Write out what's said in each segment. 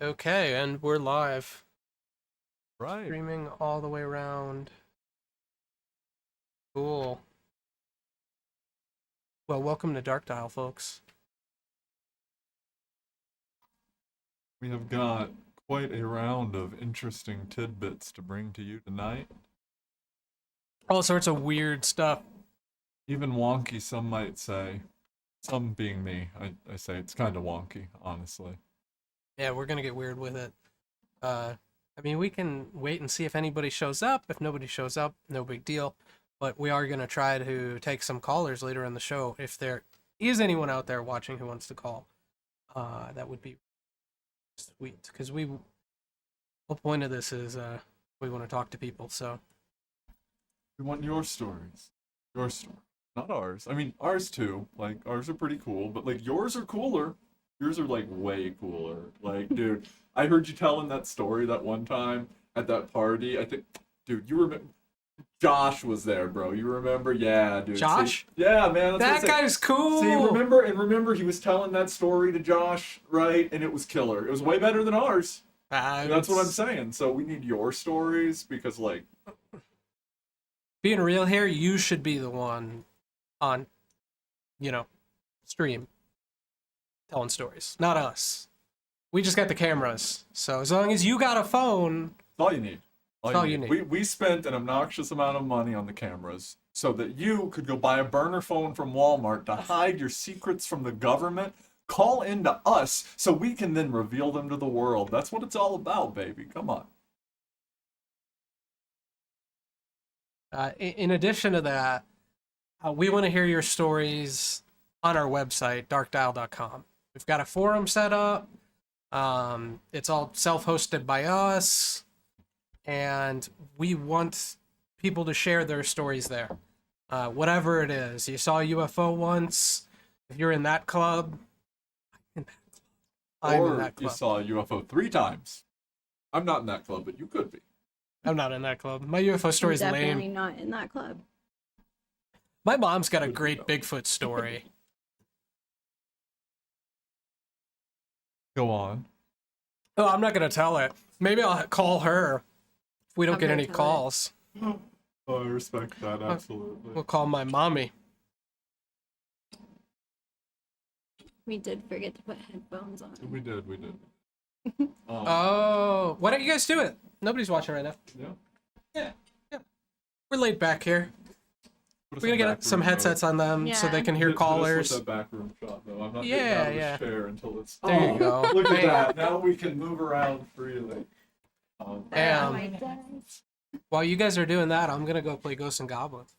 Okay, and we're live, Right. streaming all the way around. Cool. Well, welcome to Dark Dial, folks. We have got quite a round of interesting tidbits to bring to you tonight. All sorts of weird stuff. Even wonky, some might say. Some being me. I say it's kind of wonky, honestly. Yeah, we're gonna get weird with it. I mean, we can wait and see if anybody shows up. If nobody shows up, no big deal. But we are gonna try to take some callers later in the show. If there is anyone out there watching who wants to call, that would be sweet. Because the whole point of this is we want to talk to people. So We want your stories. Your story. Not ours. I mean, ours too. Like, ours are pretty cool, but like, yours are cooler. Yours are like way cooler. Like, dude, I heard you telling that story that one time at that party. I think, dude, you remember. Josh was there, bro. You remember? Yeah, dude. Josh? See, yeah, man. That's that what I'm guy's cool. saying. See, remember, he was telling that story to Josh, right? And it was killer. It was way better than ours. That's what I'm saying. So we need your stories because, like, being real here, you should be the one on, stream telling stories, not us. We just got the cameras. So as long as you got a phone, that's all you need. All you need. We spent an obnoxious amount of money on the cameras so that you could go buy a burner phone from Walmart to hide your secrets from the government, call into us so we can then reveal them to the world. That's what it's all about, baby. Come on. in addition to that, we want to hear your stories on our website, darkdial.com. We've got a forum set up. It's all self-hosted by us, and we want people to share their stories there. Whatever it is. You saw a UFO once. If you're in that club, I'm in that Or you club. saw a UFO 3 times. I'm not in that club, but you could be. I'm not in that club. My UFO story's Definitely lame. not in that club. My mom's got a Good to great know. Bigfoot story. Go on. Oh, I'm not gonna tell it. Maybe I'll call her if we don't Have get her any tell it. calls. Oh, I respect that, absolutely. We'll call my mommy. We did forget to put headphones on. We did. Oh, why don't you guys do it? Nobody's watching right now. Yeah. Yeah. We're laid back here. We're gonna get some headsets on them so they Yeah. can hear callers. That back room shot, though. I'm not Yeah, getting out of yeah. the chair until it's. There you go. Look at Bam. that. Now we can move around freely. Damn. Oh my God. While you guys are doing that, I'm gonna go play Ghosts and Goblins.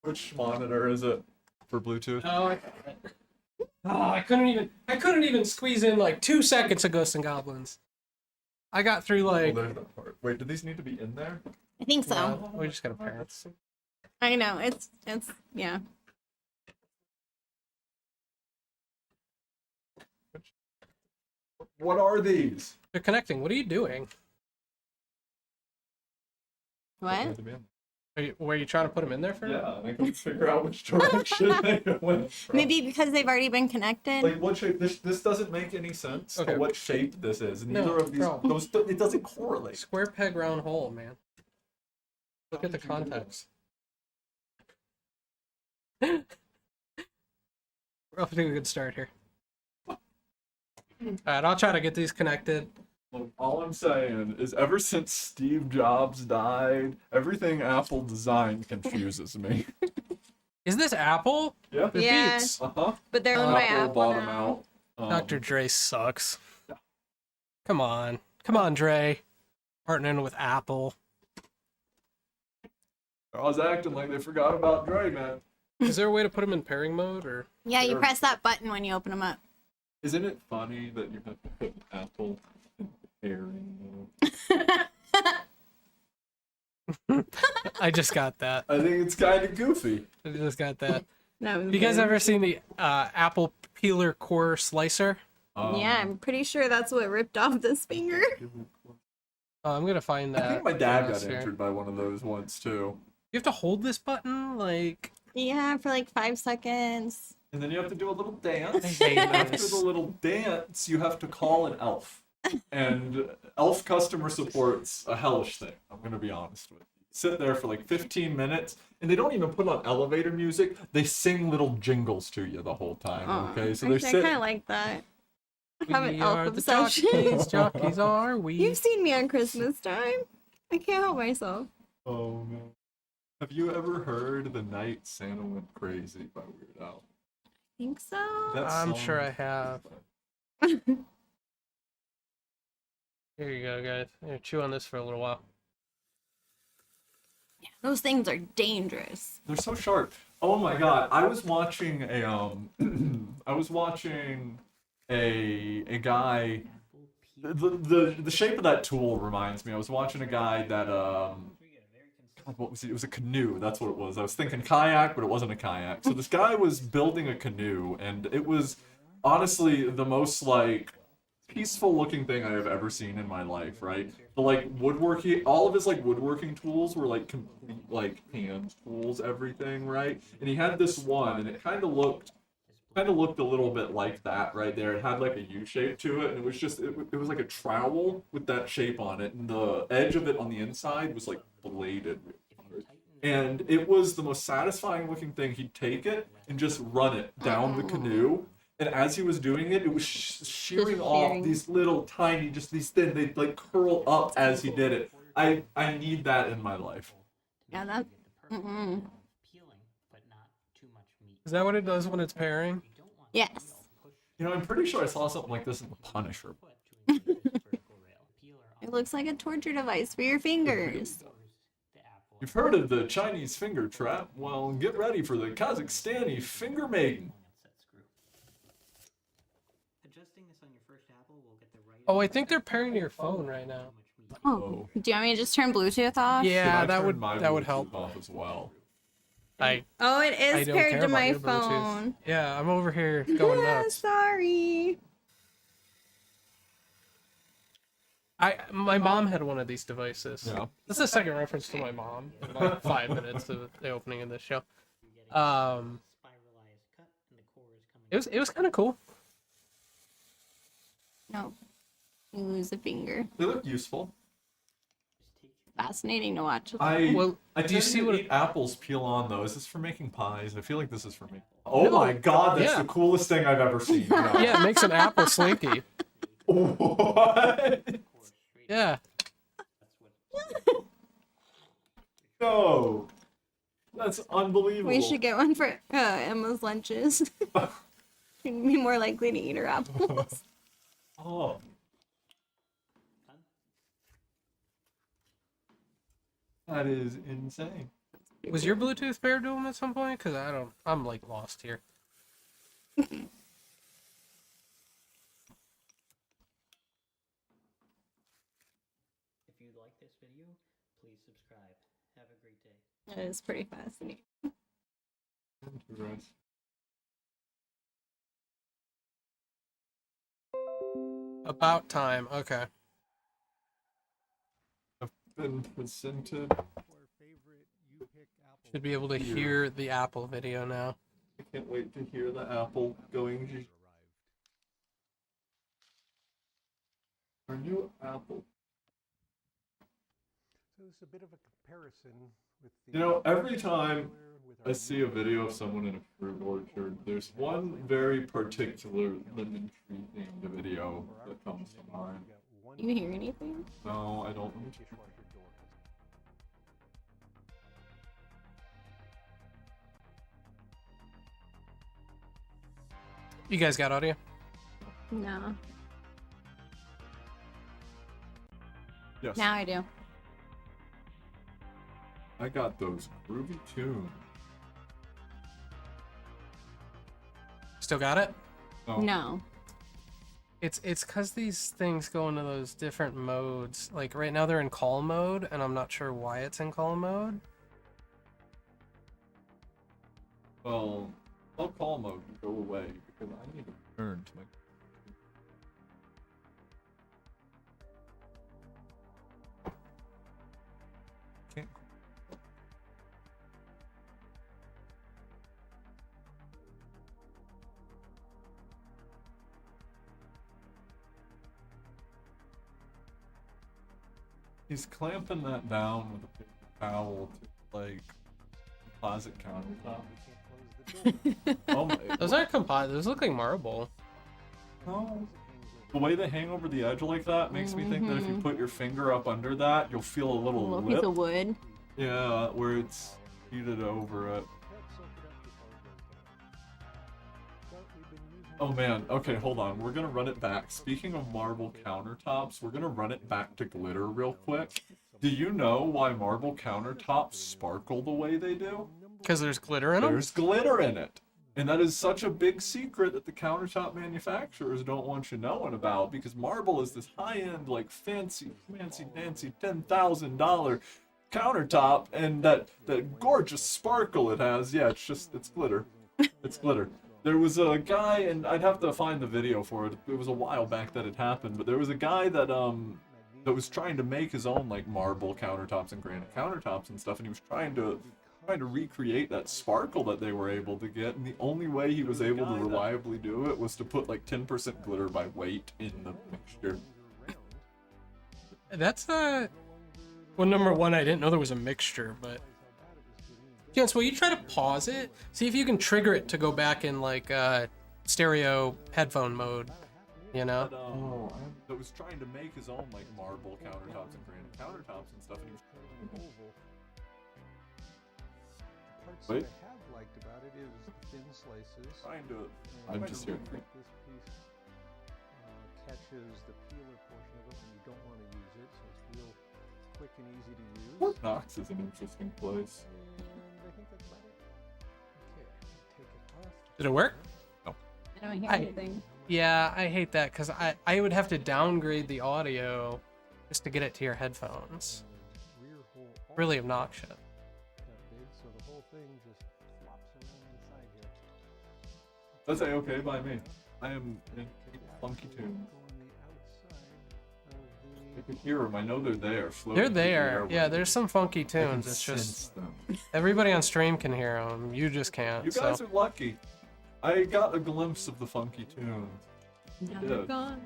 Which monitor is it for Bluetooth? I couldn't even squeeze in like 2 seconds of Ghosts and Goblins. I got through Well, like. there's that part. Wait, do these need to be in there? I think so. No, we just got a parents. I know. It's yeah. What are these? They're connecting. What are you doing? What? Were you trying to put them in there for? Yeah, and I couldn't figure out which direction they went from. Maybe because they've already been connected. Like what shape? This doesn't make any sense. Okay. To what shape this is? No, Neither of these. bro. It doesn't correlate. Square peg, round hole, man. Look at the context. We're off to a good start here. Alright, I'll try to get these connected. Look, all I'm saying is, ever since Steve Jobs died, everything Apple designed confuses me. Is this Apple? Yeah. They're Yeah. Beats. Uh-huh. But they're owned by Apple bottom now. out. Dr. Dre sucks. Yeah. Come on. Come on, Dre. Partnering with Apple. I was acting like they forgot about Dre, man. Is there a way to put them in pairing mode or? Yeah, you Sure. press that button when you open them up. Isn't it funny that you have to put Apple in pairing? I just got that. I think it's kind of goofy. I just got that. No. You guys ever seen the Apple peeler core slicer? Yeah, I'm pretty sure that's what ripped off this finger. I'm gonna find I that. think my for dad got us here. injured by one of those once too. You have to hold this button, like. Yeah, for like 5 seconds. And then you have to do a little dance. I hate And after this. the little dance, you have to call an elf. And elf customer support's a hellish thing. I'm gonna be honest with you. Sit there for like 15 minutes, and they don't even put on elevator music. They sing little jingles to you the whole time. Okay, so they're actually, I sitting. kind of like that. I have an We elf are the obsession. jockeys are we? You've seen me on Christmas time. I can't help myself. Oh man. Have you ever heard "The Night Santa Went Crazy" by Weird Al? Think so. That I'm song sure I is- have. Here you go, guys. Here, chew on this for a little while. Those things are dangerous. They're so sharp. Oh my god! I was watching a I was watching a guy. The shape of that tool reminds me. I was watching a guy that what was it? It was a canoe. That's what it was. I was thinking kayak, but it wasn't a kayak. So this guy was building a canoe, and it was honestly the most like peaceful looking thing I have ever seen in my life, right? The like woodworking, all of his like woodworking tools were like complete like hand tools, everything, right? And he had this one, and it kind of looked a little bit like that right there. It had like a U shape to it, and it was just it was like a trowel with that shape on it, and the edge of it on the inside was like bladed. And it was the most satisfying looking thing. He'd take it and just run it down the canoe. And as he was doing it, it was shearing off these little tiny, just these thin, they'd like curl up as he did it. I need that in my life. Yeah, that. Mm-mm. Is that what it does when it's pairing? Yes. You know, I'm pretty sure I saw something like this in The Punisher. It looks like a torture device for your fingers. You've heard of the Chinese finger trap? Well, get ready for the Kazakhstani finger maiden. Oh, I think they're pairing to your phone right now. Oh, do you want me to just turn Bluetooth off? Yeah, I that turned would my that would Bluetooth help. off as well. I Oh, it is don't paired care to about my your Bluetooth. phone. Yeah, I'm over here going nuts. Sorry. My mom had one of these devices. Yeah. This is the second reference to my mom in about 5 minutes of the opening of this show. It was kind of cool. No. You lose a finger. They look useful. Fascinating to watch. Well, I do you tend see to what? eat apples peel on though. Is this for making pies? I feel like this is for me. Oh my god, that's yeah. the coolest thing I've ever seen. No. Yeah, it makes an apple slinky. What? Yeah. No. That's unbelievable. We should get one for Emma's lunches. She'd be more likely to eat her apples. Oh. That is insane. Was your Bluetooth paired to him at some point? Because I'm like lost here. If you like this video, please subscribe. Have a great day. That is pretty fascinating. About time. Okay. I've been presented. Should be able to hear the Apple video now. I can't wait to hear the apple going. Our new apple. So it's a bit of a comparison with the. You know, every time I see a video of someone in a fruit orchard, there's one very particular lemon tree themed video that comes to mind. You hear anything? No, I don't. You guys got audio? No. Yes, Now I do. I got those groovy tunes. Still got it? Oh, No. It's cause these things go into those different modes. Like right now they're in call mode, and I'm not sure why it's in call mode. well, I'll call mode and go away because I need to return to my. can't. He's clamping that down with a paper towel to like closet countertop. Oh my! Those aren't composite. Those look like marble. No. The way they hang over the edge like that makes me think that if you put your finger up under that, you'll feel a A little little lip. piece of wood. Yeah, where it's heated over it. Oh man, okay, hold on. We're gonna run it back. Speaking of marble countertops, we're gonna run it back to glitter real quick. Do you know why marble countertops sparkle the way they do? Because there's glitter in them? There's glitter in it. And that is such a big secret that the countertop manufacturers don't want you knowing about, because marble is this high-end, like fancy $10,000 countertop, and that gorgeous sparkle it has, yeah, it's glitter. It's glitter. There was a guy, and I'd have to find the video for it. It was a while back that it happened, but there was a guy that was trying to make his own like marble countertops and granite countertops and stuff, and he was trying to recreate that sparkle that they were able to get, and the only way he was able to reliably do it was to put like 10% glitter by weight in the mixture. That's well, number one, I didn't know there was a mixture, but Chance, will you try to pause it? See if you can trigger it to go back in like stereo headphone mode, you know? That was trying to make his own like marble countertops and granite countertops and stuff, and he was Wait. What I have liked about it is the thin slices. trying to. I'm just here. This piece catches the peeler portion of it when you don't want to use it, so it's real quick and easy to use. Fort Knox is an interesting place. And I think that's about it. Okay, take it off. Did it work? No. I don't hear anything. Yeah, I hate that because I would have to downgrade the audio just to get it to your headphones. Rear hole all Really obnoxious. that big, so the whole thing just flops around inside here. That's okay by me. I am in funky tune. On the outside of I the can hear them. I know they're there. Floating They're through the there. air Yeah, with there's me. some funky I can tunes. It's just sense them. everybody on stream can hear them. You just can't. You guys so. are lucky. I got a glimpse of the funky tunes. Now Yeah. they're gone.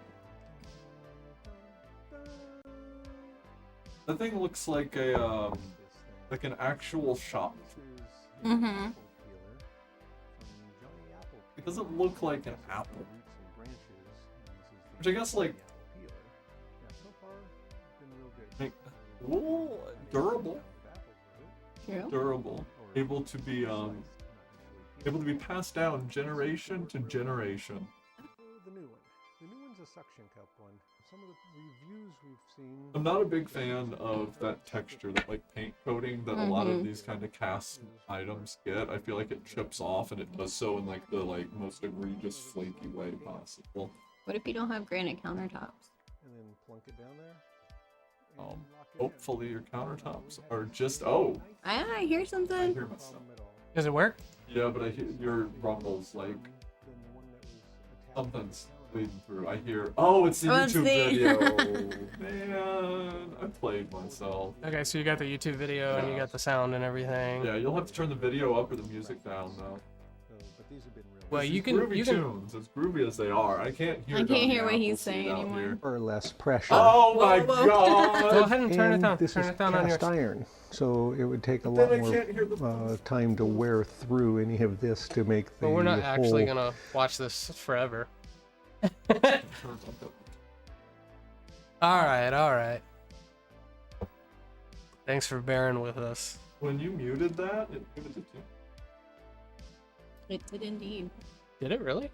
That thing looks like a like an actual shop. Mm-hmm. It doesn't look like an apple. Which I guess like well, durable, True. durable, able to be passed down generation to generation. The new one. The new one's a suction cup one. Some of the reviews we've seen. I'm not a big fan of that texture, that like paint coating that a lot of these kind of cast items get. I feel like it chips off, and it does so in like the most egregious flaky way possible. What if you don't have granite countertops? And then plunk it down there. and Um, lock it in. Hopefully your countertops are just I hear I something. hear myself. Problem at all. Does it work? Yeah, but I hear your rumbles like Then the one that was attached something's bleeding through. I hear, oh, it's the Oh, it's YouTube the- video. Man, I played myself. Okay, so you got the YouTube video and you got the sound and everything. Yeah, you'll have to turn the video up or the music down though. But these have been really Well, These you can groovy you can tunes, as groovy as they are. I can't hear. I it on can't the hear what he's Apple saying feed out anymore. here. or less pressure. Oh my Whoa, whoa. go god! ahead and turn it And down. this Turn is it down on your. cast iron, so it would take a Then lot I can't hear the more time to wear through any of this to make the But we're not actually whole- gonna watch this forever. All right. Thanks for bearing with us. When you muted that, it muted it too. It did indeed. Did it really?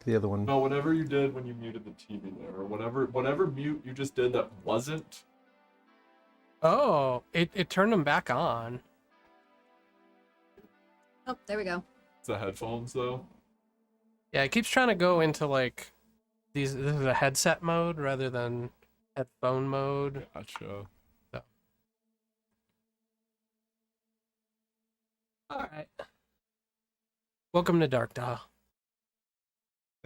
The other one. No, whatever you did when you muted the TV there, or whatever mute you just did that wasn't. Oh, it turned them back on. Oh, there we go. It's the headphones though. Yeah, it keeps trying to go into like this is a headset mode rather than headphone mode. Gotcha. All right. Welcome to Dark Dial.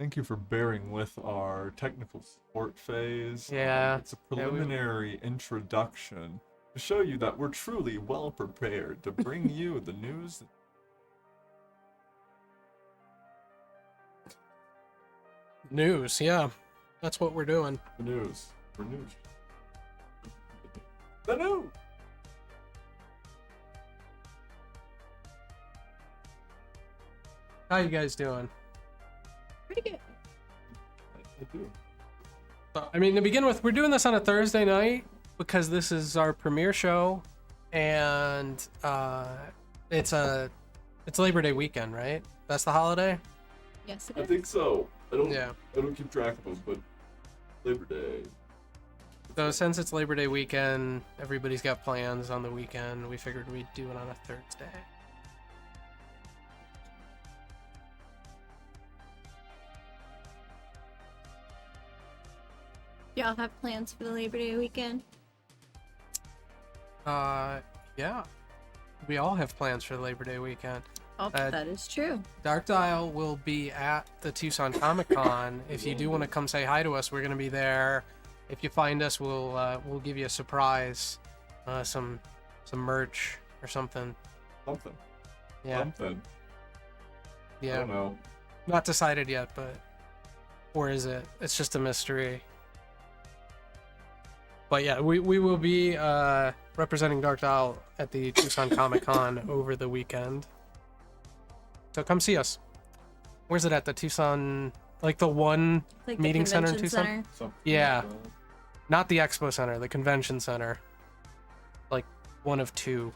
Thank you for bearing with our technical support phase. Yeah. It's a Yeah, we- preliminary introduction to show you that we're truly well prepared to bring you the news. News, yeah. That's what we're doing. The news. For news. The news! How you guys doing? Pretty good. I do. I mean, to begin with, we're doing this on a Thursday night because this is our premiere show, and it's Labor Day weekend, right? That's the holiday. Yes, it I is. think so. I Yeah. don't keep track of them, but Labor Day. So since it's Labor Day weekend, everybody's got plans on the weekend. We figured we'd do it on a Thursday. Y'all have plans for the Labor Day weekend? Yeah. We all have plans for Labor Day weekend. Oh, that is true. Dark Dial will be at the Tucson Comic Con. If you do want to come say hi to us, we're gonna be there. If you find us, we'll give you a surprise, some merch or something. Something. Yeah, Something. I yeah. don't know. Not decided yet, but or is it? It's just a mystery. But yeah, we will be representing Dark Dial at the Tucson Comic Con over the weekend. So come see us. Where's it at? The Tucson, like the one Like meeting the center in convention Tucson? center. Something Yeah. like that. Not the Expo Center, the Convention Center. Like one of two.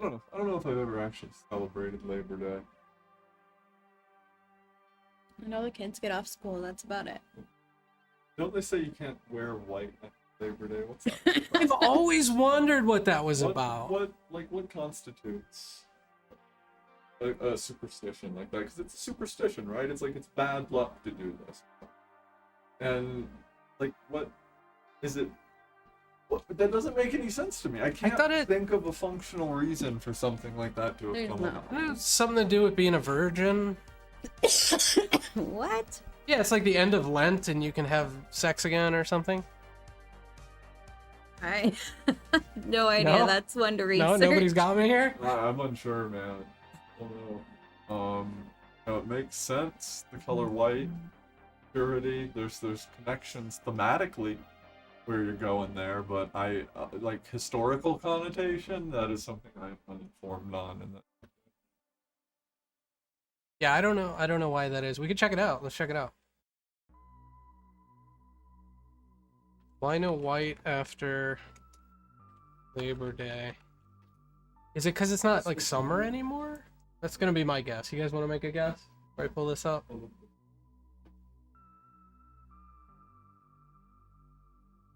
I don't know if I've ever actually celebrated Labor Day. I know the kids get off school. That's about it. Don't they say you can't wear white on Labor Day? What's that? I've always wondered what that was what, about. what constitutes a superstition like that? Because it's a superstition, right? It's like it's bad luck to do this. And like, what is it? That doesn't make any sense to me. I can't thought it- think of a functional reason for something like that to have There's come no. about. It's something to do with being a virgin. What? Yeah, it's like the end of Lent and you can have sex again or something. I no idea. No? That's one to research. No, nobody's got me here. I'm unsure, man. I don't know. No, it makes sense. The color white, purity. There's connections thematically where you're going there, but I like historical connotation. That is something I'm uninformed on, and that. Yeah, I don't know why that is. We could check it out. Let's check it out. Why no white after Labor Day? Is it because it's not like summer anymore? That's gonna be my guess. You guys want to make a guess? Before I pull this up.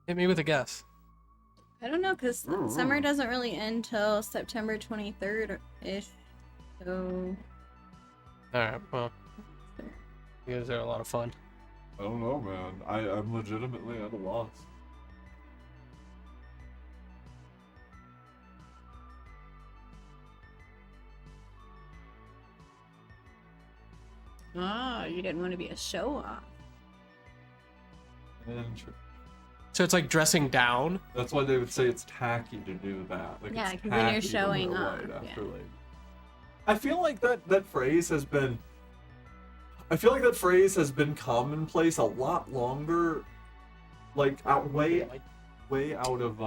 Hit me with a guess. I don't know, because summer doesn't really end till September 23rd ish. So All right. Well, you guys are a lot of fun. I don't know, man. I'm legitimately at a loss. you didn't want to be a show off. So it's like dressing down. That's why they would say it's tacky to do that. Like, Yeah, it's 'cause then you're tacky to showing wear off, white yeah. after Labor. I feel like that phrase has been. I feel like that phrase has been commonplace a lot longer. Like way out of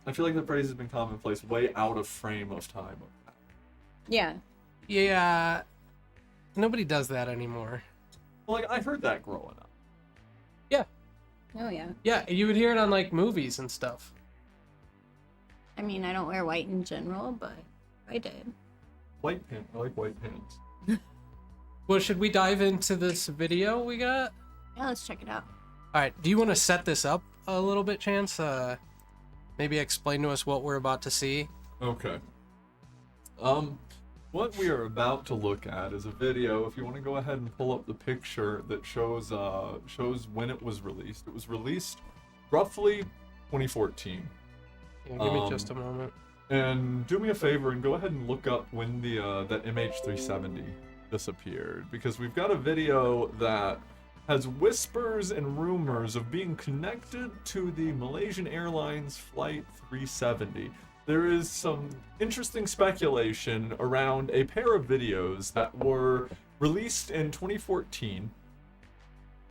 I feel like the phrase has been commonplace way out of frame of time. Yeah. Yeah. Nobody does that anymore. Well, like I heard that growing up. Yeah. Oh yeah. Yeah, you would hear it on like movies and stuff. I mean, I don't wear white in general, but I did. White pants. I like white pants. Well, should we dive into this video we got? Yeah, let's check it out. All right. Do you want to set this up a little bit, Chance? Maybe explain to us what we're about to see. Okay. What we are about to look at is a video. If you want to go ahead and pull up the picture that shows when it was released. It was released roughly 2014. Yeah, give me just a moment. And do me a favor and go ahead and look up when the that MH370 disappeared, because we've got a video that has whispers and rumors of being connected to the Malaysian Airlines Flight 370. There is some interesting speculation around a pair of videos that were released in 2014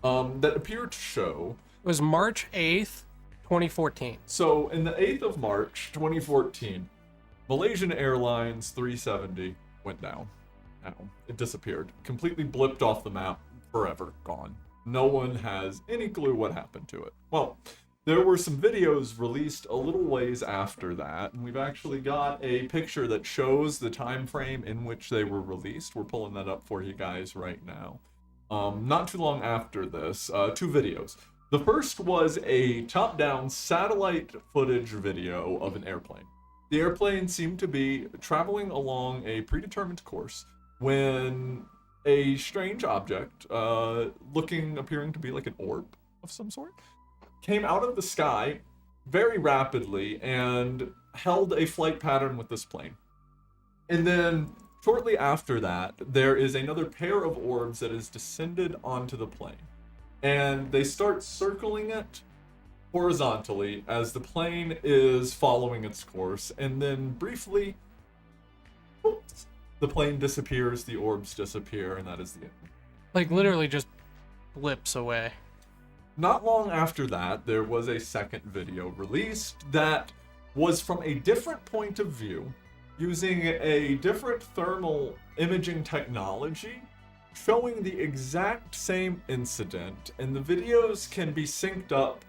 that appear to show. It was March 8th, 2014. So, in the 8th of March 2014, Malaysian Airlines 370 went down. It disappeared. Completely blipped off the map. Forever gone. No one has any clue what happened to it. Well, there were some videos released a little ways after that, and we've actually got a picture that shows the time frame in which they were released. We're pulling that up for you guys right now. Not too long after this, 2 videos. The first was a top-down satellite footage video of an airplane. The airplane seemed to be traveling along a predetermined course when a strange object, appearing to be like an orb of some sort, came out of the sky very rapidly and held a flight pattern with this plane. And then shortly after that, there is another pair of orbs that has descended onto the plane. And they start circling it horizontally as the plane is following its course, and then briefly, oops, the plane disappears, the orbs disappear, and that is the end. Like, literally just blips away. Not long after that, there was a second video released that was from a different point of view, using a different thermal imaging technology, showing the exact same incident, and the videos can be synced up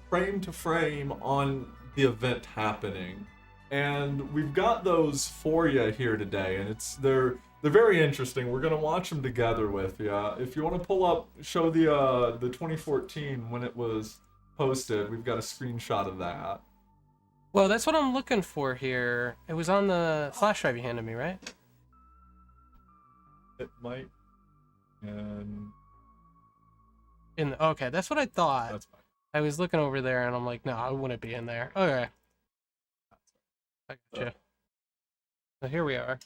frame to frame on the event happening. And we've got those for you here today, and they're very interesting. We're gonna watch them together with you. If you want to pull up, show the 2014 when it was posted, we've got a screenshot of that. Well, that's what I'm looking for here. It was on the flash drive you handed me, right? It might. And Okay, that's what I thought. that's fine. I was looking over there and I'm like, no, I wouldn't be in there. Okay. I gotcha. So here we are.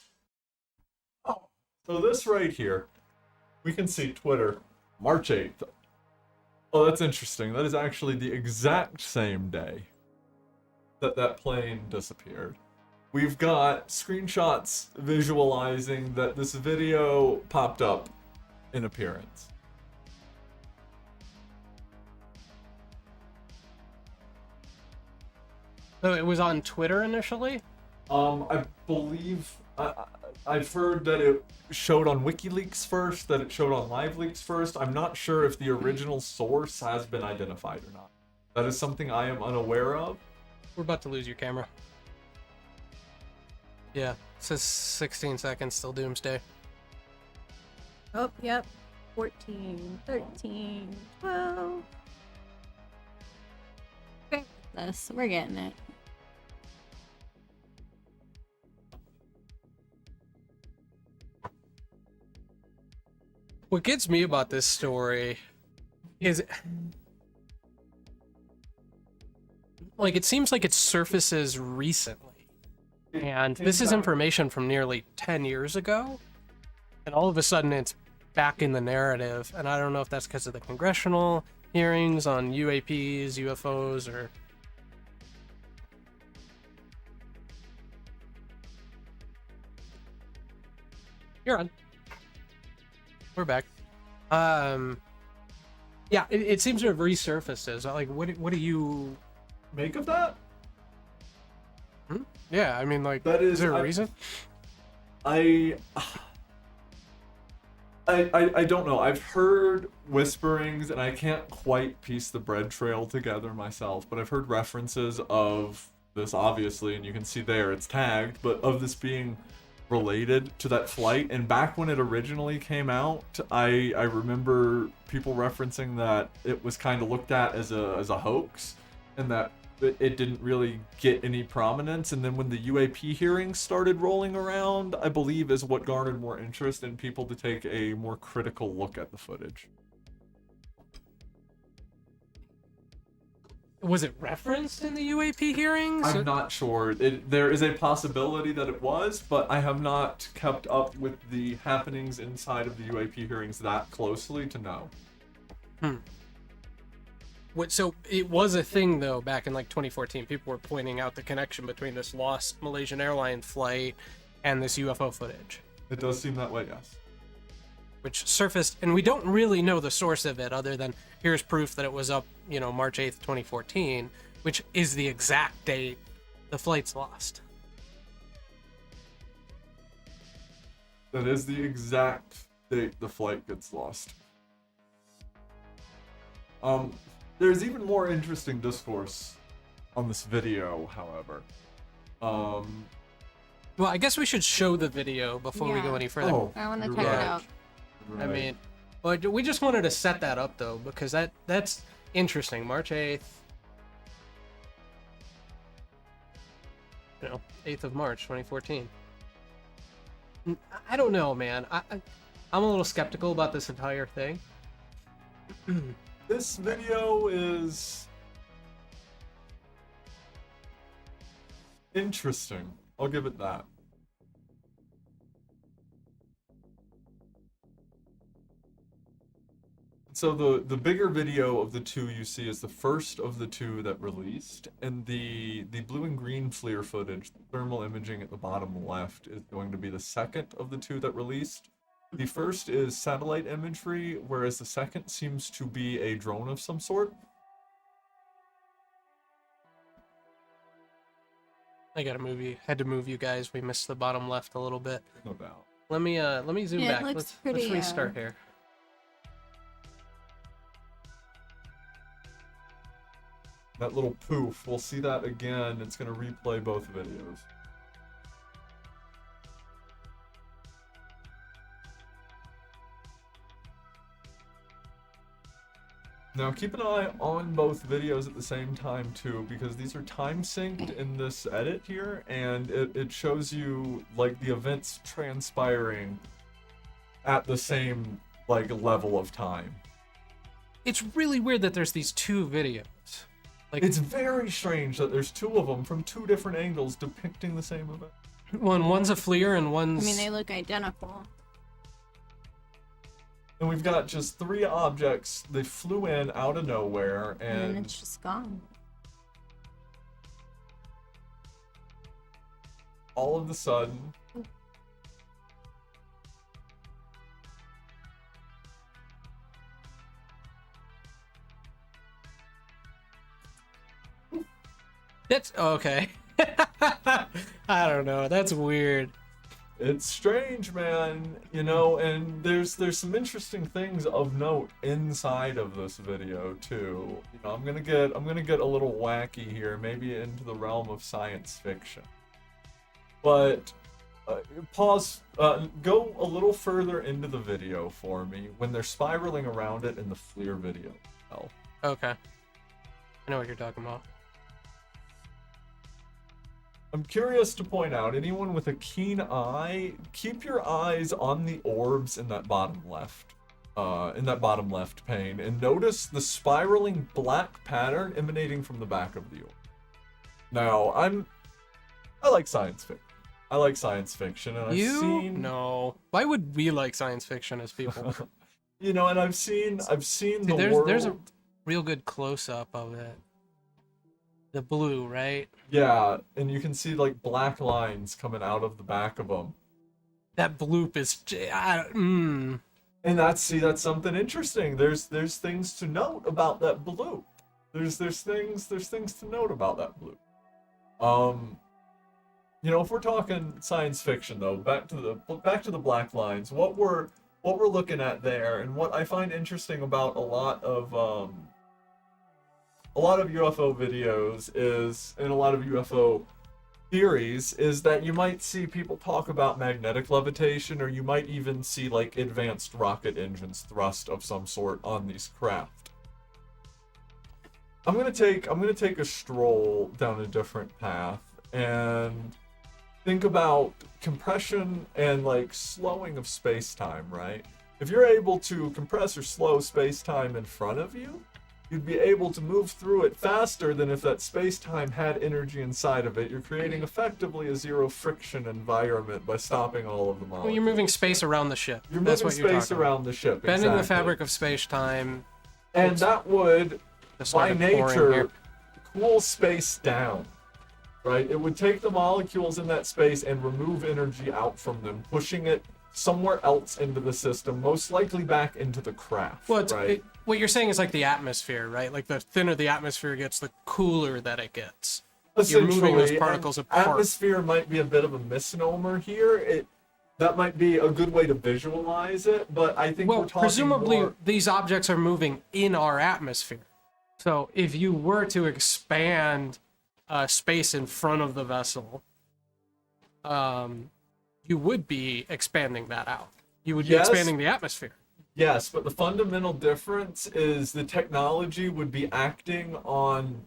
Oh, so this right here, we can see Twitter, March 8th. Oh, that's interesting. That is actually the exact same day that plane disappeared. We've got screenshots visualizing that this video popped up in appearance. So it was on Twitter initially? I believe I've heard that it showed on WikiLeaks first, that it showed on LiveLeaks first. I'm not sure if the original source has been identified or not. That is something I am unaware of. We're about to lose your camera. Yeah, it says 16 seconds, still doomsday. Oh, yep. 14, 13, 12. Bear with us. We're getting it. What gets me about this story is, like, it seems like it surfaces recently. And this is information from nearly 10 years ago. And all of a sudden it's back in the narrative. And I don't know if that's because of the congressional hearings on UAPs, UFOs, or... You're on. We're back. Yeah, it seems to have resurfaced. As like, what do you Make of that? Yeah, I mean, like, That is there a I- reason? I don't know. I've heard whisperings, and I can't quite piece the bread trail together myself, but I've heard references of this, obviously, and you can see there it's tagged, but of this being related to that flight. And back when it originally came out, I remember people referencing that it was kind of looked at as a hoax, and that it didn't really get any prominence. And then when the UAP hearings started rolling around, I believe is what garnered more interest in people to take a more critical look at the footage. Was it referenced in the UAP hearings? I'm not sure. There is a possibility that it was, but I have not kept up with the happenings inside of the UAP hearings that closely to know. So it was a thing though back in like 2014. People were pointing out the connection between this lost Malaysian airline flight and this UFO footage, It does seem that way, yes. which surfaced, and we don't really know the source of it other than here's proof that it was up, March 8th, 2014, which is the exact date the flight's lost. That is the exact date the flight gets lost. There's even more interesting discourse on this video, however. Well, I guess we should show the video before we go Yeah. any further. Oh, I want to you're check it right. out. I mean, but we just wanted to set that up though, because that's interesting. March 8th. 8th of March, 2014. I don't know, man. I'm a little skeptical about this entire thing. This video is interesting. I'll give it that. So the bigger video of the two you see is the first of the two that released, and the blue and green FLIR footage, thermal imaging at the bottom left, is going to be the second of the two that released. The first is satellite imagery, whereas the second seems to be a drone of some sort. Had to move you guys. We missed the bottom left a little bit. No doubt. Let me zoom Yeah, it back. looks Let's pretty, restart here. That little poof, we'll see that again. It's going to replay both videos. Now keep an eye on both videos at the same time too, because these are time synced in this edit here, and it shows you like the events transpiring at the same like level of time. It's really weird that there's these two videos. Like It's very strange that there's two of them from two different angles depicting the same event. one's a FLIR and I one's. mean, they look identical. And we've got just three objects. They flew in out of nowhere, And then and it's just gone. all of a sudden, That's okay. I don't know. That's weird. it's strange, man. You know, and there's some interesting things of note inside of this video too. You know, I'm gonna get a little wacky here, maybe into the realm of science fiction. But pause. Go a little further into the video for me when they're spiraling around it in the FLIR video. Oh. Okay. I know what you're talking about. I'm curious to point out, anyone with a keen eye, keep your eyes on the orbs in that bottom left pane, and notice the spiraling black pattern emanating from the back of the orb. Now, I like science fiction. I like science fiction, and I've seen No. Why would we like science fiction as people? you know, and I've seen See, the there's world. a real good close up of it. The blue, right? Yeah, and you can see like black lines coming out of the back of them. That bloop is. And that's something interesting. There's things to note about that blue. There's things to note about that blue. You know, if we're talking science fiction though, back to the black lines, what we're looking at there, and what I find interesting about a lot of UFO videos is, and a lot of UFO theories, is that you might see people talk about magnetic levitation, or you might even see like advanced rocket engines thrust of some sort on these craft. I'm gonna take a stroll down a different path and think about compression and like slowing of space-time, right? If you're able to compress or slow space-time in front of you, you'd be able to move through it faster than if that space-time had energy inside of it. You're creating effectively a zero friction environment by stopping all of the molecules. Well, you're moving space around the ship. You're That's moving what you're space talking around the ship. Bending the exactly. fabric of space-time. And that would, Just by started pouring nature, here. cool space down. Right? It would take the molecules in that space and remove energy out from them, pushing it somewhere else into the system, most likely back into the craft. Well, right? what you're saying is like the atmosphere, right? Like the thinner the atmosphere gets, the cooler that it gets. You're moving those Essentially, particles and apart. atmosphere might be a bit of a misnomer here. That might be a good way to visualize it, but I think Well, we're talking presumably more... these objects are moving in our atmosphere. So if you were to expand space in front of the vessel, you would be expanding that out. You would be Yes. expanding the atmosphere. Yes, but the fundamental difference is the technology would be acting on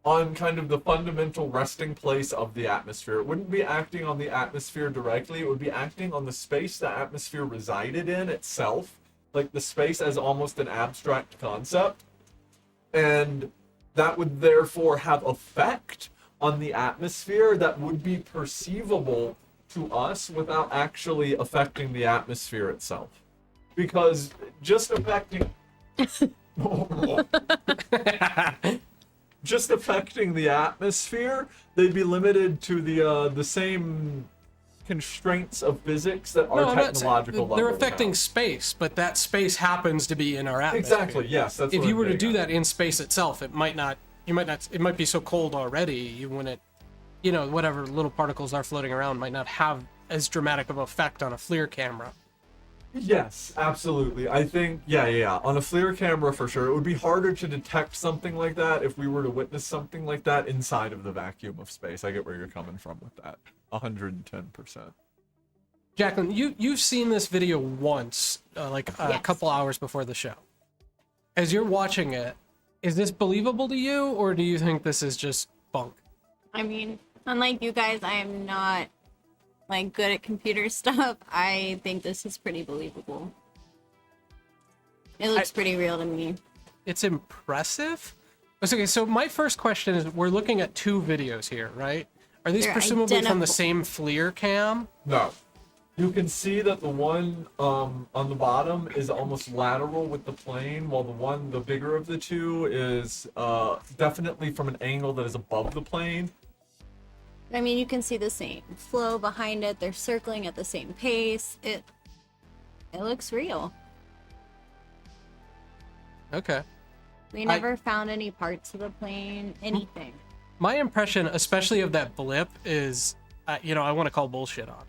kind of the fundamental resting place of the atmosphere. It wouldn't be acting on the atmosphere directly. It would be acting on the space the atmosphere resided in itself, like the space as almost an abstract concept. And that would therefore have effect on the atmosphere that would be perceivable to us without actually affecting the atmosphere itself. Because just affecting just affecting the atmosphere, they'd be limited to the same constraints of physics that our I'm not saying- technological level. They're would affecting have. space, but that space happens to be in our atmosphere. Exactly. Yes, that's If what you I'm were to getting do at. that in space itself, it might not. It might be so cold already. You wouldn't. Whatever little particles are floating around might not have as dramatic of an effect on a FLIR camera. Yes, absolutely. I think, yeah. On a FLIR camera, for sure. It would be harder to detect something like that if we were to witness something like that inside of the vacuum of space. I get where you're coming from with that. 110%. Jacqueline, you've seen this video once, a Yes. couple hours before the show. As you're watching it, is this believable to you, or do you think this is just bunk? I mean, unlike you guys, I am not like good at computer stuff. I think this is pretty believable. It looks pretty real to me. It's impressive. Okay, so my first question is, we're looking at two videos here, right? Are these They're presumably from the identical. same FLIR cam? No. You can see that the one on the bottom is almost lateral with the plane, while the bigger of the two is definitely from an angle that is above the plane. I mean, you can see the same flow behind it. They're circling at the same pace. It looks real. Okay. We never found any parts of the plane, anything. My impression, especially of that blip, is, I want to call bullshit on.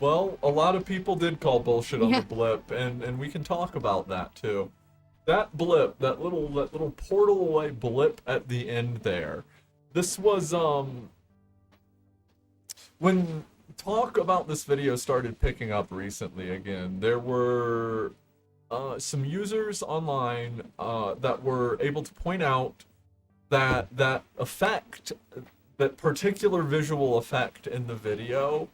Well, a lot of people did call bullshit on Yeah. the blip, and we can talk about that too. That blip, that little portal away blip at the end there. This was when talk about this video started picking up recently again, there were some users online that were able to point out that effect, that particular visual effect in the video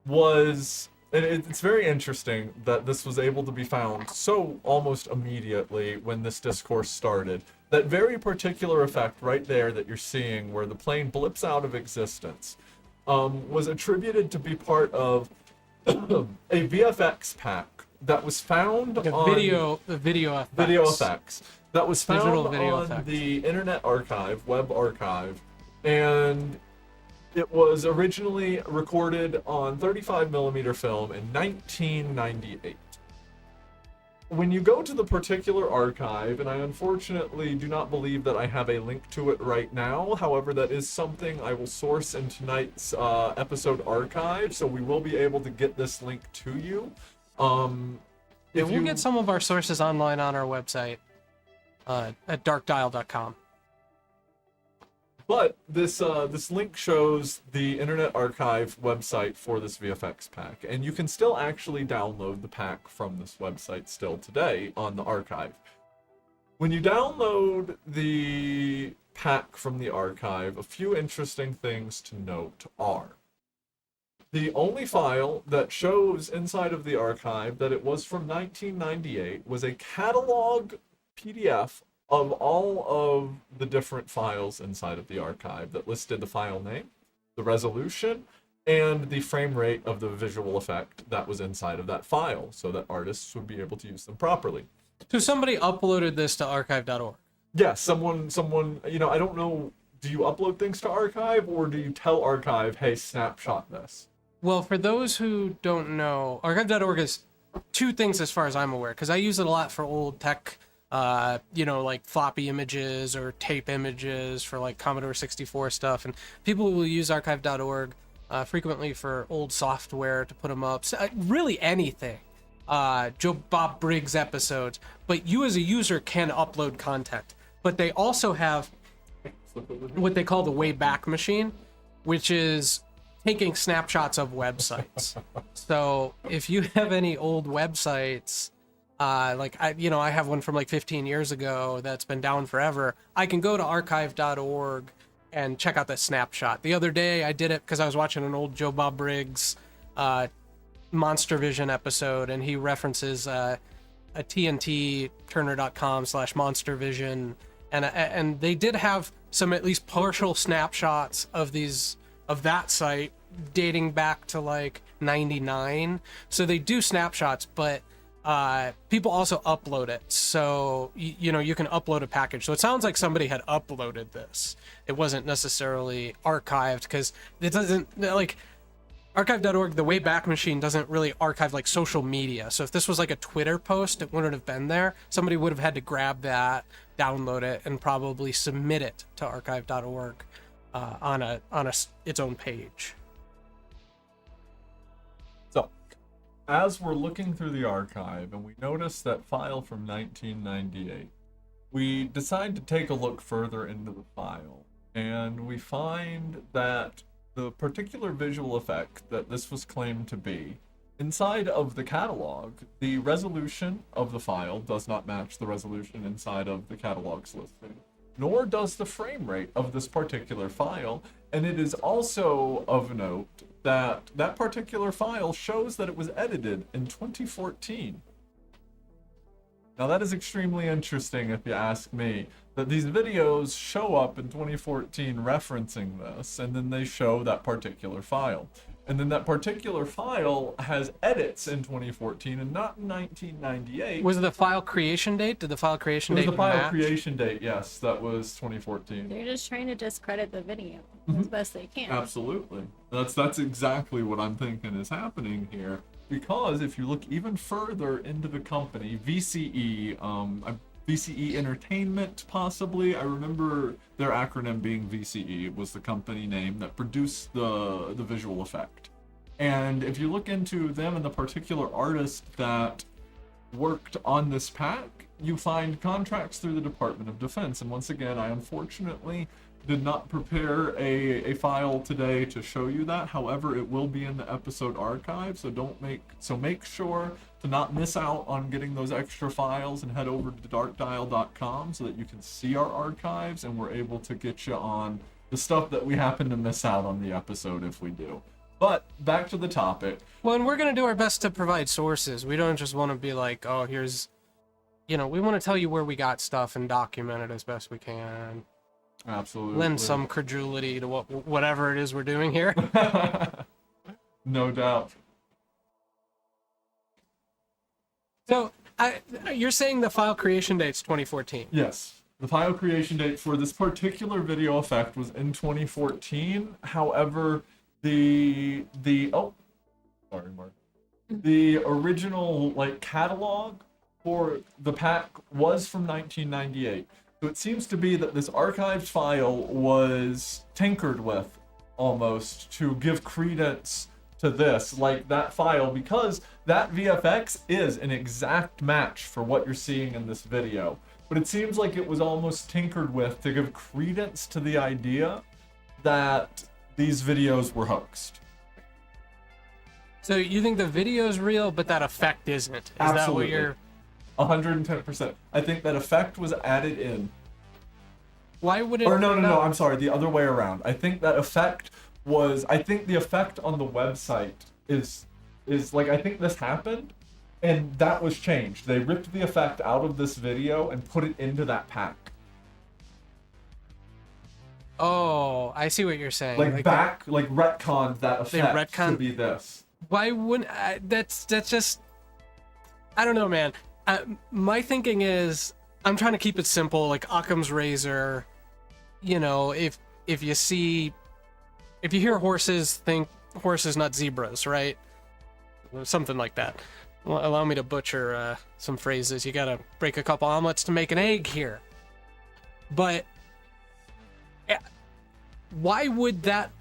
was, and it's very interesting that this was able to be found so almost immediately when this discourse started. That very particular effect right there that you're seeing where the plane blips out of existence was attributed to be part of a VFX pack that was found Like a on video effects. video effects that was found Digital video on effects. the Internet Archive, Web Archive, and it was originally recorded on 35mm film in 1998. When you go to the particular archive, and I unfortunately do not believe that I have a link to it right now, however, that is something I will source in tonight's episode archive, so we will be able to get this link to you. Yeah, we'll get some of our sources online on our website at darkdial.com. But this link shows the Internet Archive website for this VFX pack, and you can still actually download the pack from this website still today on the archive. When you download the pack from the archive, a few interesting things to note are: the only file that shows inside of the archive that it was from 1998 was a catalog PDF of all of the different files inside of the archive that listed the file name, the resolution, and the frame rate of the visual effect that was inside of that file, so that artists would be able to use them properly. So somebody uploaded this to archive.org. Yes, someone, I don't know, do you upload things to archive, or do you tell archive, hey, snapshot this? Well, for those who don't know, archive.org is two things as far as I'm aware, because I use it a lot for old tech, like floppy images or tape images for like Commodore 64 stuff, and people will use archive.org frequently for old software to put them up. So, really anything. Joe Bob Briggs episodes, but you as a user can upload content. But they also have what they call the Wayback Machine, which is taking snapshots of websites. So if you have any old websites, I have one from like 15 years ago that's been down forever, I can go to archive.org and check out that snapshot. The other day I did it because I was watching an old Joe Bob Briggs Monster Vision episode, and he references a TNT Turner.com/Monster Vision, and they did have some at least partial snapshots of that site dating back to like 99. So they do snapshots, but people also upload it. So you can upload a package. So it sounds like somebody had uploaded this. It wasn't necessarily archived, because it doesn't, like, archive.org, the Wayback Machine doesn't really archive like social media. So if this was like a Twitter post, it wouldn't have been there. Somebody would have had to grab that, download it, and probably submit it to archive.org on its own page. So, as we're looking through the archive and we notice that file from 1998, we decide to take a look further into the file, and we find that the particular visual effect that this was claimed to be, inside of the catalog, the resolution of the file does not match the resolution inside of the catalog's listing, nor does the frame rate of this particular file. And it is also of note that that particular file shows that it was edited in 2014. Now that is extremely interesting if you ask me, that these videos show up in 2014 referencing this, and then they show that particular file. And then that particular file has edits in 2014 and not in 1998. Was it the file creation date? Did the file creation date It was the file match? creation date, yes, that was 2014. They're just trying to discredit the video Mm-hmm. as best they can. Absolutely. That's exactly what I'm thinking is happening here. Because if you look even further into the company, VCE, VCE Entertainment, possibly. I remember their acronym being VCE was the company name that produced the visual effect. And if you look into them and the particular artist that worked on this pack, you find contracts through the Department of Defense. And once again, I unfortunately did not prepare a file today to show you that. However, it will be in the episode archive, so make sure to not miss out on getting those extra files, and head over to darkdial.com so that you can see our archives, and we're able to get you on the stuff that we happen to miss out on the episode if we do. But back to the topic. Well, and we're going to do our best to provide sources. We don't just want to be like, oh, here's, we want to tell you where we got stuff and document it as best we can. Absolutely. Lend some credulity to whatever it is we're doing here. No doubt. So, you're saying the file creation date's 2014? Yes. The file creation date for this particular video effect was in 2014. However, the original catalog for the pack was from 1998. So it seems to be that this archived file was tinkered with almost to give credence to this, like that file, because that VFX is an exact match for what you're seeing in this video. But it seems like it was almost tinkered with to give credence to the idea that these videos were hoaxed. So you think the video's real, but that effect isn't? Is that what you're... 110%. I think that effect was added in. Why would it... Or no, I'm sorry, the other way around. I think that effect was... I think the effect on the website is like, I think this happened, And that was changed. They ripped the effect out of this video and put it into that pack. Oh, I see what you're saying. Like they- retconned that effect to retconned- be this. Why wouldn't that's just I don't know, man. My thinking is I'm trying to keep it simple, like Occam's razor. You know, if you hear horses, think horses, not zebras, right? Something like that. Well, allow me to butcher some phrases. You gotta break a couple omelets to make an egg here. But why would that?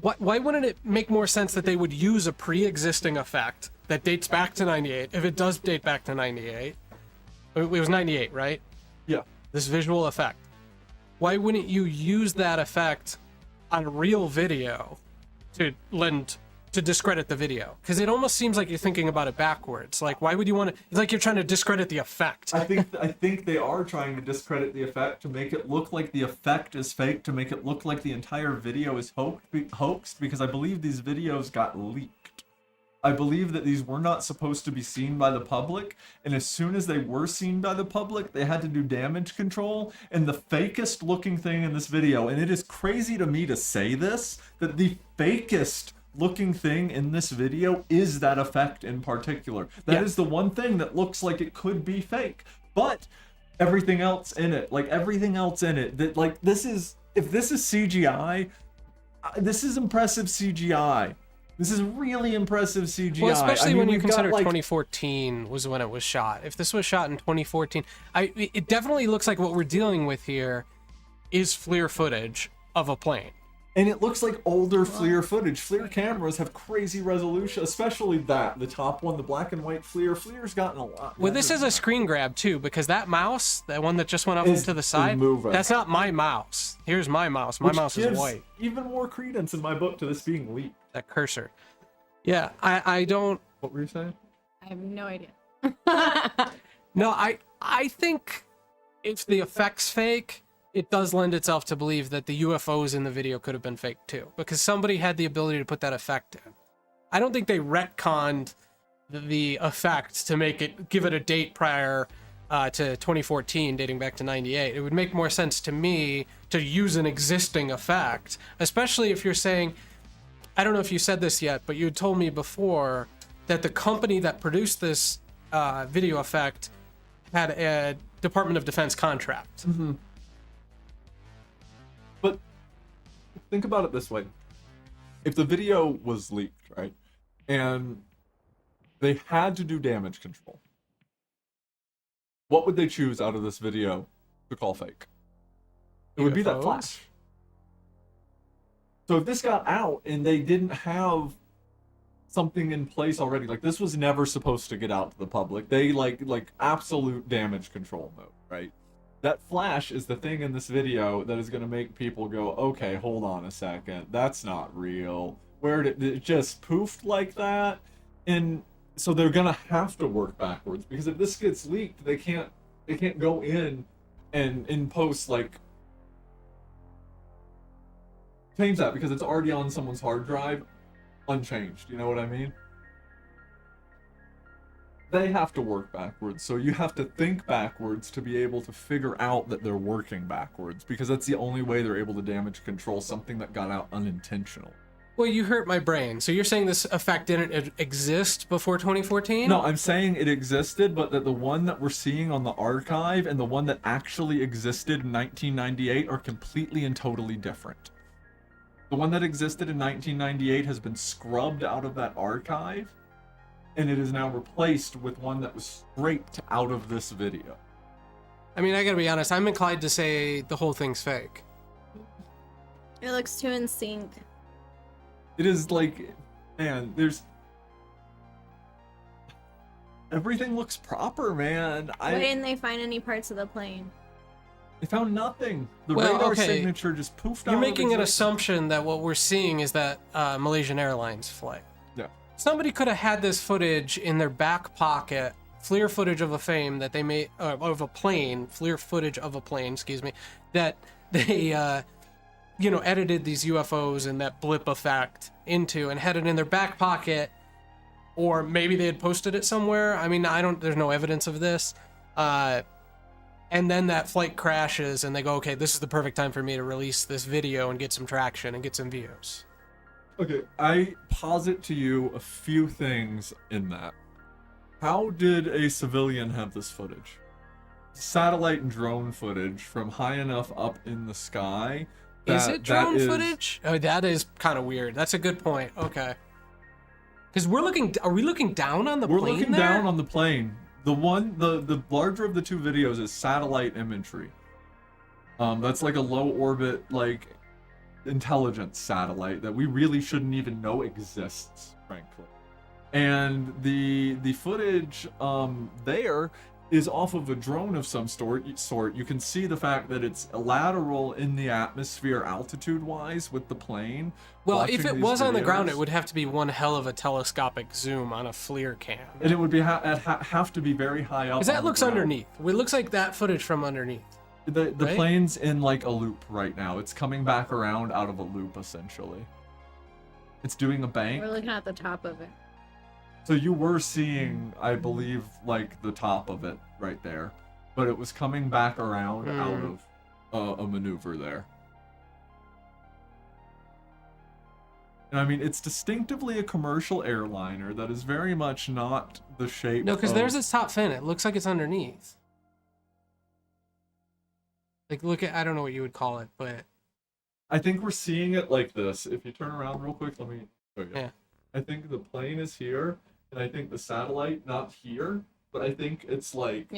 Why wouldn't it make more sense that they would use a pre-existing effect that dates back to 98? If it does date back to 98, it was 98, right? Yeah. This visual effect. Why wouldn't you use that effect on real video to discredit the video? Because it almost seems like you're thinking about it backwards. Like, why would you want to? It's like you're trying to discredit the effect. I think they are trying to discredit the effect to make it look like the effect is fake, to make it look like the entire video is hoaxed, because I believe these videos got leaked. I believe that these were not supposed to be seen by the public, and as soon as they were seen by the public, they had to do damage control, and the fakest looking thing in this video, and it is crazy to me to say this, that the fakest looking thing in this video is that effect in particular. That is the one thing that looks like it could be fake. But everything else in it, that like this is, if this is CGI, this is impressive CGI. This is really impressive CGI. Well, especially when you we've got, consider like, 2014 was when it was shot. If this was shot in 2014, it definitely looks like what we're dealing with here is FLIR footage of a plane. and it looks like older FLIR footage. FLIR cameras have crazy resolution, especially the top one, the black and white FLIR. FLIR's gotten a lot. Well, this is a screen grab too, because that mouse, that one that just went up to the side, moving. that's not my mouse. Here's my mouse. My Which mouse is gives white. even more credence in my book to this being leaked. That cursor. Yeah, I don't. What were you saying? I have no idea. No, I think if the effect's fake, it does lend itself to believe that the UFOs in the video could have been fake too, because somebody had the ability to put that effect in. I don't think they retconned the effect to make it, give it a date prior to 2014, dating back to 98. It would make more sense to me to use an existing effect, especially if you're saying, I don't know if you said this yet, but you had told me before that the company that produced this video effect had a Department of Defense contract. Mm-hmm. But think about it this way. If the video was leaked, right, and they had to do damage control, what would they choose out of this video to call fake? It would be that UFOs? flash. So if this got out and they didn't have something in place already, like this was never supposed to get out to the public, they like absolute damage control mode, right? That flash is the thing in this video that is going to make people go, okay, hold on a second, that's not real. Where did it just poofed like that? And so they're going to have to work backwards, because if this gets leaked, they can't go in and in post like change that, because it's already on someone's hard drive unchanged. You know what I mean? They have to work backwards, so you have to think backwards to be able to figure out that they're working backwards, because that's the only way they're able to damage control something that got out unintentional. Well, you hurt my brain. So you're saying this effect didn't exist before 2014? No, I'm saying it existed, but that the one that we're seeing on the archive and the one that actually existed in 1998 are completely and totally different. The one that existed in 1998 has been scrubbed out of that archive, and it is now replaced with one that was scraped out of this video. I mean, I gotta be honest, I'm inclined to say the whole thing's fake. It looks too in sync. It is like, man, there's... everything looks proper, man. Why didn't they find any parts of the plane? They found nothing. The Well, radar okay. signature just poofed out. You're of making an existence. assumption that what we're seeing is that Malaysian Airlines flight. Yeah. Somebody could have had this footage in their back pocket, FLIR footage of a plane that they made, FLIR footage of a plane, excuse me, that they, edited these UFOs and that blip effect into and had it in their back pocket or maybe they had posted it somewhere. I mean, there's no evidence of this. And then that flight crashes and they go, okay, this is the perfect time for me to release this video and get some traction and get some views. Okay, I posit to you a few things in that. How did a civilian have this footage? Satellite and drone footage from high enough up in the sky. Is it drone footage? Oh, that is kind of weird. That's a good point. Okay. Because are we looking down on the plane? We're looking there? down on the plane. The larger of the two videos is satellite imagery. That's like a low orbit, like, intelligence satellite that we really shouldn't even know exists, frankly. And the footage there is off of a drone of some sort. You can see the fact that it's lateral in the atmosphere altitude-wise with the plane. Well, if it was on the ground, videos. it would have to be one hell of a telescopic zoom on a FLIR cam. And it would be have to be very high up. Because that looks underneath. It looks like that footage from underneath. The right? plane's in like a loop right now. It's coming back around out of a loop, essentially. It's doing a bank. We're looking at the top of it. So you were seeing, I believe, like the top of it right there, but it was coming back around out of a maneuver there. And I mean, it's distinctively a commercial airliner that is very much not the shape. No, because of... there's its top fin. It looks like it's underneath. Like, look at, I don't know what you would call it, but... I think we're seeing it like this. If you turn around real quick, let me show you. Yeah. I think the plane is here, and I think the satellite, not here, but I think it's like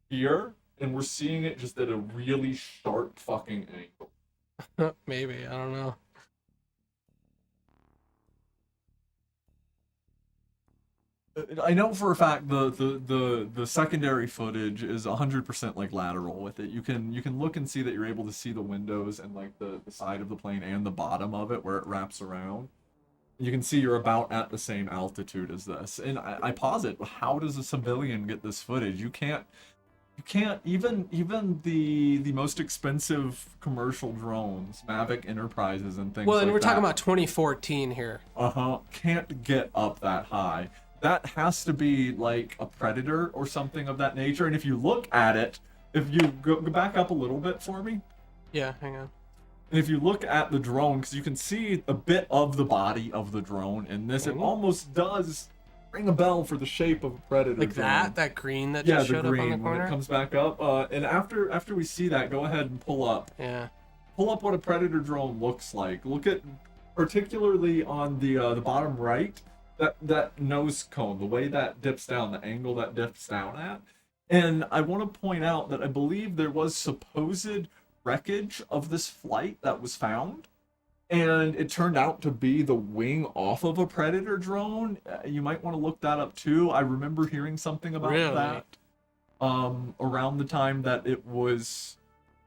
here, and we're seeing it just at a really sharp fucking angle. Maybe, I don't know. I know for a fact the secondary footage is 100% like lateral with it. You can look and see that you're able to see the windows and like the side of the plane and the bottom of it where it wraps around. You can see you're about at the same altitude as this. And I posit, how does a civilian get this footage? You can't even the most expensive commercial drones, Mavic Enterprises and things like that. Well, and we're talking about 2014 here. Can't get up that high. That has to be like a Predator or something of that nature. And if you look at it, if you go back up a little bit for me. Yeah, hang on. And if you look at the drone, because you can see a bit of the body of the drone in this, it almost does ring a bell for the shape of a Predator like drone. that green that just showed up on the corner? When it comes back up. And after we see that, go ahead and pull up. Yeah. Pull up what a Predator drone looks like. Look at, particularly on the bottom right, that nose cone, the way that dips down, the angle that dips down at. And I want to point out that I believe there was supposed wreckage of this flight that was found, and it turned out to be the wing off of a Predator drone. You might want to look that up too. I remember hearing something about that around the time that it was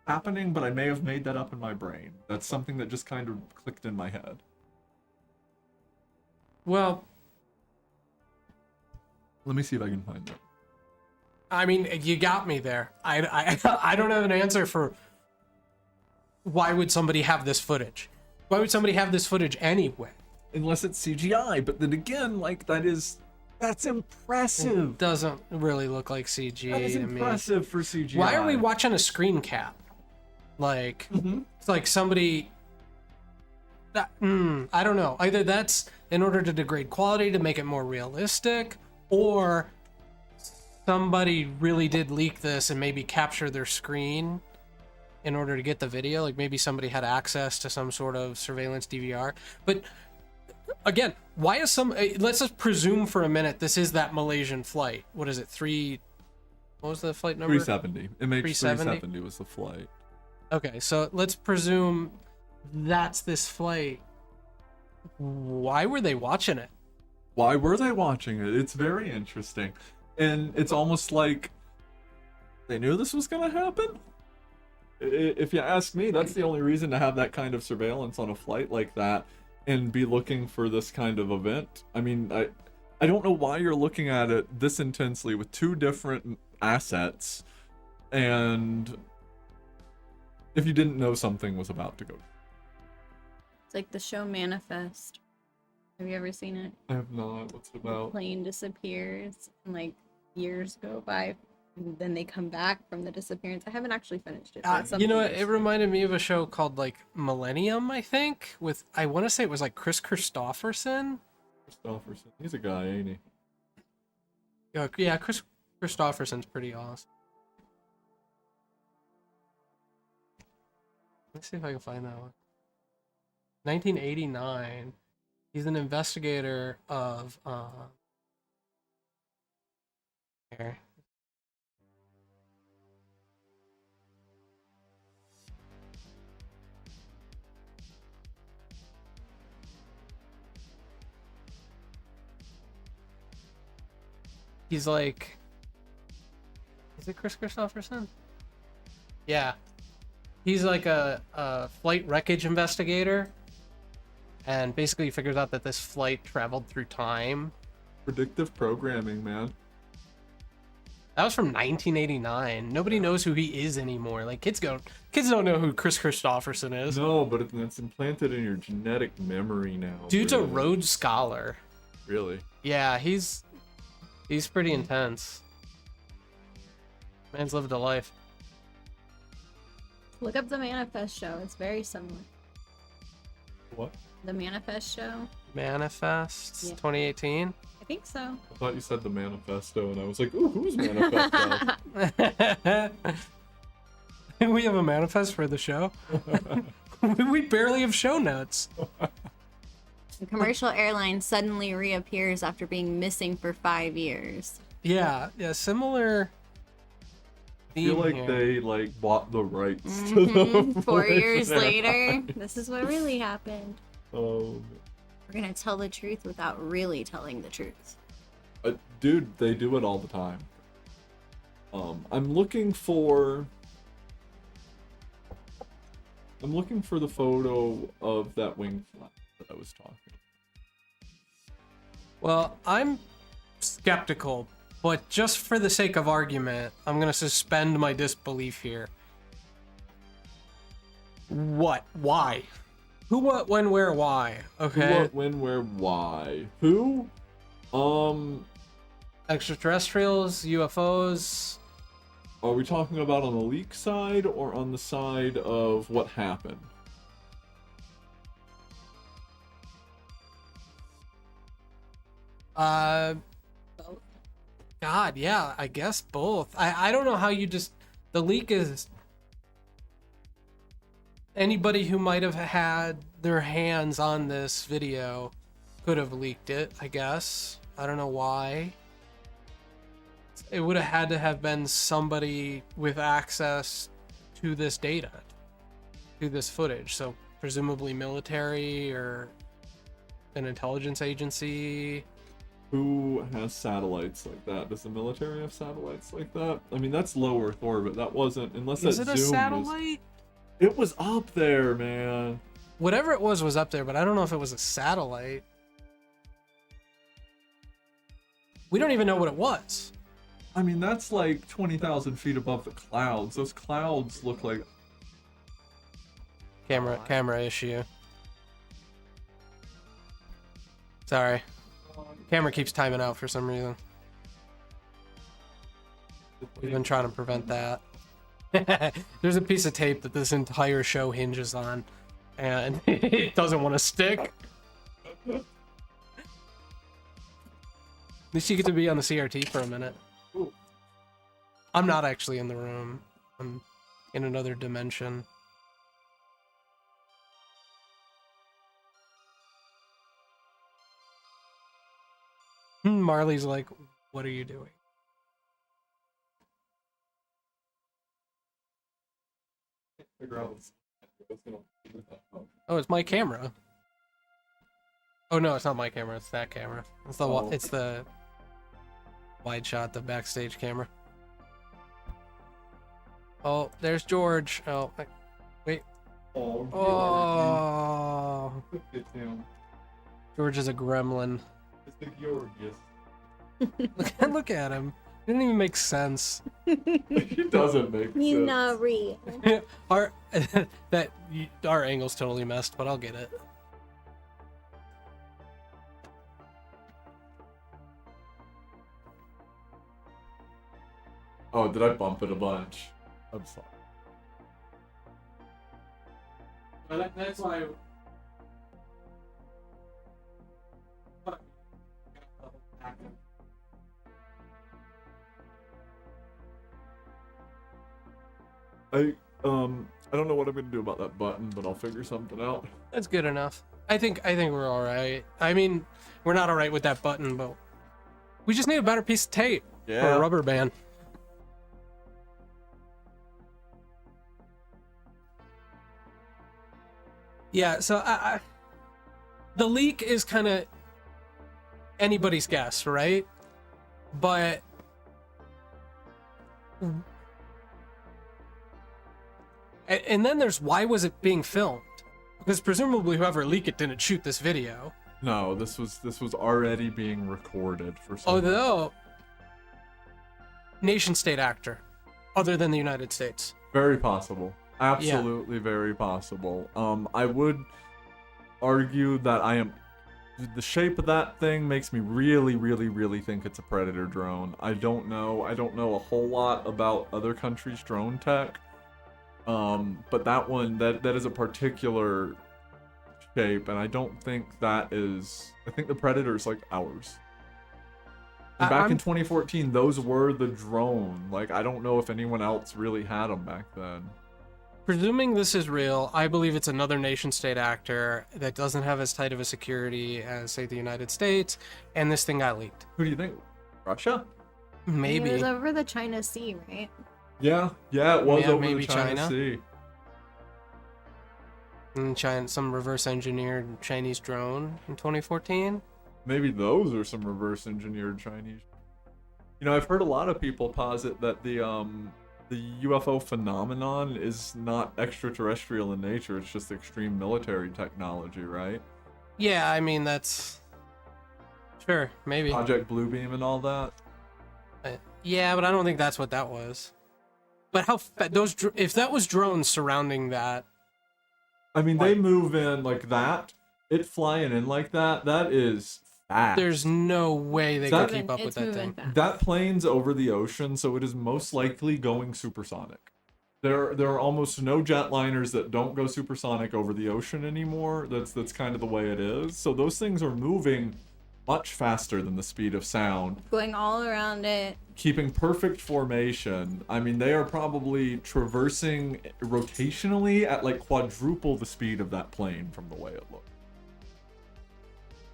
happening, but I may have made that up in my brain. That's something that just kind of clicked in my head. Well, let me see if I can find that. I mean, you got me there. I don't have an answer for why would somebody have this footage. Why would somebody have this footage anyway? Unless it's CGI, but then again, like that's impressive. It doesn't really look like CG That is to me. impressive for CGI. Why are we watching a screen cap? Like, it's like somebody. I don't know. Either that's in order to degrade quality to make it more realistic, or somebody really did leak this and maybe capture their screen in order to get the video. Like maybe somebody had access to some sort of surveillance DVR. But again, why is let's just presume for a minute this is that Malaysian flight. What is it? What was the flight number? 370. It makes 370? 370 was the flight. Okay, so let's presume that's this flight. Why were they watching it? Why were they watching it? It's very interesting. And it's almost like they knew this was going to happen. If you ask me, that's the only reason to have that kind of surveillance on a flight like that and be looking for this kind of event. I mean, I don't know why you're looking at it this intensely with two different assets, and if you didn't know something was about to go. It's like the show Manifest. Have you ever seen it? I have not. What's it about? Plane disappears and like years go by and then they come back from the disappearance. I haven't actually finished it. but it's You know, something it reminded me of a show called like Millennium, I think, with I want to say it was like Chris Christopherson. Christopherson. He's a guy, ain't he? Yeah, Chris Christopherson's pretty awesome. Let's see if I can find that one. 1989. He's an investigator of here. He's like, is it Chris Christopherson? Yeah. He's like a flight wreckage investigator. And basically he figures out that this flight traveled through time. Predictive programming, man. That was from 1989. Nobody knows who he is anymore. Like kids don't know who Chris Christopherson is. No, but it's implanted in your genetic memory now. Dude's a really. Rhodes Scholar. Really? Yeah, he's pretty intense. Man's lived a life. Look up the Manifest show. It's very similar. What? The Manifest show. Manifest Yeah. 2018. I think so. I thought you said the manifesto, and I was like, ooh, who's manifesto? We have a manifest for the show. We barely have show notes. A commercial airline suddenly reappears after being missing for 5 years. Yeah, similar. I feel like here. they like bought the rights to the 4 years voice. later, this is what really happened. Oh, We're gonna tell the truth without really telling the truth. dude, they do it all the time. I'm looking for the photo of that wing flap that I was talking. Well, I'm skeptical, but just for the sake of argument, I'm gonna suspend my disbelief here. What? Why? Who, what, when, where, why? Okay. Who, what, when, where, why? Who? Extraterrestrials, UFOs. Are we talking about on the leak side or on the side of what happened? Both. God, yeah, I guess both. I don't know how you just. The leak is. Anybody who might have had their hands on this video could have leaked it, I guess. I don't know why. It would have had to have been somebody with access to this data, to this footage. So presumably military or an intelligence agency. Who has satellites like that? Does the military have satellites like that? I mean, that's low Earth orbit. That wasn't, unless Is that it a Zoom satellite? It was up there, man. Whatever it was up there, but I don't know if it was a satellite. We don't even know what it was. I mean, that's like 20,000 feet above the clouds. Those clouds look like... Camera issue. Sorry. Camera keeps timing out for some reason. We've been trying to prevent that. There's a piece of tape that this entire show hinges on, and it doesn't want to stick. At least you get to be on the CRT for a minute. Ooh. I'm not actually in the room. I'm in another dimension. Marley's like, what are you doing? Oh, it's my camera. Oh no, it's not my camera. It's that camera. It's the Oh. it's the wide shot, the backstage camera. Oh, there's George. Oh, wait. Oh, Oh, Look at him. George is a gremlin. It's the Georgius. Look at him. It didn't even make sense. He doesn't make He's sense. not real. Our our angle's totally messed, but I'll get it. Oh, did I bump it a bunch? I'm sorry. But that's why. I don't know what I'm gonna do about that button, but I'll figure something out. That's good enough. I think we're all right. I mean, we're not all right with that button, but we just need a better piece of tape or Yeah. a rubber band. Yeah. So the leak is kind of anybody's guess, right? But and then there's why was it being filmed? Because presumably whoever leaked it didn't shoot this video. No, this was already being recorded for some. Although, nation state actor, other than the United States. Very possible. Absolutely very possible. I would argue that the shape of that thing makes me really think it's a Predator drone. I don't know a whole lot about other countries' drone tech. But that one, that is a particular shape, and I don't think that is. I think the Predator's like ours. And back in 2014, those were the drone. Like, I don't know if anyone else really had them back then. Presuming this is real, I believe it's another nation-state actor that doesn't have as tight of a security as, say, the United States, and this thing got leaked. Who do you think? Russia? Maybe. It was over the China Sea, right? Yeah, it was Yeah, over maybe the China China. Sea. In China, some reverse-engineered Chinese drone in 2014. Maybe those are some reverse engineered Chinese. You know, I've heard a lot of people posit that the UFO phenomenon is not extraterrestrial in nature, it's just extreme military technology, right? Yeah, I mean, that's... Sure, maybe. Project Bluebeam and all that. Yeah, but I don't think that's what that was. But how... if that was drones surrounding that... I mean, they move in like that. It flying in like that, that is fast. There's no way they That- could keep up with It's that moving thing. fast. That plane's over the ocean, so it is most likely going supersonic. There are almost no jetliners that don't go supersonic over the ocean anymore. That's kind of the way it is. So those things are moving much faster than the speed of sound, Going all around it. keeping perfect formation. I mean, they are probably traversing rotationally at like quadruple the speed of that plane from the way it looks.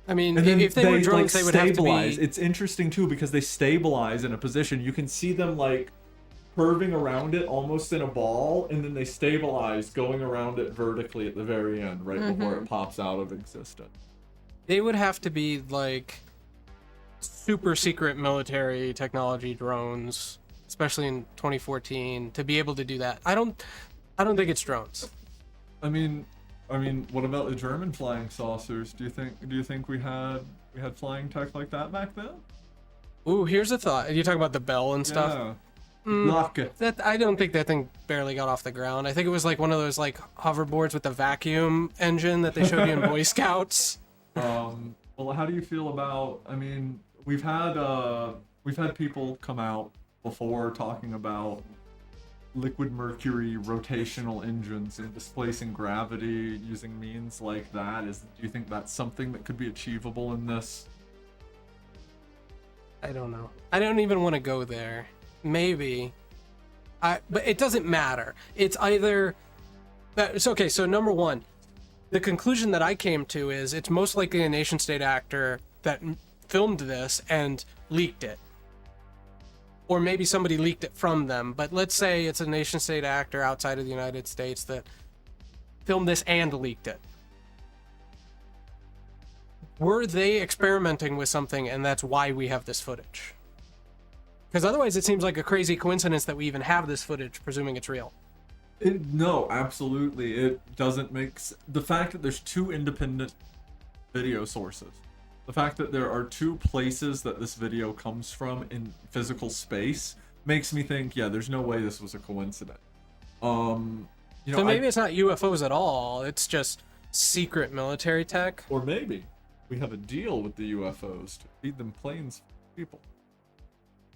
I mean, And then if they were drones, they would have to stabilize. be... It's interesting too because they stabilize in a position. You can see them like curving around it almost in a ball, and then they stabilize going around it vertically at the very end, right before it pops out of existence. They would have to be like super secret military technology drones, especially in 2014, to be able to do that. I don't think it's drones. I mean, what about the German flying saucers? Do you think we had flying tech like that back then? Ooh, here's a thought. You talking about the bell and stuff? Yeah. Locke. That I don't think that thing barely got off the ground. I think it was like one of those like hoverboards with the vacuum engine that they showed you in Boy Scouts. Well, how do you feel about? I mean, we've had people come out before talking about liquid mercury rotational engines and displacing gravity using means like that. Do you think that's something that could be achievable in this? I don't know. I don't even want to go there. Maybe. But it doesn't matter. It's either... It's okay, so number one, the conclusion that I came to is it's most likely a nation-state actor that filmed this and leaked it. Or maybe somebody leaked it from them. But let's say it's a nation-state actor outside of the United States that filmed this and leaked it. Were they experimenting with something and that's why we have this footage? Because otherwise it seems like a crazy coincidence that we even have this footage, presuming it's real. No, absolutely. It doesn't make the fact that there's two independent video sources. The fact that there are two places that this video comes from in physical space makes me think, yeah, there's no way this was a coincidence. So maybe it's not UFOs at all. It's just secret military tech. Or maybe we have a deal with the UFOs to feed them planes for people.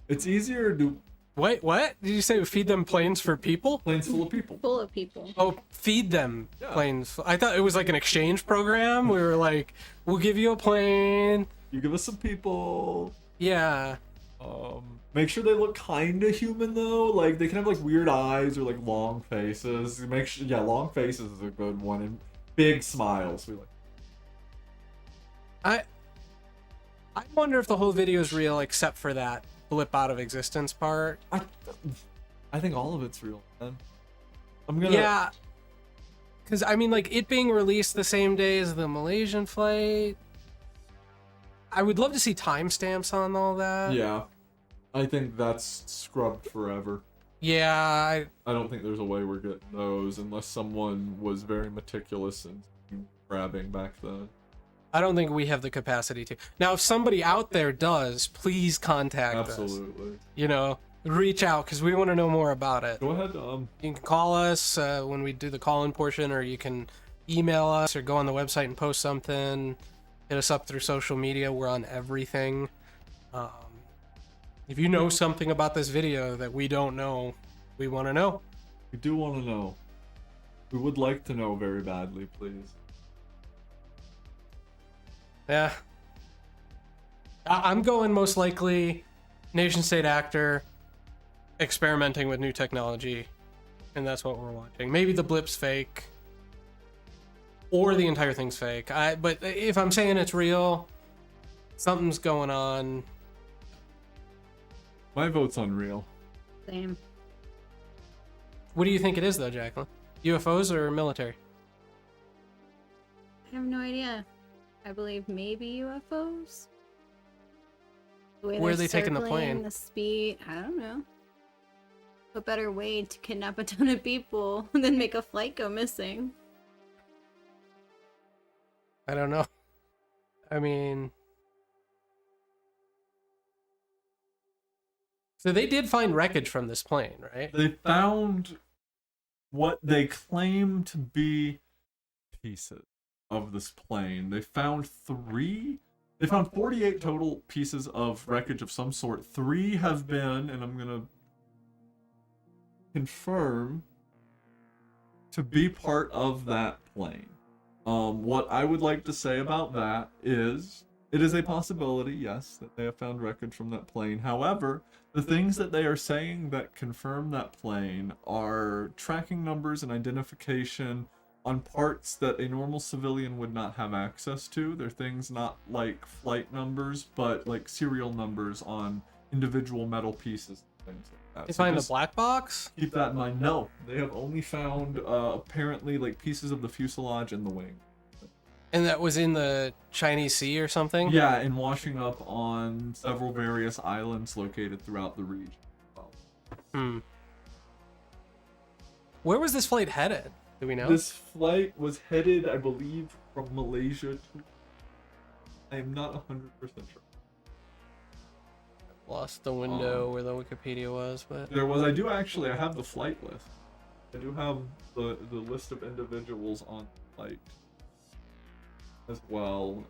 It's easier to Wait, what? Did you say feed them planes for people? Planes full of people. Full of people. Oh, feed them Yeah. planes. I thought it was like an exchange program. We were like, we'll give you a plane. You give us some people. Yeah. Make sure they look kind of human though. Like they can have like weird eyes or like long faces. Make sure, yeah, long faces is a good one, and big smiles. We like. I wonder if the whole video is real except for that blip out of existence part. I think all of it's real, man. I'm gonna. Yeah. Because, I mean, like, it being released the same day as the Malaysian flight. I would love to see timestamps on all that. Yeah. I think that's scrubbed forever. Yeah, I don't think there's a way we're getting those unless someone was very meticulous and grabbing back then. I don't think we have the capacity to. Now, if somebody out there does, please contact us. Absolutely. You know, reach out because we want to know more about it. Go ahead. You can call us when we do the call-in portion, or you can email us or go on the website and post something. Hit us up through social media. We're on everything. If you know something about this video that we don't know, we want to know. We do want to know. We would like to know very badly, please. Yeah. I'm going most likely nation state actor experimenting with new technology, and that's what we're watching. Maybe the blip's fake, or the entire thing's fake. But if I'm saying it's real, something's going on. My vote's unreal. Same. What do you think it is, though, Jacqueline? UFOs or military? I have no idea. I believe maybe UFOs. The way Where are they're they taking the circling, plane? The speed. I don't know. What better way to kidnap a ton of people than make a flight go missing? I don't know. I mean... So they did find wreckage from this plane, right? They found what they claim to be pieces of this plane. They found 48 total pieces of wreckage of some sort. 3 have been, and I'm gonna confirm, to be part of that plane. What I would like to say about that is, it is a possibility, yes, that they have found wreckage from that plane. However, the things that they are saying that confirm that plane are tracking numbers and identification on parts that a normal civilian would not have access to. They're things not like flight numbers, but like serial numbers on individual metal pieces and things like that. They So find a just black box? keep that in mind. No, they have only found apparently like pieces of the fuselage and the wing. And that was in the Chinese Sea or something? Yeah, and washing up on several various islands located throughout the region. Hmm. Where was this flight headed? Do we know? This flight was headed, I believe, from Malaysia to... I am not 100% sure. Lost the window where the Wikipedia was, but... There was, I have the flight list. I do have the list of individuals on the flight as well.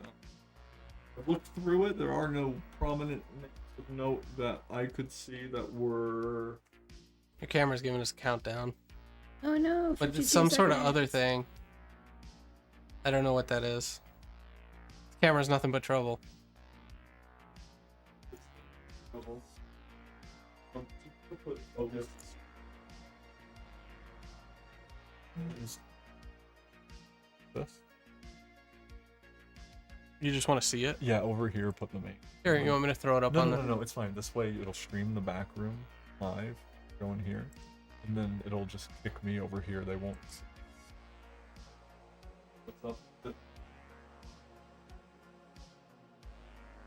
I've looked through it. There are no prominent names of note that I could see that were... Your camera's giving us a countdown. Oh no! But 52 it's some sort of seconds. other thing. I don't know what that is. This camera's nothing but trouble. Oh, yes. This? You just want to see it? Yeah, over here, put the main. Here, you want me to throw it up No, on no, the... no, it's fine. This way it'll stream the back room live, go in here, and then it'll just kick me over here. They won't see. What's up?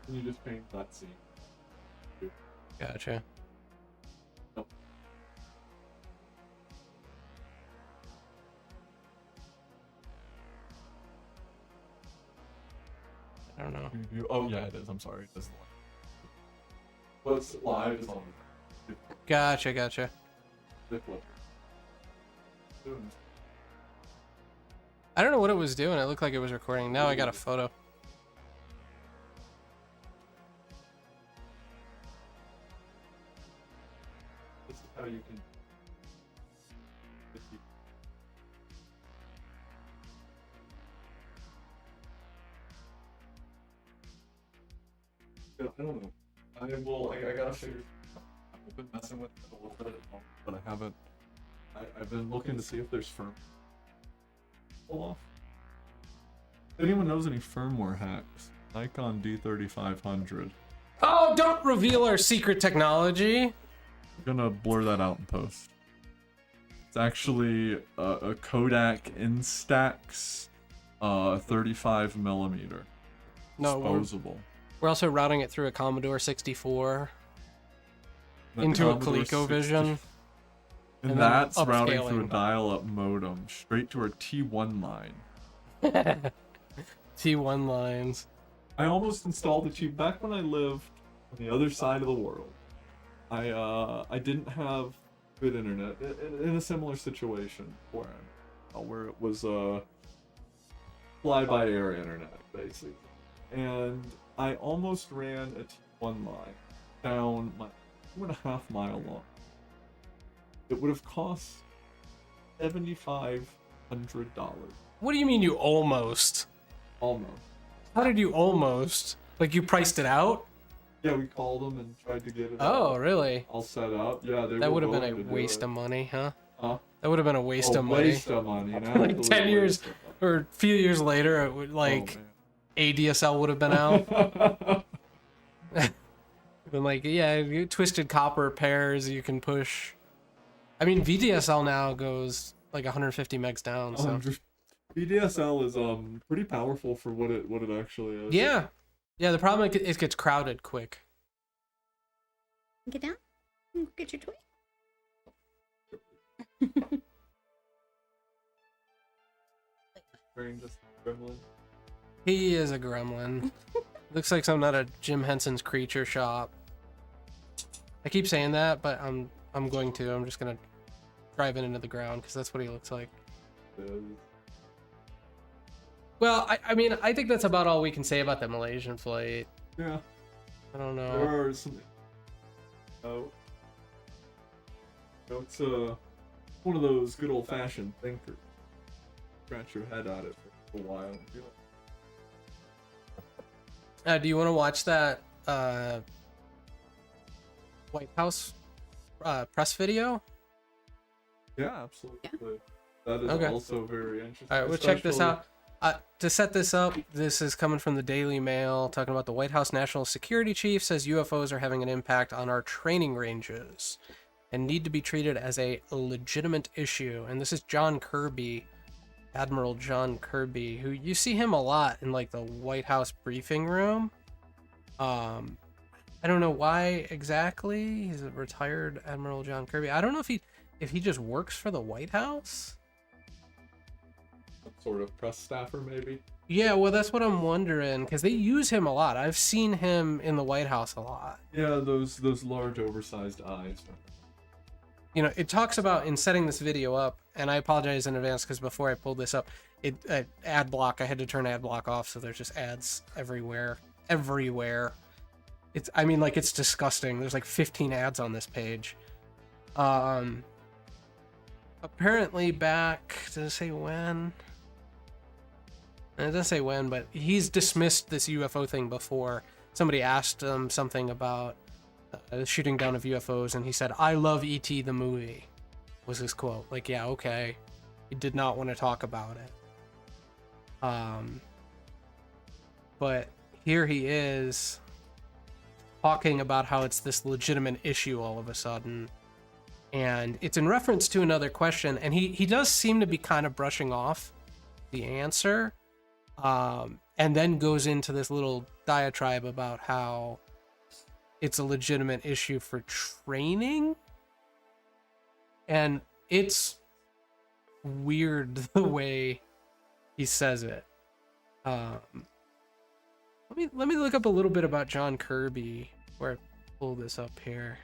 Can you just change that scene? Gotcha. Nope. I don't know. Oh, yeah, it is. I'm sorry. It is live. What's live is on the Gotcha. flip. I don't know what it was doing. It looked like it was recording. Now I got a photo. I don't know. I gotta figure. I've been messing with it a little bit, but I haven't. I've been looking to see if there's firm. Pull off. If anyone knows any firmware hacks, Nikon D3500. Oh, don't reveal our secret technology. I'm gonna blur that out in post. It's actually a Kodak Instax 35 millimeter. No, Disposable. we're also routing it through a Commodore 64 That into a Commodore ColecoVision. 60 And then that's routing upscaling. through a dial-up modem straight to our T1 line. T1 lines. I almost installed it cheap back when I lived on the other side of the world. I didn't have good internet in a similar situation where it was fly-by-air internet basically, and I almost ran a T1 line down my 2.5 mile long. It would have cost $7,500. What do you mean you almost? Almost. How did you almost? Like you priced it out? Yeah, we called them and tried to get it Oh, really? all set up. Yeah, they That were would have been willing a to do waste it. of money, huh? Huh? That would have been a waste Oh, of money. waste of money. An Like absolute 10 years waste of money. or a few years later, it would like ADSL would have been out. Been like, yeah, you twisted copper pairs you can push. I mean, VDSL now goes like 150 megs down. So VDSL is pretty powerful for what it actually is. yeah, yeah. The problem is it gets crowded quick. Get down. Get your toy. Brain just gremlin. He is a gremlin. Looks like something out of Jim Henson's Creature Shop. I keep saying that, but I'm going to. I'm just gonna drive it into the ground because that's what he looks like. Well, I mean, I think that's about all we can say about the Malaysian flight. Yeah, I don't know. there are some. Oh, it's one of those good old fashioned thinkers. Scratch your head at it for a while. Do you want to watch that White House press video? Yeah, absolutely. That is Okay. also very interesting. All right, we'll check this Especially- out. To set this up, this is coming from the Daily Mail, talking about the White House National Security Chief says UFOs are having an impact on our training ranges and need to be treated as a legitimate issue. And this is John Kirby, Admiral John Kirby, who you see him a lot in like the White House briefing room. I don't know why exactly. He's a retired Admiral John Kirby. I don't know if he just works for the White House. Some sort of press staffer, maybe. Yeah, well, that's what I'm wondering, because they use him a lot. I've seen him in the White House a lot. Yeah, those large, oversized eyes. You know, it talks about in setting this video up, and I apologize in advance because before I pulled this up, ad block. I had to turn ad block off, so there's just ads everywhere. I mean, like, it's disgusting. There's like 15 ads on this page. Apparently back, does it say when? It doesn't say when, but he's dismissed this UFO thing before. Somebody asked him something about the shooting down of UFOs, and he said, "I love E.T. the movie," was his quote. Like, yeah, okay. He did not want to talk about it. But here he is talking about how it's this legitimate issue all of a sudden. And it's in reference to another question, and he does seem to be kind of brushing off the answer, and then goes into this little diatribe about how it's a legitimate issue for training, and it's weird the way he says it. Let me look up a little bit about John Kirby, where I pull this up here.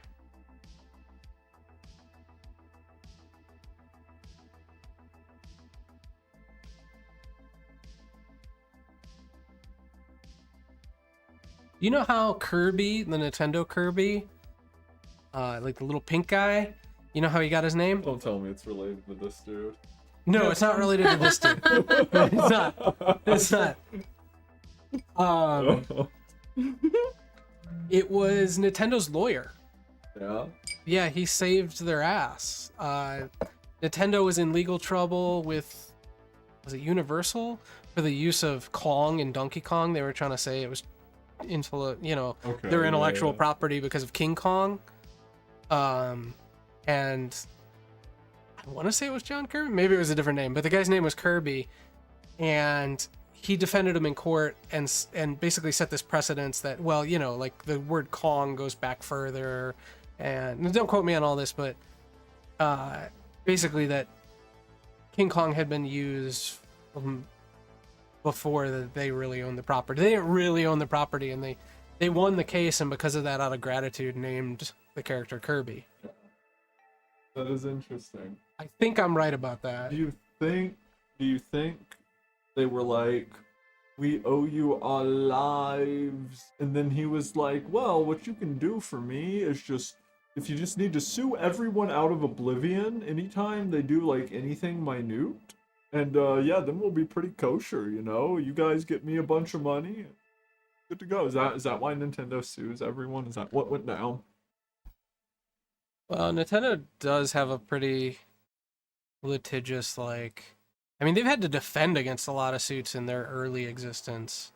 You know how Kirby, the Nintendo Kirby, like the little pink guy, you know how he got his name? Don't tell me it's related to this dude. No, it's not related to this dude. It's not. It's not. It was Nintendo's lawyer. Yeah. Yeah, he saved their ass. Nintendo was in legal trouble with, was it Universal, for the use of Kong and Donkey Kong. They were trying to say it was Okay, their intellectual yeah. property because of King Kong. And I want to say it was John Kirby. Maybe it was a different name, but the guy's name was Kirby, and he defended him in court and basically set this precedence that, well, like the word Kong goes back further, and don't quote me on all this, but basically that King Kong had been used before that they really owned the property. They didn't really own the property, and they won the case, and because of that, out of gratitude, named the character Kirby. That is interesting. I think I'm right about that. Do you think they were like, we owe you our lives? And then he was like, well, what you can do for me is if you just need to sue everyone out of oblivion anytime they do like anything minute. And yeah, then we'll be pretty kosher, You guys get me a bunch of money. Good to go. Is that why Nintendo sues everyone? Is that what went down? Well, Nintendo does have a pretty litigious, they've had to defend against a lot of suits in their early existence.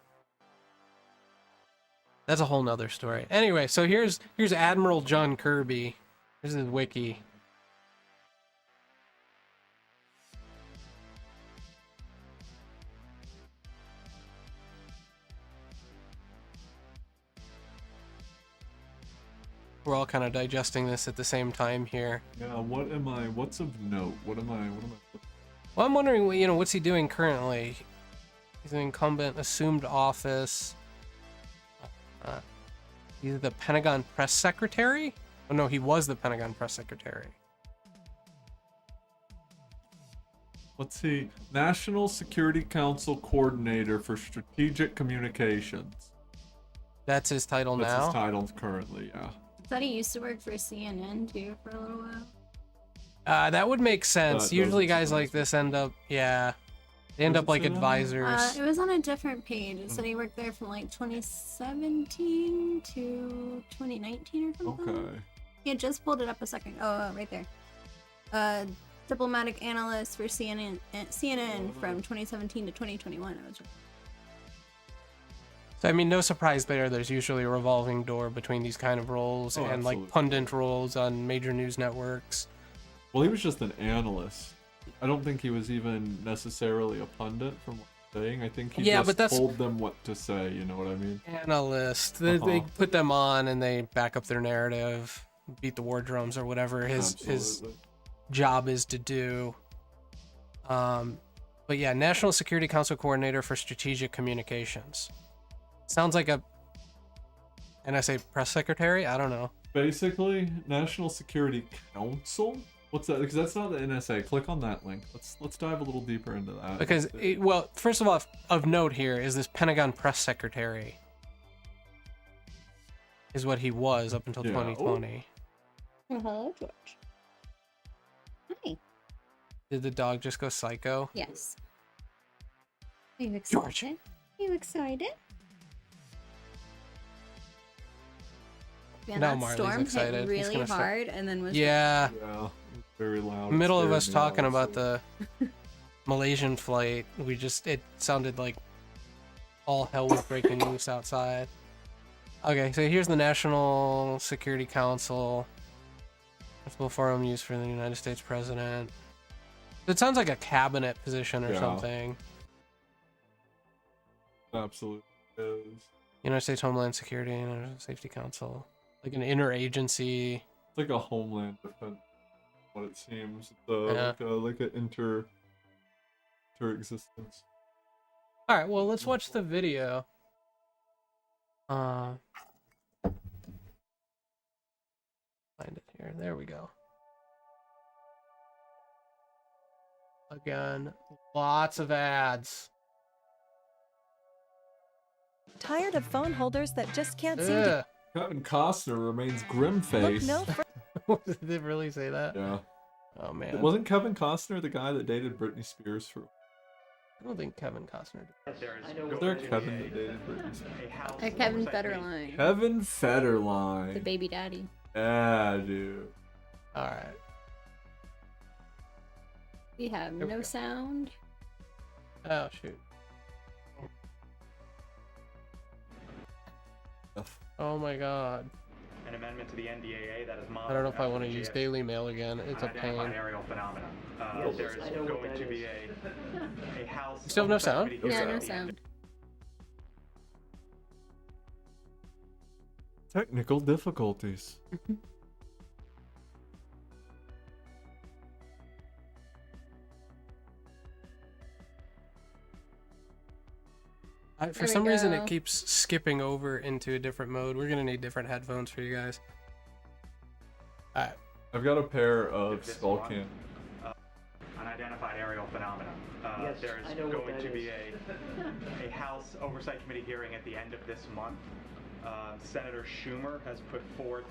That's a whole nother story. Anyway, so here's Admiral John Kirby. This is his wiki. We're all kind of digesting this at the same time here. Yeah, what's of note? What am I Well, I'm wondering, what's he doing currently? He's an incumbent, assumed office. He's the Pentagon press secretary? Oh no, he was the Pentagon press secretary. Let's see. National Security Council Coordinator for Strategic Communications. That's his title That's now? his title currently, yeah. I thought he used to work for CNN too for a little while. That would make sense. That Usually doesn't guys surprise like this end up, they end Does up it like say that? advisors. It was on a different page. It said he worked there from like 2017 to 2019 or something. Okay. He had just pulled it up a second. Oh, right there. Diplomatic analyst for CNN from 2017 to 2021. I was right. So, no surprise there. There's usually a revolving door between these kind of roles Oh, and absolutely. like pundit roles on major news networks. Well, he was just an analyst. I don't think he was even necessarily a pundit from what I'm saying. I think he Yeah, but just that's- told them what to say, you know what I mean? Analyst. They put them on and they back up their narrative, beat the war drums or whatever his Absolutely. job is to do. But yeah, National Security Council Coordinator for Strategic Communications. Sounds like a NSA press secretary? I don't know. Basically, National Security Council? What's that? Because that's not the NSA. Click on that link. Let's dive a little deeper into that. Because, first of all, of note here is this Pentagon press secretary is what he was up until Yeah. 2020. Hello, George. Hi. Did the dog just go psycho? Yes. Are you excited? George. Are you excited? Yeah, Now that Marley's storm excited. hit He's really gonna start- hard and then was Yeah. Yeah, very loud. Middle It of scared us me, talking about honestly. the Malaysian flight, it sounded like all hell was breaking loose outside. Okay, so here's the National Security Council. Principal forum used for the United States President. It sounds like a cabinet position or Yeah. something. Absolutely is. United States Homeland Security and National Safety Council. Like an interagency. It's like a homeland defense. What it seems. It's Yeah. like an inter-existence. Alright, well, let's watch the video. Find it here. There we go. Again, lots of ads. Tired of phone holders that just can't seem to Ugh. Kevin Costner remains look grim-faced. no Did they really say that? Yeah. Oh man. Wasn't Kevin Costner the guy that dated Britney Spears for? I don't think Kevin Costner did. Is there a Kevin that dated Britney Spears? Kevin Federline, Kevin the Federline. baby daddy. Yeah, dude. All right. We have Here we no go. sound. Oh shoot. Oh my god. An amendment to the NDAA that is I don't know if I want to use Daily Mail again. It's a pain. aerial phenomena. There's going to be a house. You still have no sound? Yeah, no sound. Technical difficulties. For There we some reason, go. it keeps skipping over into a different mode. We're gonna need different headphones for you guys. All right. I've got a pair of This skull one. cam. Unidentified aerial phenomena. There's going to be a House Oversight Committee hearing at the end of this month. Senator Schumer has put forth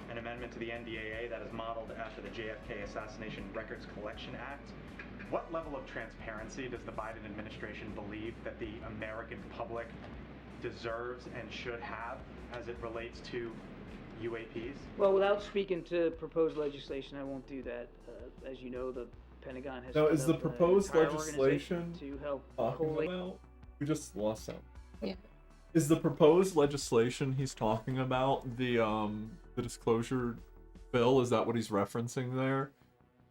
an amendment to the NDAA that is modeled after the JFK Assassination Records Collection Act. What level of transparency does the Biden administration believe that the American public deserves and should have as it relates to UAPs? Well, without speaking to proposed legislation, I won't do that. As you know, the Pentagon has. Now, set is the up an proposed entire legislation organization to help talking collate. about? We just lost some. Yeah. Is the proposed legislation he's talking about the disclosure bill? Is that what he's referencing there?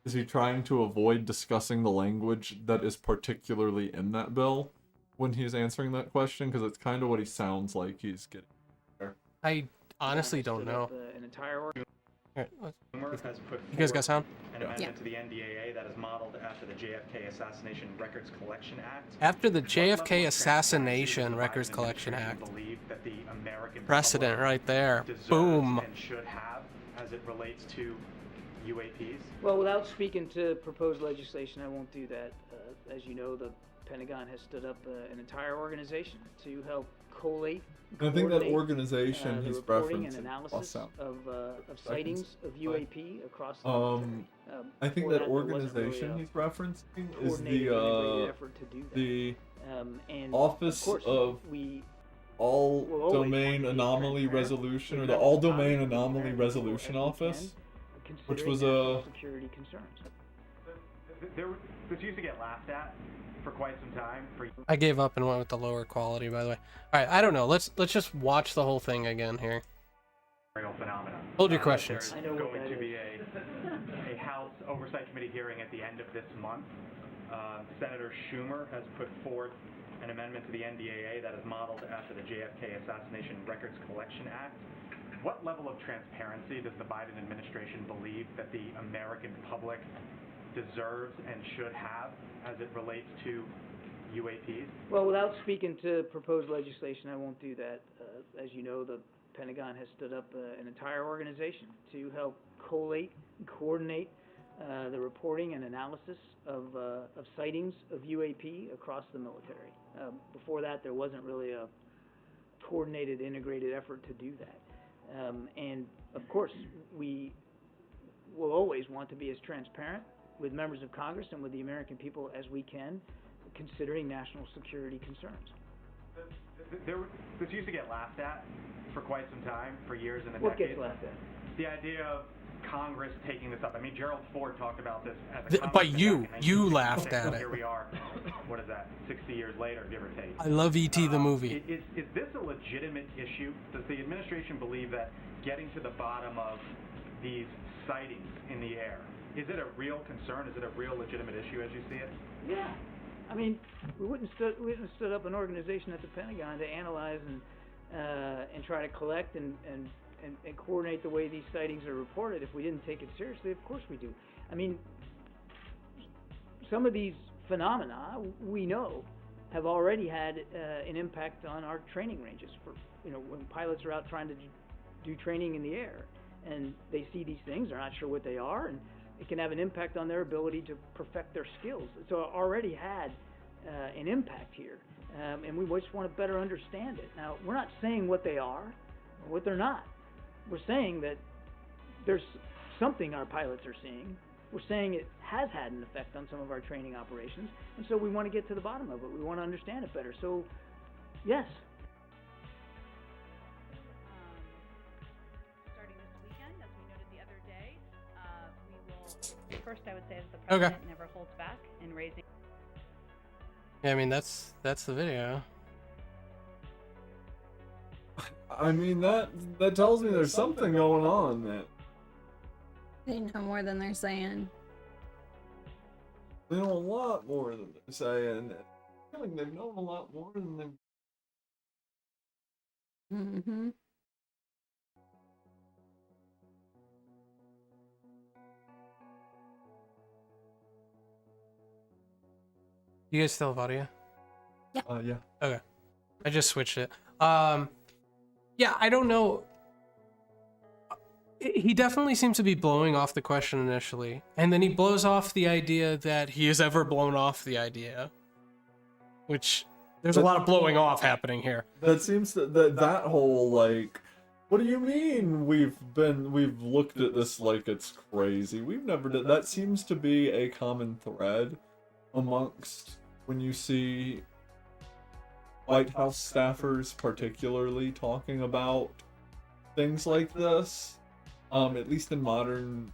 Is he trying to avoid discussing the language that is particularly in that bill when he's answering that question? Because it's kind of what he sounds like he's getting there. I honestly don't know. An entire Here, let's- Schumer has put You guys got forth sound? an amendment to the NDAA that is modeled after the JFK Assassination Records Collection Act. After the What level JFK of Assassination transparency Records does the Biden Collection Act. administration believe that the American Precedent public right there. deserves Boom. and should have as it relates to UAPs? Well, without speaking to proposed legislation, I won't do that. As you know, the Pentagon has stood up an entire organization to help collate. And I think that coordinate, organization the he's reporting and referencing. analysis sound. of sightings of UAP across the I think before that there wasn't organization really a he's referencing is coordinated, integrated effort to do that. the And Office of, course, of we All will always want Domain to be Anomaly transparent Resolution, or with the members All of Domain Congress, with the Anomaly American people Resolution as we Office, can, which considering was national a security concerns. This used to get laughed at for quite some time. I gave up and went with the lower quality, by the way. All right, I don't know. Let's just watch the whole thing again here. Phenomena. Hold your questions. There's I know what going that to is. be a House Oversight Committee hearing at the end of this month. Senator Schumer has put forth an amendment to the NDAA that is modeled after the JFK Assassination Records Collection Act. What level of transparency does the Biden administration believe that the American public deserves and should have as it relates to UAPs? Well, without speaking to proposed legislation, I won't do that. As you know, the Pentagon has stood up an entire organization to help collate and coordinate the reporting and analysis of sightings of UAP across the military. Before that, there wasn't really a coordinated, integrated effort to do that. And of course, we will always want to be as transparent with members of Congress and with the American people as we can, considering national security concerns. This used to get laughed at for quite some time, for years and What decades. gets laughed at? The idea of Congress taking this up. I mean, Gerald Ford talked about this as a But congressman you back in laughed 1966, at and it. Here we are. What is that? 60 years later, give or take. I love E.T. the movie. Is this a legitimate issue? Does the administration believe that getting to the bottom of these sightings in the air, is it a real concern? Is it a real legitimate issue as you see it? Yeah. I mean, we wouldn't stood up an organization at the Pentagon to analyze and try to collect and coordinate the way these sightings are reported if we didn't take it seriously. Of course we do. I mean, some of these phenomena we know have already had an impact on our training ranges. For when pilots are out trying to do training in the air and they see these things, they're not sure what they are, and it can have an impact on their ability to perfect their skills. So it already had an impact here, and we just want to better understand it. Now, we're not saying what they are or what they're not. We're saying that there's something our pilots are seeing We're saying it has had an effect on some of our training operations, and so we want to get to the bottom of it. We want to understand it better. So, yes. Starting this weekend, as we noted the other day, we will. First, I would say that the president never holds back in raising. Yeah, I mean that's the video. I mean, that tells me there's something going on, man. They know more than they're saying. They know a lot more than they're saying. I feel like they've known a lot more than they've... Mm-hmm. You guys still have audio? yeah. Okay. I just switched it. Yeah, I don't know. He definitely seems to be blowing off the question initially, and then he blows off the idea that he has ever blown off the idea. Which, there's a lot of blowing off happening here. That seems that whole, like, what do you mean we've looked at this like it's crazy? We've never done that. Seems to be a common thread amongst when you see White House staffers particularly talking about things like this. At least in modern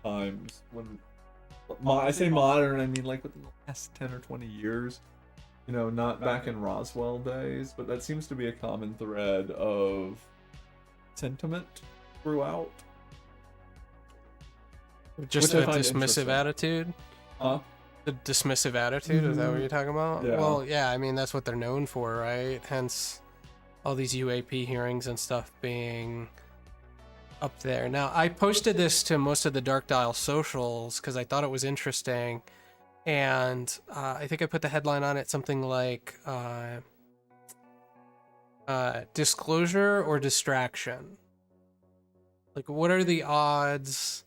times. When I say modern, I mean like within the last 10 or 20 years. You know, not back in Roswell days, but that seems to be a common thread of sentiment throughout. Just a dismissive attitude? Huh? The dismissive attitude, is that what you're talking about? Yeah. Well, yeah, I mean, that's what they're known for, right? Hence, all these UAP hearings and stuff being up there. Now, I posted this to most of the Dark Dial socials because I thought it was interesting. And I think I put the headline on it, something like disclosure or distraction. Like, what are the odds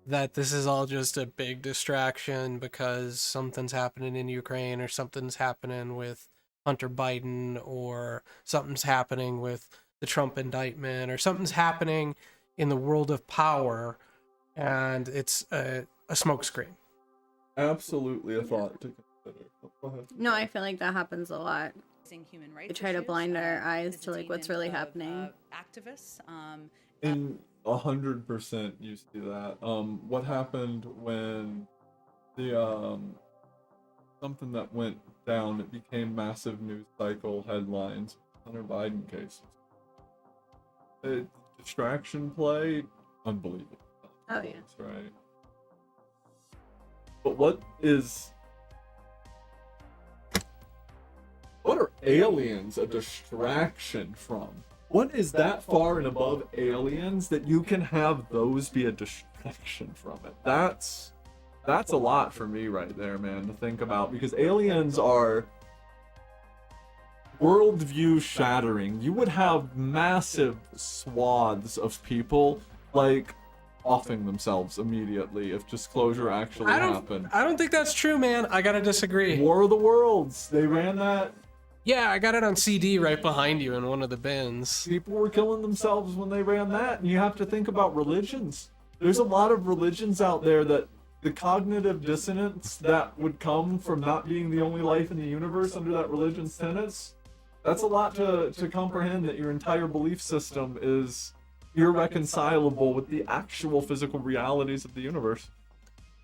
that this is all just a big distraction because something's happening in Ukraine or something's happening with Hunter Biden or something's happening with the Trump indictment or something's happening in the world of power and it's a smokescreen? Absolutely a thought to consider. Go ahead. No, I feel like that happens a lot. Human rights We try to issues, blind our eyes the to like what's detainment really of, happening. Activists. In 100% you see that. What happened when the something that went down, it became massive news cycle headlines, Hunter Biden cases. Distraction play, unbelievable. Oh yeah. That's right. But what are aliens a distraction from? What is that far and above aliens that you can have those be a distraction from it? That's a lot for me right there, man, to think about, because aliens are worldview shattering. You would have massive swaths of people like offing themselves immediately if disclosure actually happened. I don't think that's true, man. I gotta disagree. War of the Worlds, they ran that. Yeah, I got it on CD right behind you in one of the bins. People were killing themselves when they ran that, and you have to think about religions. There's a lot of religions out there that the cognitive dissonance that would come from not being the only life in the universe under that religion's tenets, that's a lot to comprehend, that your entire belief system is irreconcilable with the actual physical realities of the universe.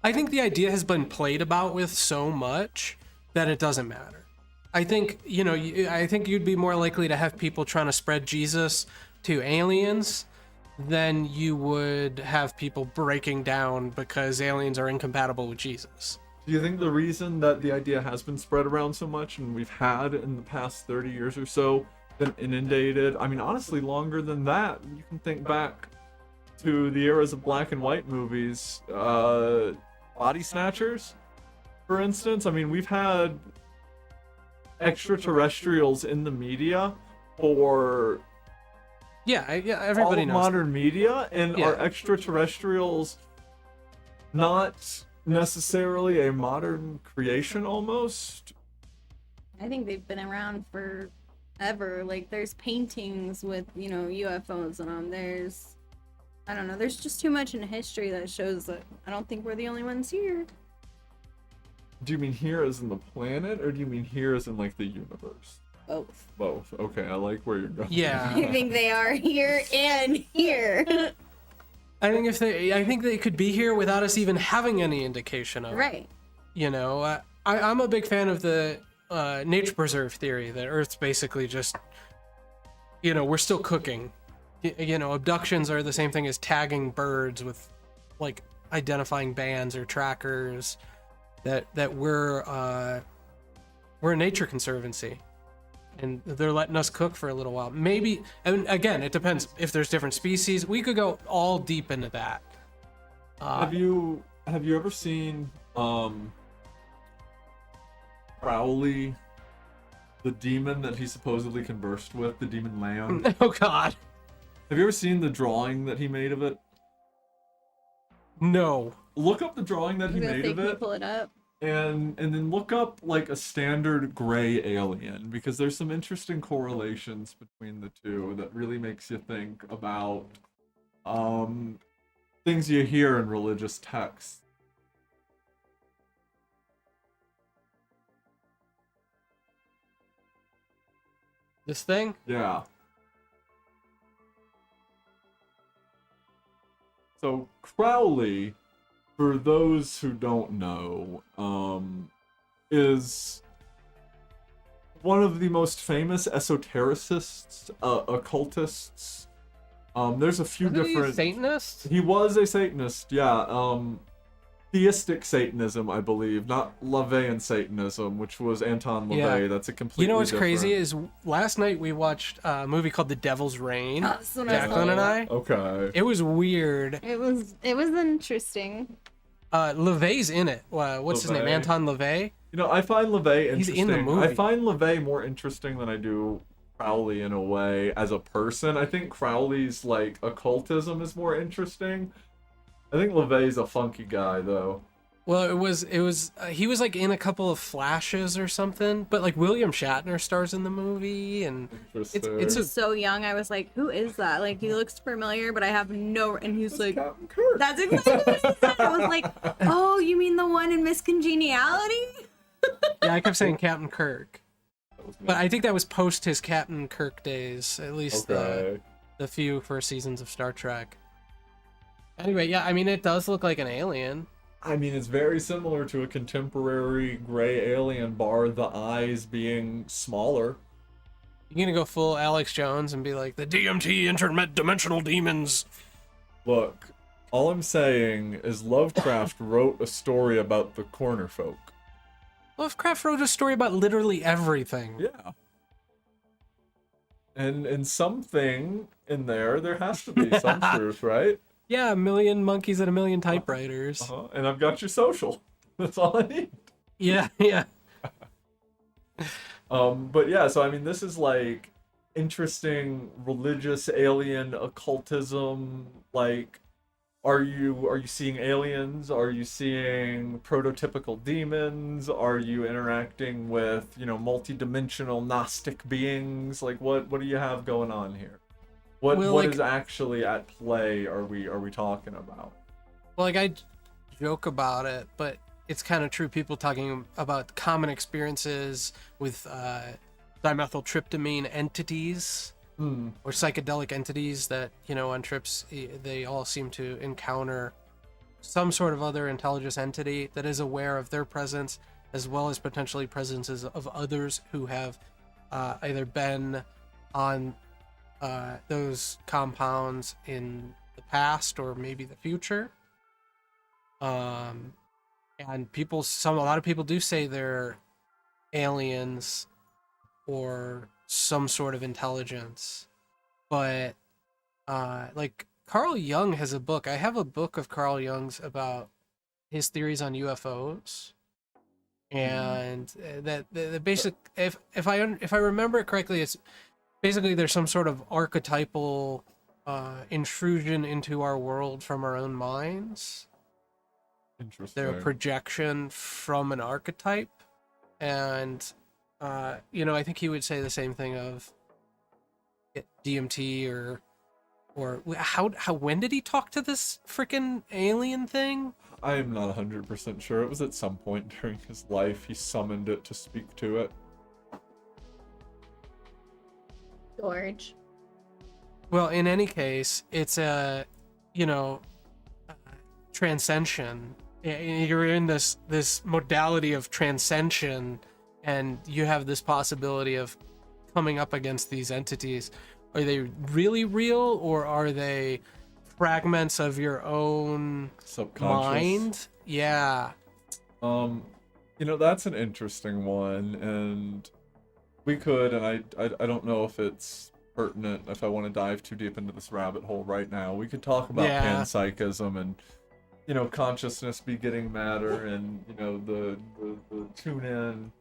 I think the idea has been played about with so much that it doesn't matter. I think, I think you'd be more likely to have people trying to spread Jesus to aliens than you would have people breaking down because aliens are incompatible with Jesus. Do you think the reason that the idea has been spread around so much, and we've had in the past 30 years or so, been inundated, I mean, honestly, longer than that, you can think back to the eras of black and white movies, Body Snatchers, for instance. I mean, we've had extraterrestrials in the media for everybody all knows modern media, and are extraterrestrials not necessarily a modern creation almost? I think they've been around forever. Like, there's paintings with, UFOs on them. There's I don't know. There's just too much in history that shows that I don't think we're the only ones here. Do you mean here as in the planet, or do you mean here as in like the universe? Both. Both. Okay, I like where you're going. Yeah. I think they are here and here. I think they could be here without us even having any indication of it. Right. You know, I'm a big fan of the nature preserve theory that Earth's basically just, you know, we're still cooking. You know, abductions are the same thing as tagging birds with, like, identifying bands or trackers. That we're a nature conservancy, and they're letting us cook for a little while. Maybe, and again, it depends if there's different species. We could go all deep into that. Have you ever seen Crowley, the demon that he supposedly conversed with, the demon Leon? Oh God. Have you ever seen the drawing that he made of it? No. Look up the drawing that he made of it. Pull it up. And then look up like a standard gray alien, because there's some interesting correlations between the two that really makes you think about things you hear in religious texts. This thing? Yeah. So Crowley, for those who don't know, is one of the most famous esotericists, occultists. There's a few Wasn't he a different... Satanist? He was a Satanist, yeah. Theistic Satanism, I believe, not LaVeyan Satanism, which was Anton LaVey. Yeah. That's a completely You know what's different... crazy is last night we watched a movie called The Devil's Reign. That's what I was Jacqueline and I. Okay. It was weird. It was interesting. LaVey's in it. What's his name? LaVey. Anton LaVey. You know, I find LaVey He's interesting. in the movie. I find LaVey more interesting than I do Crowley in a way as a person. I think Crowley's like occultism is more interesting. I think LaVey's a funky guy though. Well, he was like in a couple of flashes or something, but like William Shatner stars in the movie, and it's a, so young. I was like, who is that? Like, he looks familiar, but I have no. And he's like, Captain Kirk. that's exactly what he said. I was like, oh, you mean the one in Miss Congeniality? yeah, I kept saying Captain Kirk, That was me. but I think that was post his Captain Kirk days, at least Okay. the few first seasons of Star Trek. Anyway, yeah, I mean, it does look like an alien. I mean, it's very similar to a contemporary gray alien, bar the eyes being smaller. You're gonna go full Alex Jones and be like, the DMT interdimensional demons. Look, all I'm saying is Lovecraft wrote a story about the corner folk. Lovecraft wrote a story about literally everything. Yeah. And something in there has to be some truth, right? Yeah, a million monkeys and a million typewriters. Uh-huh. And I've got your social. That's all I need. Yeah, yeah. But yeah, so I mean, this is like interesting religious alien occultism. Like, are you seeing aliens? Are you seeing prototypical demons? Are you interacting with, you know, multi-dimensional Gnostic beings? Like, what do you have going on here? What is actually at play are we talking about? Well, like, I joke about it, but it's kind of true. People talking about common experiences with dimethyltryptamine entities or psychedelic entities that, you know, on trips, they all seem to encounter some sort of other intelligence entity that is aware of their presence, as well as potentially presences of others who have either been on those compounds in the past or maybe the future. And a lot of people do say they're aliens or some sort of intelligence, but like Carl Jung has a book. I have a book of Carl Jung's about his theories on UFOs, and that the basic, if I remember it correctly, it's basically there's some sort of archetypal intrusion into our world from our own minds. Interesting. They're a projection from an archetype, and you know, I think he would say the same thing of DMT or or how when did he talk to this freaking alien thing? I am not 100% sure. It was at some point during his life he summoned it to speak to it. George. Well, in any case, it's a, transcension. You're in this modality of transcension, and you have this possibility of coming up against these entities. Are they really real, or are they fragments of your own Subconscious mind? Yeah. That's an interesting one, and we could, and I don't know if it's pertinent if I want to dive too deep into this rabbit hole right now. We could talk about panpsychism and consciousness begetting matter, and the tune in.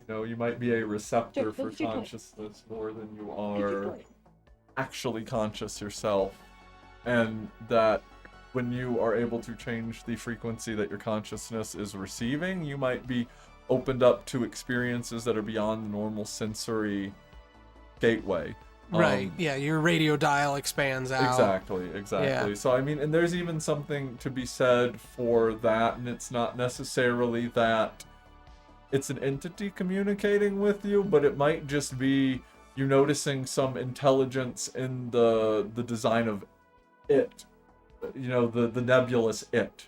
You might be a receptor for consciousness more than you are actually conscious yourself, and that when you are able to change the frequency that your consciousness is receiving, you might be opened up to experiences that are beyond the normal sensory gateway. Right. Yeah, your radio dial expands out. Exactly. Yeah. So I mean, and there's even something to be said for that, and it's not necessarily that it's an entity communicating with you, but it might just be you noticing some intelligence in the design of it. The nebulous it,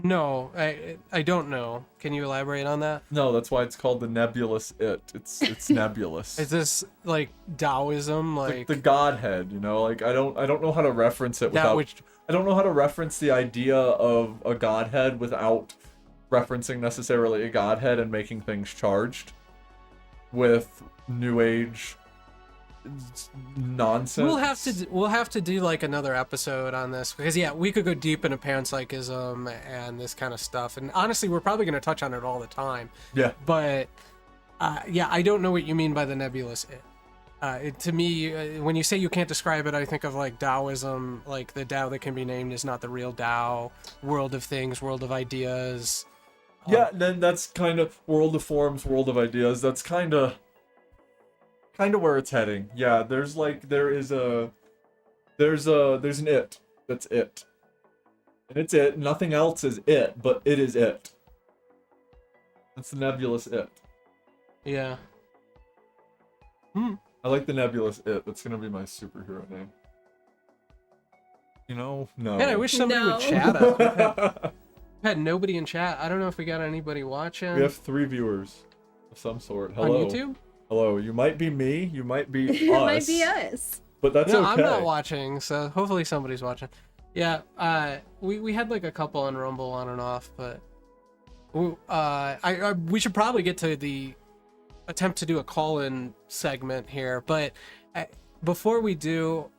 No, I don't know. Can you elaborate on that? No, that's why it's called the nebulous it. It's nebulous. Is this like Taoism, like the Godhead? I don't know how to reference it without. I don't know how to reference the idea of a Godhead without referencing necessarily a Godhead and making things charged with New Age nonsense. We'll have to do like another episode on this, because we could go deep into panpsychism and this kind of stuff, and honestly we're probably going to touch on it all the time. But I don't know what you mean by the nebulous it. To me, when you say you can't describe it, I think of like Taoism, like the Tao that can be named is not the real Tao, world of things, world of ideas. Then that's kind of world of forms, world of ideas. That's kind of where it's heading. Yeah, there's an it. That's it. And it's it. Nothing else is it, but it is it. That's the nebulous it. Yeah. I like the nebulous it. That's gonna be my superhero name. No. Man, I wish somebody would chat us. We've had nobody in chat. I don't know if we got anybody watching. We have 3 viewers of some sort. Hello. On YouTube? Hello. You might be me. You might be us. It might be us. But that's okay. I'm not watching, so hopefully somebody's watching. Yeah, we had like a couple on Rumble on and off, but we should probably get to the attempt to do a call-in segment here. But before we do,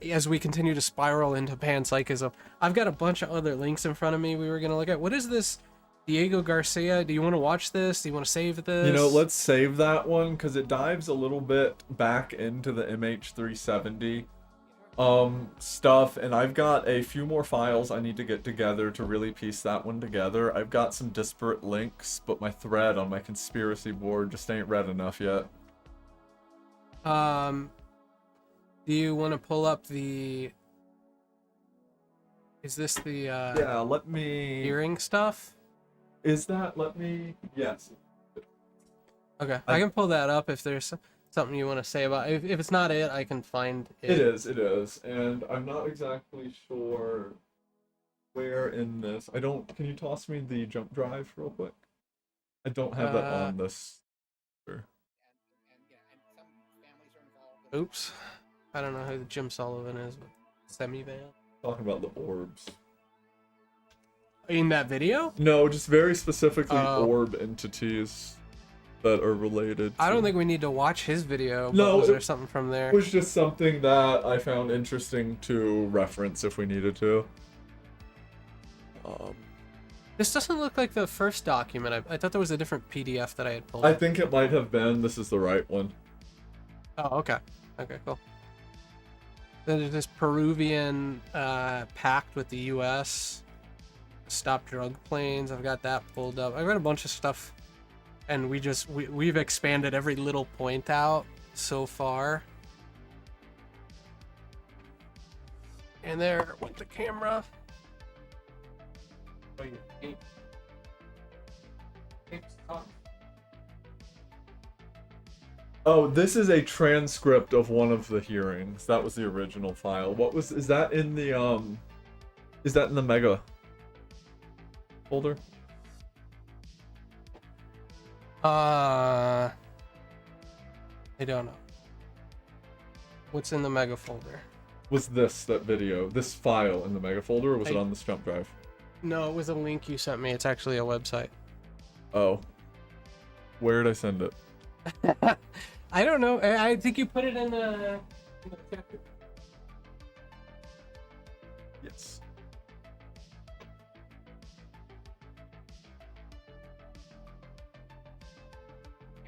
as we continue to spiral into panpsychism, I've got a bunch of other links in front of me we were going to look at. What is this? Diego Garcia, do you want to watch this? Do you want to save this? Let's save that one, because it dives a little bit back into the MH370 stuff, and I've got a few more files I need to get together to really piece that one together. I've got some disparate links, but my thread on my conspiracy board just ain't read enough yet. Do you want to pull up the... Is this the yeah, let me... hearing stuff? Is that... Let me... Yes. Okay, I can pull that up if there's something you want to say about it. If it's not it, I can find it. It is. And I'm not exactly sure where in this... Can you toss me the jump drive real quick? I don't have that on this. Oops. I don't know who Jim Sullivan is, but Semi-Van. Talking about the orbs. In that video? No, just very specifically orb entities that are related to... I don't think we need to watch his video, but no, was there something from there? It was just something that I found interesting to reference if we needed to. This doesn't look like the first document. I thought there was a different PDF that I had pulled. I think it might have been. This is the right one. Oh, okay. Okay, cool. Then there's this Peruvian pact with the U.S. Stop drug planes. I've got that pulled up. I've got a bunch of stuff, and we've expanded every little point out so far. in there with the camera. Oh, this is a transcript of one of the hearings. That was the original file. Is that in the mega folder? I don't know. What's in the mega folder? Was that video, this file in the mega folder, or was it on this jump drive? No, it was a link you sent me. It's actually a website. Oh. Where did I send it? I don't know. I think you put it in the chapter. Yes.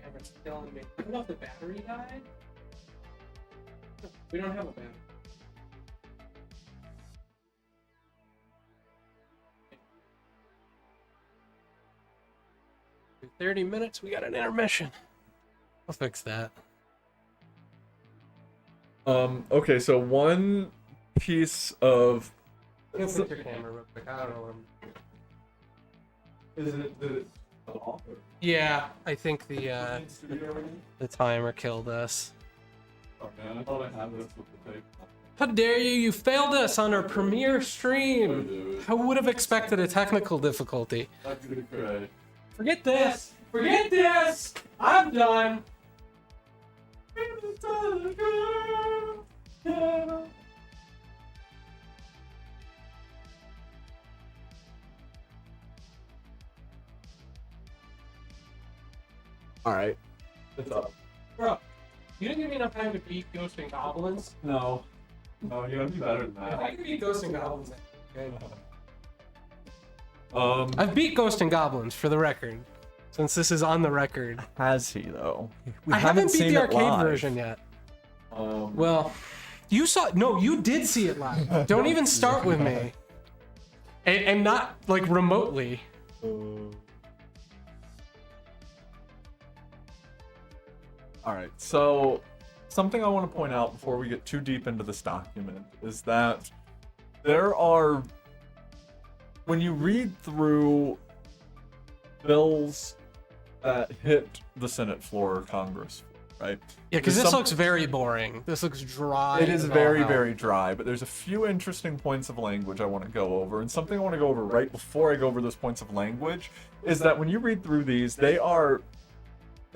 Camera's killing me. I don't know if the battery died. We don't have a battery. 30 minutes, we got an intermission. I'll fix that. Okay, so one piece of... Go fix your camera real quick. I don't know where Did it off? Yeah, I think the timer killed us. Oh man, I thought I had this with the tape. How dare you! You failed us on our premiere stream! I would have expected a technical difficulty. That's gonna cry. Forget this! Forget this! I'm done! Alright. What's up? Bro, you didn't give me enough time to beat Ghosts and Goblins. No. No, you gotta be better than If that. I could beat Ghosts and Goblins, okay. I've I've beat Ghosts and Goblins, for the record. Since this is on the record. Has he though? We I haven't beat seen the it arcade live. version yet. Well, you saw... No, you did see it live. Don't even start with me. And not, like, remotely. Alright, so something I want to point out before we get too deep into this document is that there are... When you read through bills that hit the Senate floor or Congress, right? Yeah, because There's this some- looks very boring. This looks dry. It is as all very, hell. very dry, but there's a few interesting points of language I want to go over. And something I want to go over right before I go over those points of language is that when you read through these, they are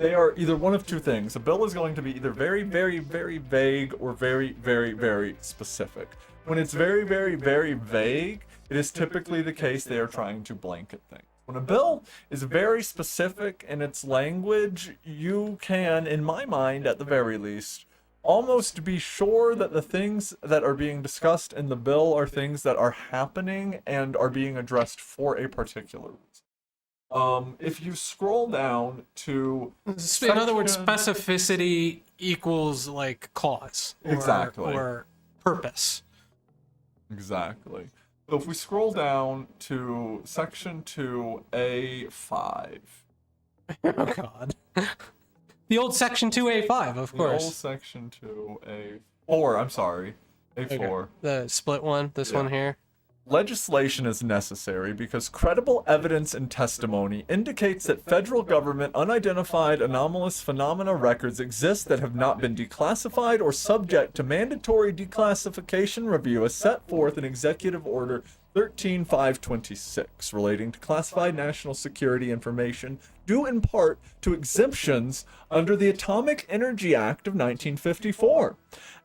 either one of two things. A bill is going to be either very, very, very vague or very, very, very specific. When it's very, very, very vague, it is typically the case they are trying to blanket things. When a bill is very specific in its language, you can, in my mind at the very least, almost be sure that the things that are being discussed in the bill are things that are happening and are being addressed for a particular reason. If you scroll down to... In other words, specificity equals, like, cause. Exactly. Or purpose. Exactly. So if we scroll down to section 2A5. Oh, God. The old section 2A5, of The course. old section 2A4, I'm sorry. A4. Okay. The split one, this one here. Legislation is necessary because credible evidence and testimony indicates that federal government unidentified anomalous phenomena records exist that have not been declassified or subject to mandatory declassification review as set forth in Executive Order 13526 relating to classified national security information due in part to exemptions under the Atomic Energy Act of 1954.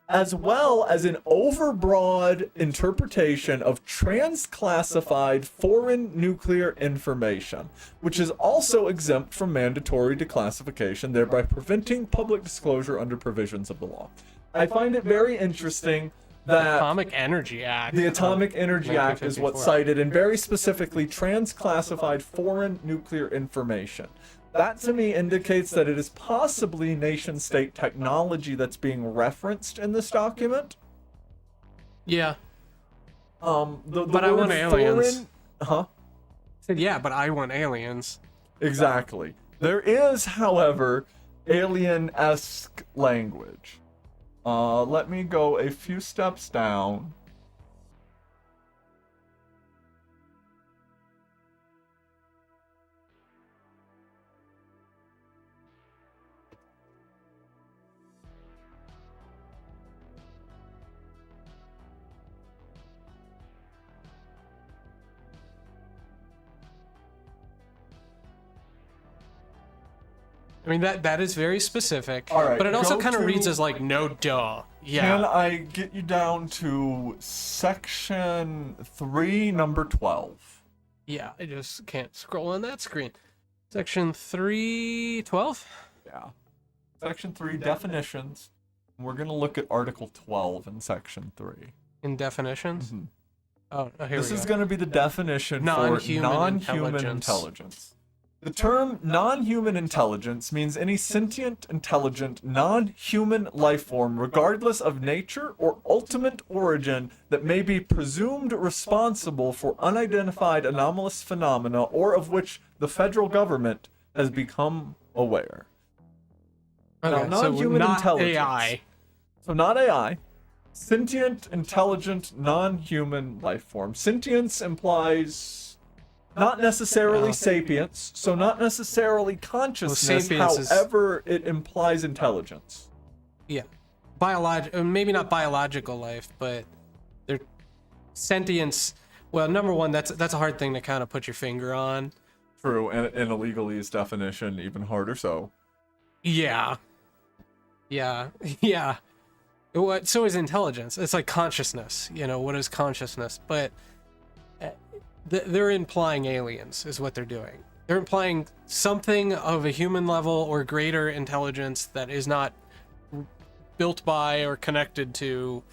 As well as an overbroad interpretation of transclassified foreign nuclear information, which is also exempt from mandatory declassification, thereby preventing public disclosure under provisions of the law. I find it very interesting that Atomic Energy Act. the Atomic Energy Act is what's 1954. cited, and very specifically transclassified foreign nuclear information. That to me indicates that it is possibly nation-state technology that's being referenced in this document. Yeah. But I want aliens. Huh? Said, yeah, but I want aliens. Exactly. There is, however, alien-esque language. Let me go a few steps down I mean, that is very specific. All right, but it also go kind of to- reads as like, no duh. Yeah. Can I get you down to section 3, number 12? Yeah, I just can't scroll on that screen. Section 312? Yeah. Section 3, definitions. We're going to look at Article 12 in section 3. In definitions? Mhm. Oh, here This we is go. going to be the definition Non-human for non-human intelligence. intelligence. The term non-human intelligence means any sentient, intelligent, non-human life form, regardless of nature or ultimate origin, that may be presumed responsible for unidentified anomalous phenomena or of which the federal government has become aware. Okay, Now, so non-human not intelligence. AI. So not AI. Sentient, intelligent, non-human life form. Sentience implies not necessarily sapience, so not necessarily consciousness, sapience is- however, it implies intelligence. Yeah. Maybe not biological life, but their sentience. Well, number one, that's a hard thing to kind of put your finger on. True, and in a legalese definition, even harder so. Yeah. Yeah. Yeah. So is intelligence. It's like consciousness. What is consciousness? But they're implying aliens is what they're doing. They're implying something of a human level or greater intelligence that is not built by or connected to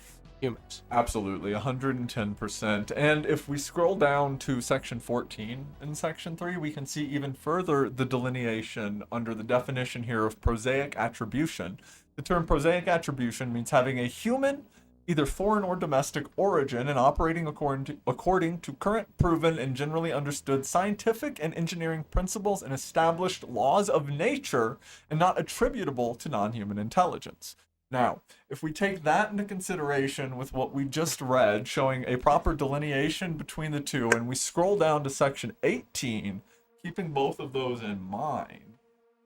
humans. Absolutely, 110%. And if we scroll down to section 14 in section 3, we can see even further the delineation under the definition here of prosaic attribution. The term prosaic attribution means having a human, either foreign or domestic origin, and operating according to current proven and generally understood scientific and engineering principles and established laws of nature, and not attributable to non-human intelligence. Now, if we take that into consideration with what we just read, showing a proper delineation between the two, and we scroll down to section 18, keeping both of those in mind,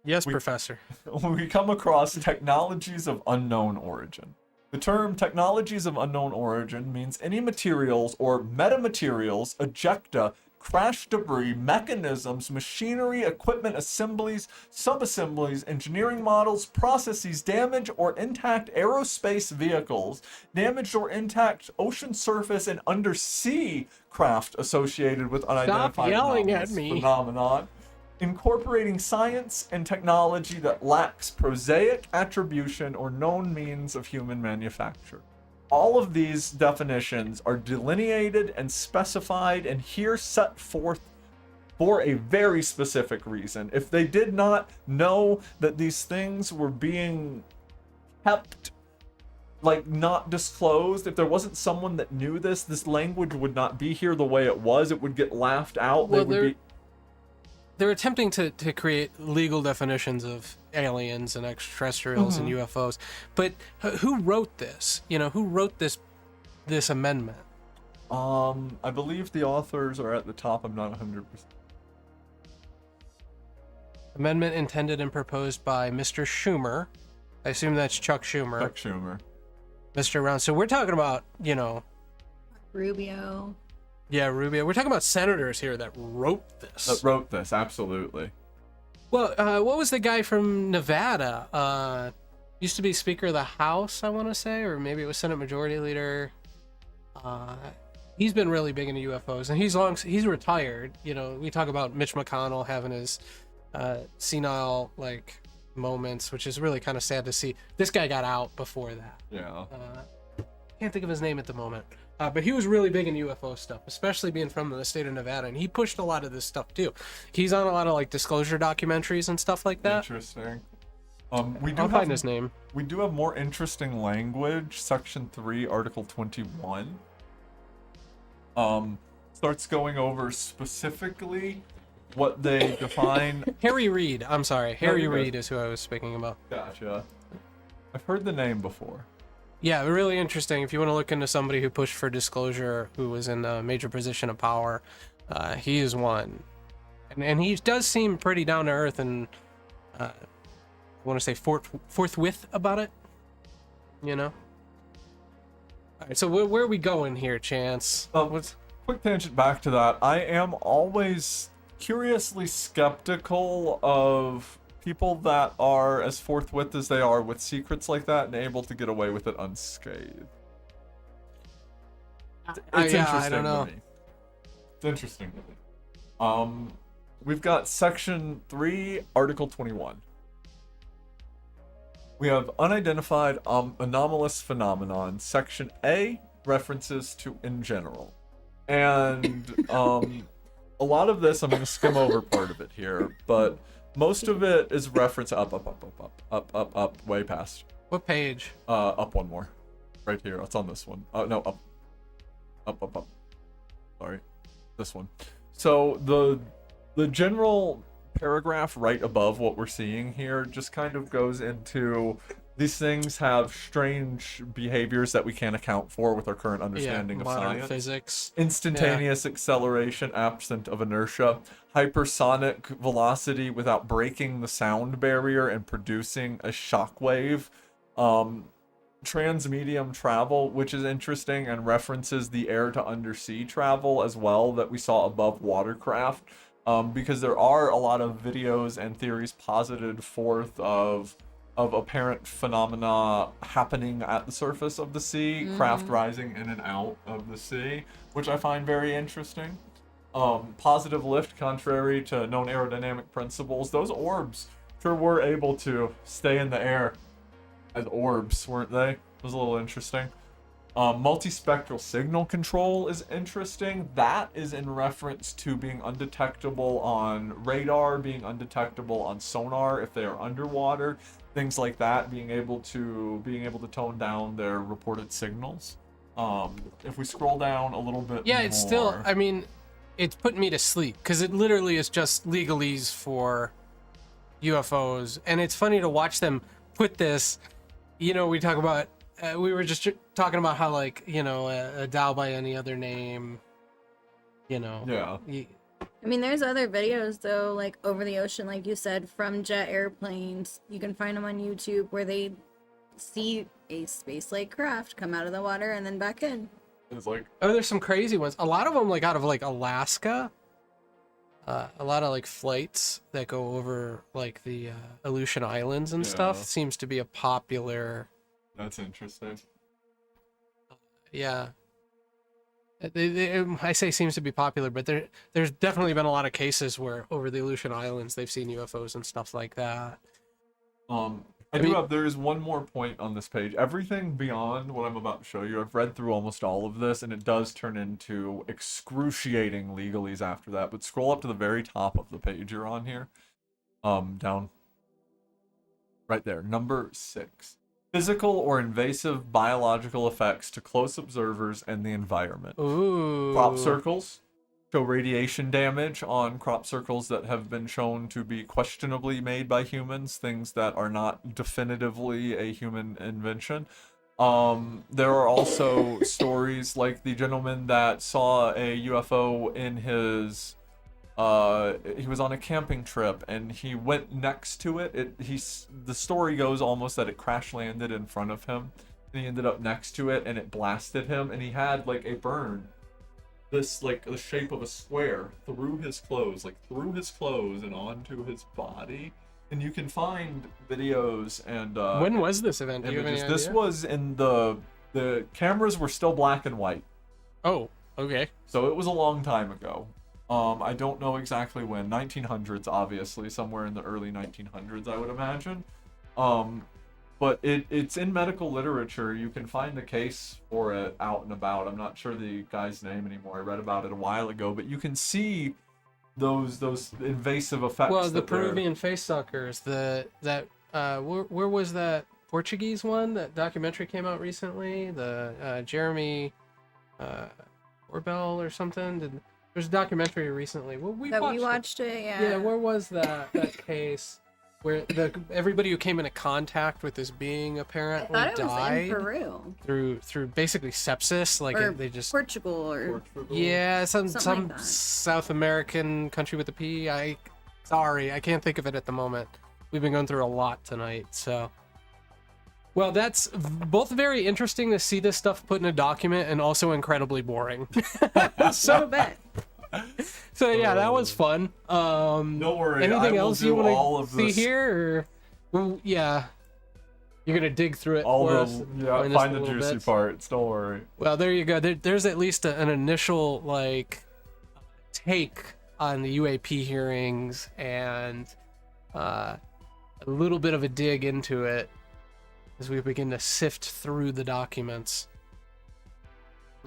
Yes, Professor. we come across technologies of unknown origin. The term technologies of unknown origin means any materials or metamaterials, ejecta, crash debris, mechanisms, machinery, equipment, assemblies, subassemblies, engineering models, processes, damaged or intact aerospace vehicles, damaged or intact ocean surface and undersea craft associated with unidentified yelling at anomalous me. phenomenon, incorporating science and technology that lacks prosaic attribution or known means of human manufacture. All of these definitions are delineated and specified and here set forth for a very specific reason. If they did not know that these things were being kept, like, not disclosed, if there wasn't someone that knew this language would not be here the way it was. It would get laughed out. Well, they're attempting to create legal definitions of aliens and extraterrestrials and UFOs, but who wrote this? Who wrote this amendment? I believe the authors are at the top. I'm not 100%. Amendment intended and proposed by Mr. Schumer. I assume that's Chuck Schumer. Chuck Schumer. Mr. Round. So we're talking about, Rubio. Yeah, Rubio. We're talking about senators here that wrote this. Absolutely. Well, what was the guy from Nevada? Used to be Speaker of the House, I want to say, or maybe it was Senate Majority Leader. He's been really big into UFOs, and he's retired. We talk about Mitch McConnell having his senile moments, which is really kind of sad to see. This guy got out before that. Yeah. Can't think of his name at the moment. But he was really big in UFO stuff, especially being from the state of Nevada, and he pushed a lot of this stuff too. He's on a lot of disclosure documentaries and stuff like that. Interesting. I'll find his name. We do have more interesting language. Section 3, Article 21. Starts going over specifically what they define. Harry Reid. I'm sorry. Harry you're good. Reid is who I was speaking about. Gotcha. I've heard the name before. Yeah, really interesting. If you want to look into somebody who pushed for disclosure, who was in a major position of power, he is one. And he does seem pretty down to earth and, I want to say forthwith about it. All right, so where are we going here, Chance? Quick tangent back to that. I am always curiously skeptical of people that are as forthwith as they are with secrets like that and able to get away with it unscathed. It's yeah, interesting I don't know. to me. It's interesting to me. We've got Section 3, Article 21. We have unidentified anomalous phenomenon. Section A, references to in general. And a lot of this, I'm going to skim over part of it here, but most of it is reference up, way past. What page? Up one more. Right here. It's on this one. No, up. Sorry. This one. So the general paragraph right above what we're seeing here just kind of goes into these things have strange behaviors that we can't account for with our current understanding of modern science. physics. Instantaneous acceleration absent of inertia, hypersonic velocity without breaking the sound barrier and producing a shockwave, transmedium travel, which is interesting and references the air to undersea travel as well that we saw above watercraft, because there are a lot of videos and theories posited forth of apparent phenomena happening at the surface of the sea, craft rising in and out of the sea, which I find very interesting. Positive lift, contrary to known aerodynamic principles, those orbs sure were able to stay in the air as orbs, weren't they? It was a little interesting. Multispectral signal control is interesting. That is in reference to being undetectable on radar, being undetectable on sonar if they are underwater, things like that, being able to tone down their reported signals. If we scroll down a little bit more, It's still, I mean, it's putting me to sleep because it literally is just legalese for UFOs, and it's funny to watch them put this. We talk about, we were just talking about how, like, a Dow by any other name, Yeah. I mean, there's other videos, though, like over the ocean, like you said, from jet airplanes. You can find them on YouTube where they see a space-like craft come out of the water and then back in. It's like, there's some crazy ones. A lot of them, like, out of, like, Alaska. A lot of, like, flights that go over, like, the Aleutian Islands and stuff seems to be a popular... That's interesting. Yeah. I say seems to be popular, but there's definitely been a lot of cases where over the Aleutian Islands they've seen UFOs and stuff like that. There is one more point on this page. Everything beyond what I'm about to show you, I've read through almost all of this, and it does turn into excruciating legalese after that. But scroll up to the very top of the page you're on here. Down. Right there, number 6. Physical or invasive biological effects to close observers and the environment. Ooh. Crop circles show radiation damage on crop circles that have been shown to be questionably made by humans, things that are not definitively a human invention. There are also stories like the gentleman that saw a UFO in his... he was on a camping trip and he went next to it. The story goes almost that it crash landed in front of him and he ended up next to it and it blasted him and he had like a burn, this like the shape of a square through his clothes and onto his body. And you can find videos and when was this event? Do you have any images. This idea? was in the cameras were still black and white. Oh, okay. So it was a long time ago. I don't know exactly when. 1900s, obviously, somewhere in the early 1900s, I would imagine. But it's in medical literature. You can find the case for it out and about. I'm not sure the guy's name anymore. I read about it a while ago, but you can see those invasive effects. Well, the Peruvian face suckers. Where was that Portuguese one? That documentary came out recently. The Jeremy Corbell or something. There's a documentary recently. Well, we watched it. Yeah. Yeah, where was that case where everybody who came into contact with this being apparently I thought it died was in Peru. through basically sepsis, like or they just Portugal or yeah, some like that. South American country with a P. Sorry, I can't think of it at the moment. We've been going through a lot tonight, so. Well, that's both very interesting to see this stuff put in a document and also incredibly boring. So bad. So yeah, that was fun. Don't worry. Anything I will else do you all want of to see this. here? Or, well, yeah, you're gonna dig through it All for the us. And find the little juicy bits. parts. Don't worry. Well, there you go. There's at least an initial like take on the UAP hearings and a little bit of a dig into it as we begin to sift through the documents.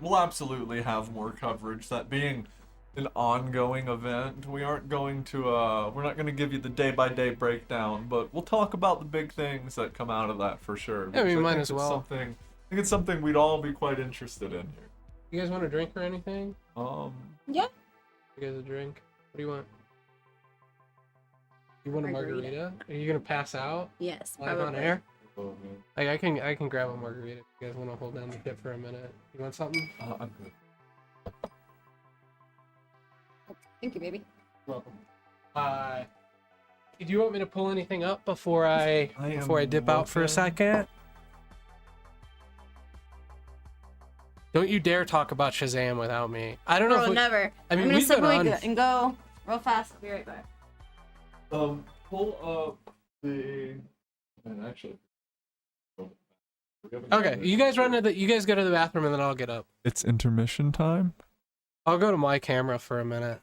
We'll absolutely have more coverage. That being an ongoing event, we aren't going to we're not going to give you the day-by-day breakdown, but we'll talk about the big things that come out of that for sure. Yeah, we because I might think as it's well. I think it's something we'd all be quite interested in here. You guys want a drink or anything? Yeah. You guys a drink? What do you want? You want a margarita? Are you gonna pass out? Yes, Live probably. on air? Oh, Like, I can grab a margarita if you guys want to hold down the tip for a minute. You want something? I'm good. Thank you, baby. You're welcome. Do you want me to pull anything up before I dip out for a second? Don't you dare talk about Shazam without me. I don't know if Never. I mean, I'm gonna we've step been away on. and go real fast. I'll be right back. Pull up the. And actually. Okay, you guys run to the. You guys go to the bathroom and then I'll get up. It's intermission time. I'll go to my camera for a minute.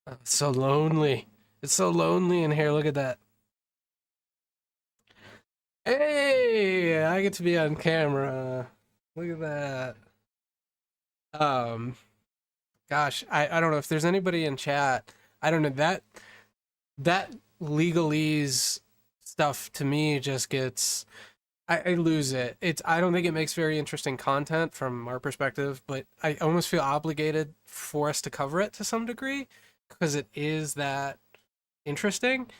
Oh, it's so lonely. It's so lonely in here. Look at that. Hey, I get to be on camera. Look at that. Gosh, I don't know if there's anybody in chat. I don't know that legalese stuff to me just gets. I lose it. I don't think it makes very interesting content from our perspective, but I almost feel obligated for us to cover it to some degree because it is that interesting.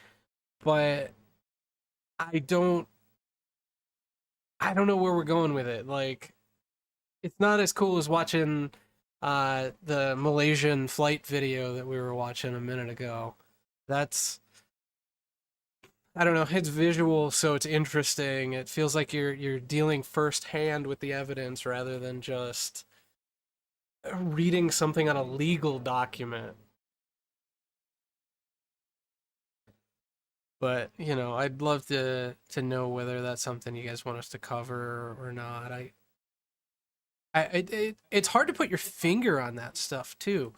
But I don't know where we're going with it. Like, it's not as cool as watching the Malaysian flight video that we were watching a minute ago. That's, I don't know, it's visual, so it's interesting. It feels like you're dealing firsthand with the evidence rather than just reading something on a legal document. But, you know, I'd love to know whether that's something you guys want us to cover or not. It's hard to put your finger on that stuff too,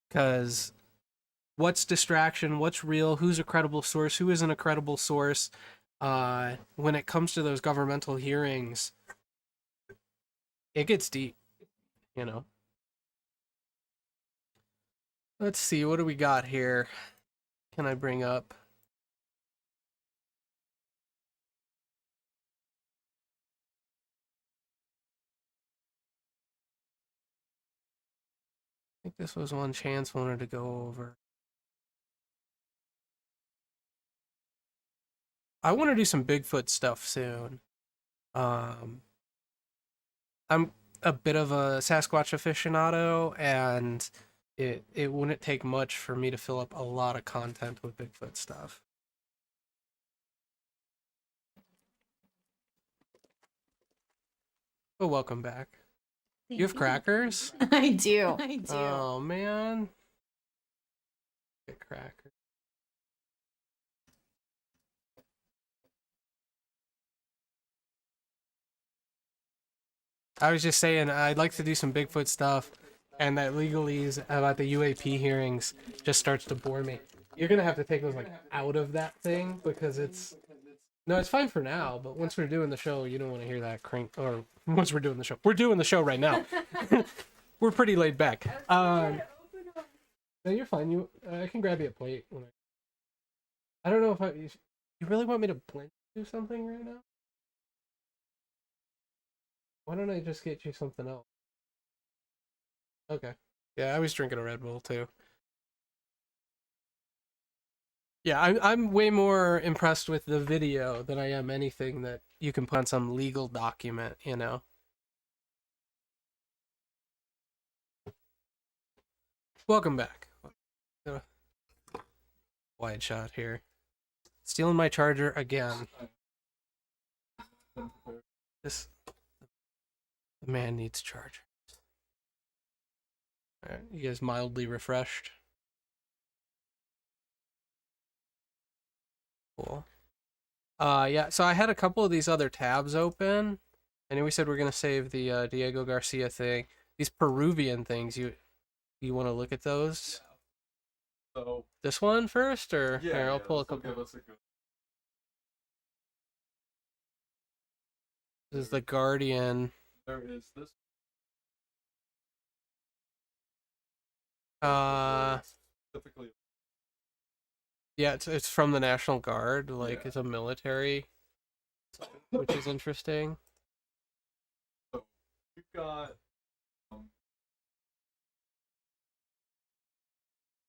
because what's distraction, what's real, who's a credible source, who isn't a credible source. When it comes to those governmental hearings, it gets deep, you know. Let's see, what do we got here? Can I bring up? I think this was one Chance wanted to go over. I want to do some Bigfoot stuff soon. I'm a bit of a Sasquatch aficionado, and it wouldn't take much for me to fill up a lot of content with Bigfoot stuff. Oh, welcome back. You have crackers? I do. Oh, man. Get crackers. I was just saying, I'd like to do some Bigfoot stuff, and that legalese about the UAP hearings just starts to bore me. You're gonna have to take those like out of that thing because it's fine for now, but once we're doing the show, you don't want to hear that crank. Or once we're doing the show right now. We're pretty laid back. No, you're fine. I can grab you a plate. I don't know if you really want me to blend do something right now. Why don't I just get you something else? Okay. Yeah, I was drinking a Red Bull too. Yeah, I'm way more impressed with the video than I am anything that you can put on some legal document, you know? Welcome back. Wide shot here. Stealing my charger again. The man needs charger. Alright, you guys mildly refreshed. Cool. Yeah, so I had a couple of these other tabs open. I know we said we're gonna save the Diego Garcia thing. These Peruvian things, you want to look at those? So This one first, or yeah, here, I'll yeah, pull a this'll couple. give us a good. This is the Guardian. There is this. Specifically. Yeah, it's from the National Guard. Like Yeah. it's a military, which is interesting. So we've got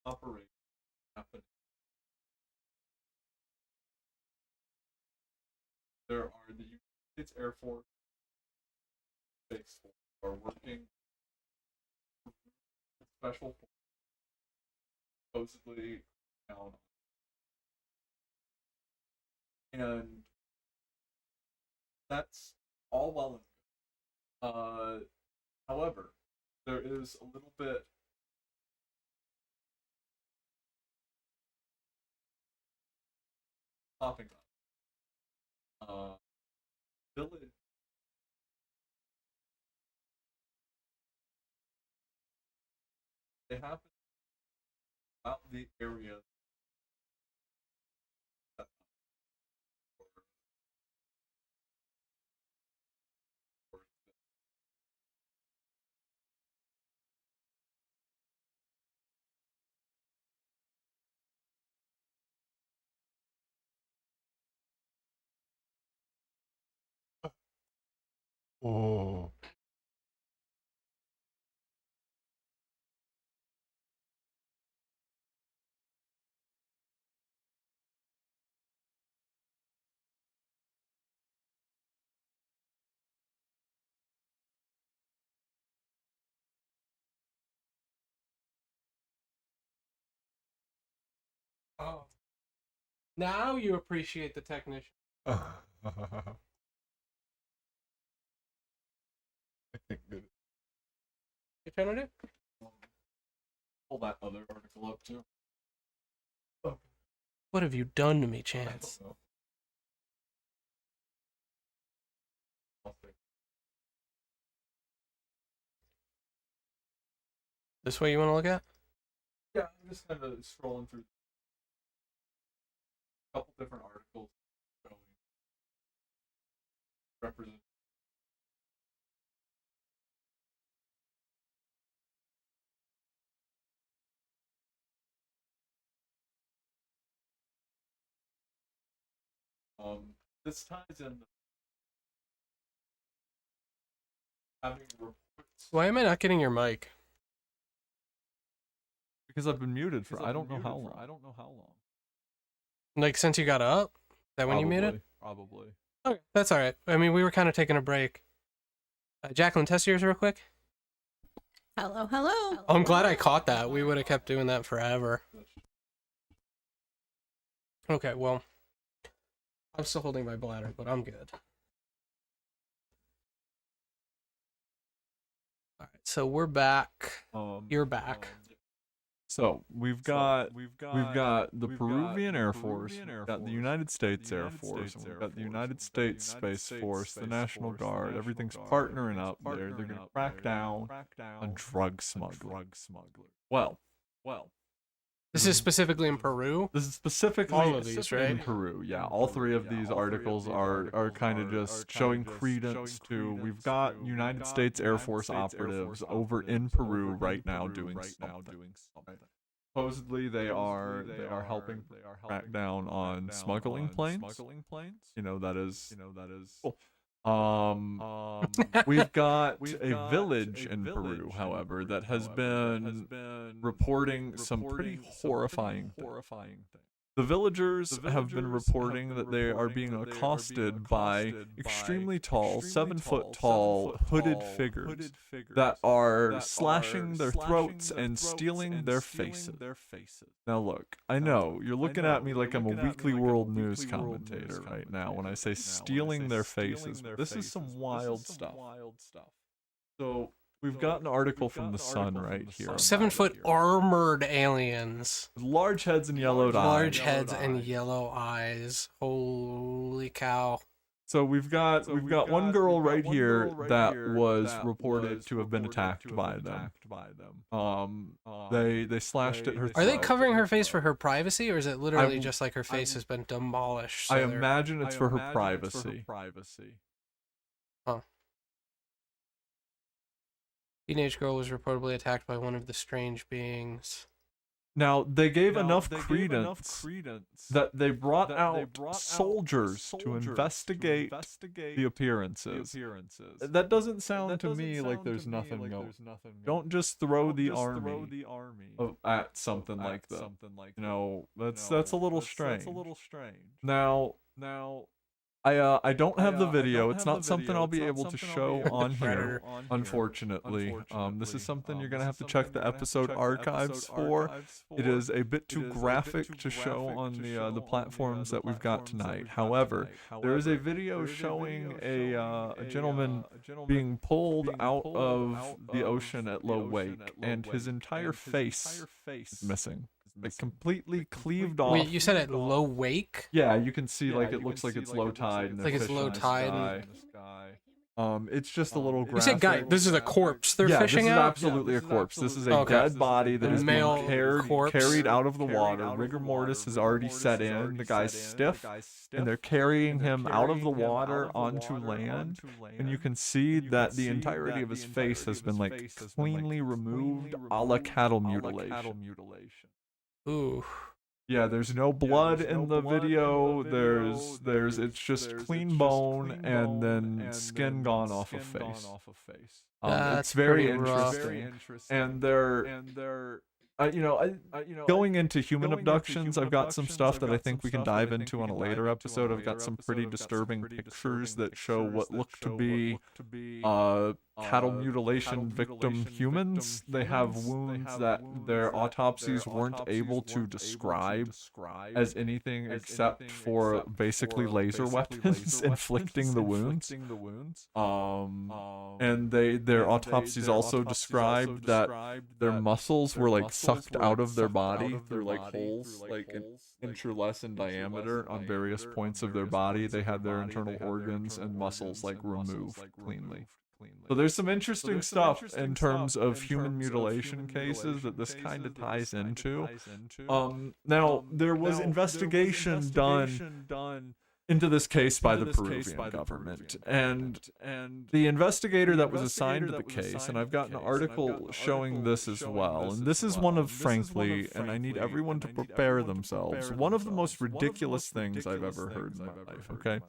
operation happening. There are the United States Air Force, Space Force are working special force, supposedly down, and that's all well and good. However, there is a little bit popping up. Village. They happen about the area. Oh. Oh. Now you appreciate the technician. I think that You trying to do? pull that other article up too. What have you done to me, I Chance? don't know. I'll think. This way you want to look at? Yeah, I'm just kind of scrolling through a couple different articles showing represent. This ties in having reports. Why am I not getting your mic? Because I've been muted for I don't know how long. Like since you got up? Is that when you muted? Probably. Okay, that's all right. I mean, we were kind of taking a break. Jacqueline, test yours real quick. Hello, hello. Oh, I'm glad I caught that. We would have kept doing that forever. Okay, well, I'm still holding my bladder, but I'm good. All right, so we're back. You're back. So we've got the Peruvian Air Force, we've got the United States Air Force, and we've got the United States Space Force, the National Guard. Everything's partnering up there. They're gonna crack down on drug smuggling. Well. This is specifically in Peru? This is specifically all of these, right? in Peru. Yeah, all three of these articles are kind of just showing credence to. We've got United States Air Force operatives over in Peru right now doing something. Supposedly they are helping crack down on smuggling planes. You know that is. Cool. We've got a village in Peru, however, that has been reporting some pretty horrifying things. The villagers have been reporting that they are being accosted by extremely tall, 7-foot tall, hooded figures that are slashing their throats and stealing their faces. Now look, I know, you're looking at me like I'm a Weekly World News commentator right now when I say stealing their faces. This is some wild stuff. So, We've got an article from the Sun right here. 7-foot armored aliens. Large heads and yellowed eyes. Large heads and yellow eyes. Holy cow. So we've got one girl right here that was reported to have been attacked by them. They slashed at her. Are they covering her face for her privacy, or is it literally just like her face has been demolished? So I imagine it's for her privacy. Huh. Teenage girl was reportedly attacked by one of the strange beings. Now, they gave enough credence that they brought out soldiers to investigate the appearances. That doesn't sound to me like there's nothing going. Don't just throw the army at something like that. No, that's a little strange. Now, I don't have the video. It's not something I'll be able to show on here, unfortunately. This is something you're going to have to check the episode archives for. It is a bit too graphic to show on the platforms that we've got tonight. However, there is a video showing a gentleman being pulled out of the ocean at low wake, and his entire face is missing. Like completely cleaved off. Wait, you said at low wake? Yeah, you can see like it looks like it's low tide. Like it's low tide. It's just a little graphic. You said, guy, this is a corpse they're fishing this out? is absolutely a corpse. This is a dead body that is being carried out of the water. Rigor mortis has already set in. The guy's stiff, and they're carrying him out of the water onto land. And you can see that the entirety of his face has been like cleanly removed, a la cattle mutilation. Ooh. Yeah, there's no blood in the video. It's just clean bone and then skin gone off of face. It's very interesting. And they're going into human abductions, I've got some stuff that I think we can dive into on a later episode. I've got some pretty disturbing pictures that show what look to be cattle mutilation victim humans. They have wounds that their autopsies weren't able to describe as anything except for basically laser weapons inflicting the wounds. And their autopsies also described that their muscles were like sucked out of their body through like holes like an inch or less in diameter on various points of their body. They had their internal organs and muscles like removed cleanly. So there's some interesting stuff in terms of human mutilation cases that this kind of ties into. Now, there was investigation done into this case by the Peruvian government, and the investigator that was assigned to the case, and I've got an article showing this as well, and this is one of, frankly, and I need everyone to prepare themselves, one of the most ridiculous things I've ever heard in my life, okay?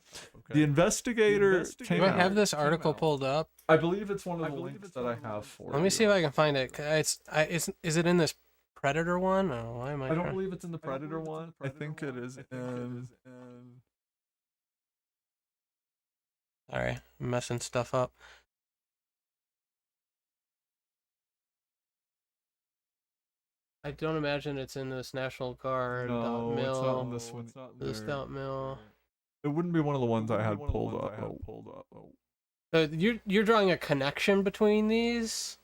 The investigator came out. Do I have this article pulled up? I believe it's one of the links that I have for Let me see if I can find it. Is it in this Predator one? Oh, why am I don't believe it's in the Predator one. I think it is in... Sorry, I'm messing stuff up. I don't imagine it's in this National Guard. No, Mill. it's not in this one. This .mil. It wouldn't be one of the ones I had pulled up. So you're drawing a connection between these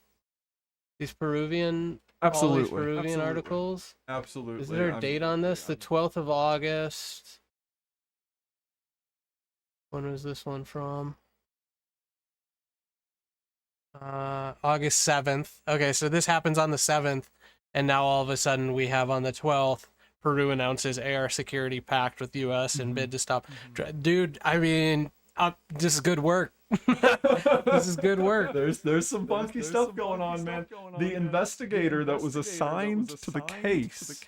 Peruvian, all these Peruvian articles. Absolutely. Is there a date on this? The 12th of August. When was this one from? August 7th. Okay, so this happens on the 7th, and now all of a sudden we have on the 12th, Peru announces AR security pact with U.S. in bid to stop. Dude, I mean, this is good work. This is good work. There's some funky stuff going on, man. The investigator that was assigned to the case.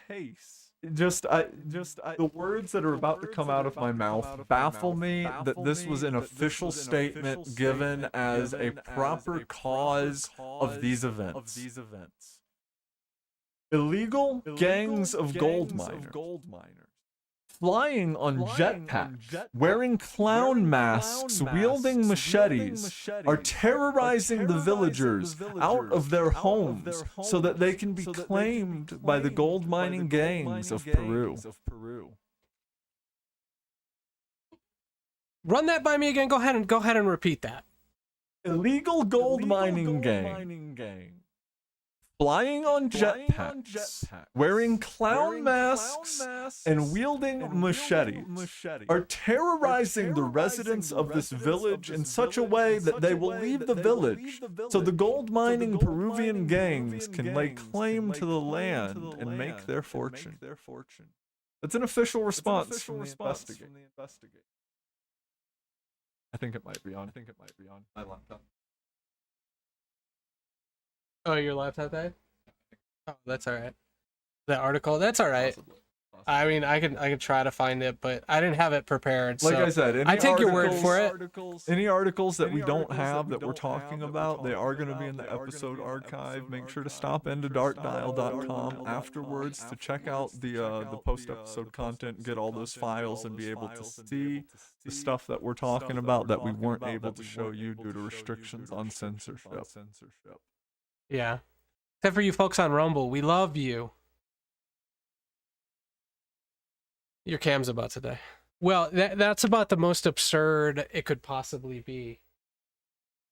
The words that are about to come out of my mouth baffle me that this was an official statement given as a proper cause of these events. Illegal gangs of gold miners flying on jetpacks, wearing clown masks, wielding machetes, are terrorizing the villagers out of their homes so that they can be claimed by the gold mining gangs of Peru. Run that by me again. Go ahead and repeat that. illegal gold mining gang. Flying on jetpacks, wearing clown masks, and wielding machetes, are terrorizing the residents of this village in such a way that they will leave the village, so the gold mining Peruvian gangs can lay claim to the land and make their fortune. That's an official response from the investigator. I think it might be on. My laptop. Oh, your laptop died? Oh, that's all right. The article, that's all right. Possibly. I mean, I could try to find it, but I didn't have it prepared. Like so I said, I take your word for it. Any articles that we don't have that we're talking about, they are going to be in the episode archive. Make sure to stop into darkdial.com afterwards to check out the post-episode content, get all those files, and be able to see the stuff that we're talking about that we weren't able to show you due to restrictions on censorship. Yeah. Except for you folks on Rumble, we love you. Your cam's about to die. Well, that's about the most absurd it could possibly be.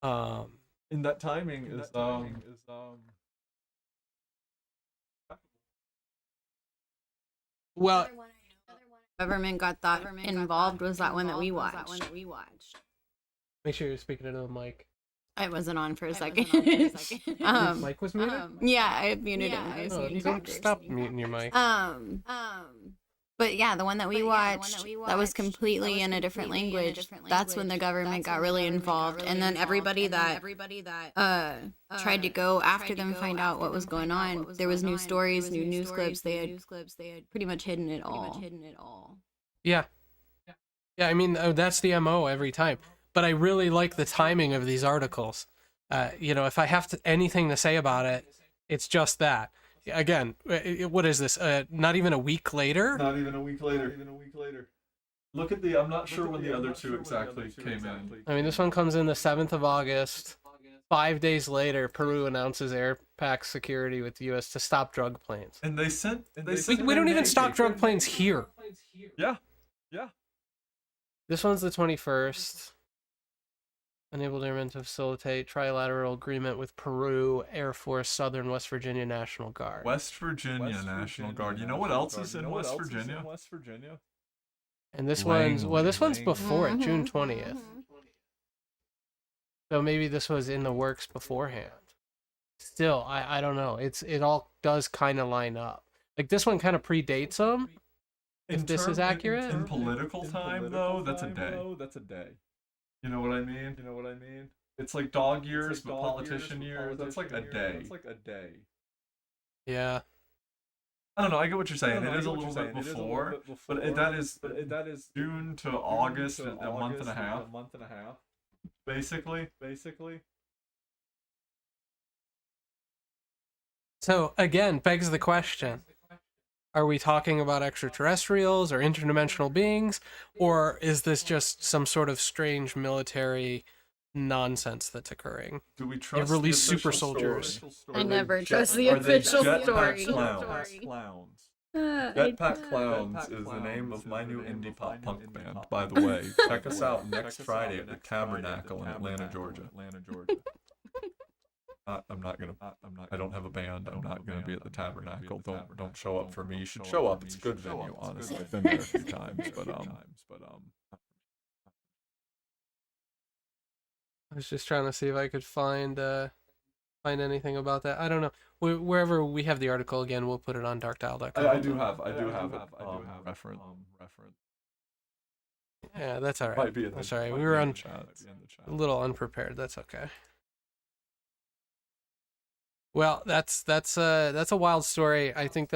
And that timing is well, Government got that involved was that one that we watched. make sure you're speaking into the mic. I wasn't on for a second. Your mic was muted? Yeah, I had muted it. Oh, don't stop muting your mic. But yeah, the one that we watched, that was completely in a different language. That's when the government got really involved, and then everybody that tried to go after them, find out what was going on. There was new stories, new news clips. They had pretty much hidden it all. Yeah. I mean, that's the MO every time. But I really like the timing of these articles. If I have anything to say about it, it's just that. Again, what is this? Not even a week later? Not even a week later. Look at I'm not sure when the other two exactly came in. I mean, this one comes in the 7th of August. 5 days later, Peru announces air pack security with the U.S. to stop drug planes. And they sent. We don't even stop drug planes here. Yeah. This one's the 21st. Enabled airmen to facilitate trilateral agreement with Peru, Air Force, Southern West Virginia National Guard. West Virginia National Guard. You know what else is in West Virginia? And this one's before it, June 20th. So maybe this was in the works beforehand. Still, I don't know. It all does kind of line up. Like this one kind of predates them. If this is accurate. In political time, though, that's a day. You know what I mean? It's like dog years, but politician years. That's like a day. Yeah. I don't know. I get what you're saying. It is a little bit before, but that is June to August, a month and a half. Basically. So again, begs the question. Are we talking about extraterrestrials or interdimensional beings, or is this just some sort of strange military nonsense that's occurring? Do we trust They've released the super official soldiers. story? I never trust the official story. Clowns. Jetpack Clowns is the name of my new indie pop punk band, by the way. Check us out next Friday at the Tabernacle in Atlanta, Georgia. I don't have a band. I'm not gonna be at the Tabernacle. Don't show up for me. You should show up. It's a good venue, honestly. I've been there a few times, but I was just trying to see if I could find anything about that. I don't know. Wherever we have the article again, we'll put it on darkdial.com. I do have reference. Yeah, that's all right. Might be That's all right. We were a little unprepared. That's okay. Well, that's a wild story. I think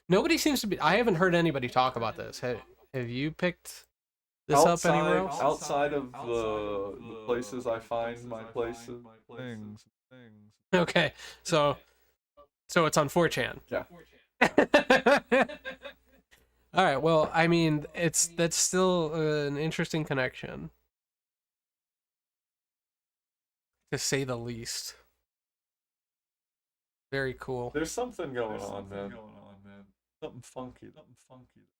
nobody seems to be. I haven't heard anybody talk about this. Have you picked this up anywhere else? Outside of the places I find my places, things. Okay, so it's on 4chan. Yeah. All right. Well, I mean, that's still an interesting connection, to say the least. Very cool. There's something going on, man. Something funky.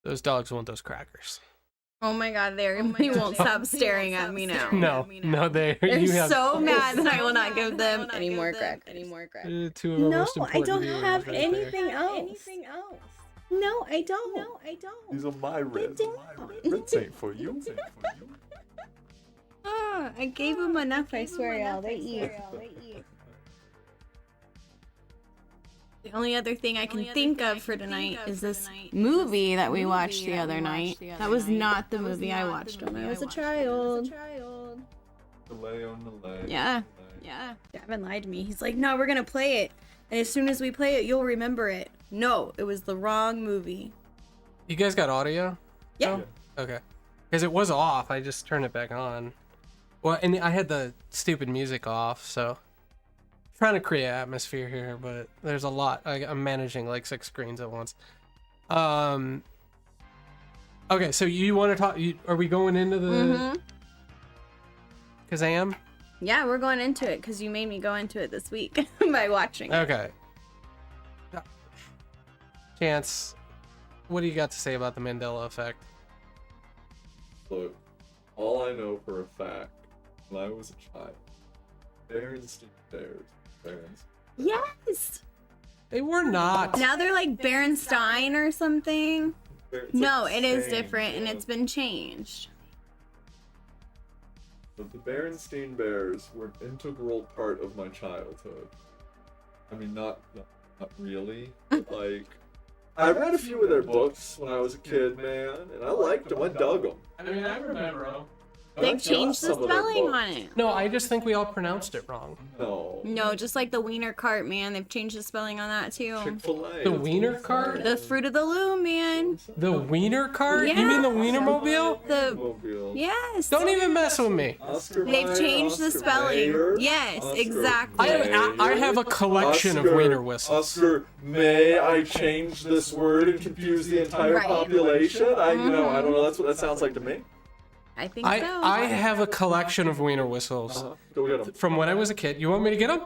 Those dogs want those crackers. Oh my god, they won't stop staring at me now. No, They're you have so mad that I will not give them any more crack. two of our most No, I important don't viewers have right anything else. No, I don't. These are my reds. Reds ain't for you. I gave them enough, I swear, y'all. They eat. The only other thing I can think of for tonight is this movie that we watched the other night. That was not the movie I watched when I was a child. Delay on delay. Yeah. Gavin lied to me. He's like, no, we're gonna play it. And as soon as we play it, you'll remember it. No, it was the wrong movie. You guys got audio? Yeah. Oh? Okay. Because it was off. I just turned it back on. Well, and I had the stupid music off, so trying to create atmosphere here, but there's a lot. I'm managing like 6 screens at once. Okay, so you want to talk? Are we going into the Kazam? Yeah, we're going into it because you made me go into it this week by watching it. Okay. Chance, what do you got to say about the Mandela effect? Look, all I know for a fact, when I was a child, Berenstain Bears. Yes! They were not. Now they're like Berenstein or something. It's No, like it is saying, different and yeah. it's been changed. But the Berenstain Bears were an integral part of my childhood. I mean, not really. But like, I read a few of their books when I was a kid, man, and I liked them. I dug them. I mean, I remember them. They've changed the spelling on it. No, I just think we all pronounced it wrong. No, just like the Wiener Cart, man. They've changed the spelling on that too. Chick-fil-A. The Wiener Cart? The Fruit of the Loom, man. The Wiener Cart? You mean the Wienermobile? Mobile. Yes. Don't even mess with me. They've changed the spelling. Yes, exactly. I have a collection of wiener whistles. Oscar, may I change this word and confuse the entire population? I don't know. That's what that sounds like to me. I think so. I have a collection of wiener whistles Go get them. from when I was a kid. You want me to get them?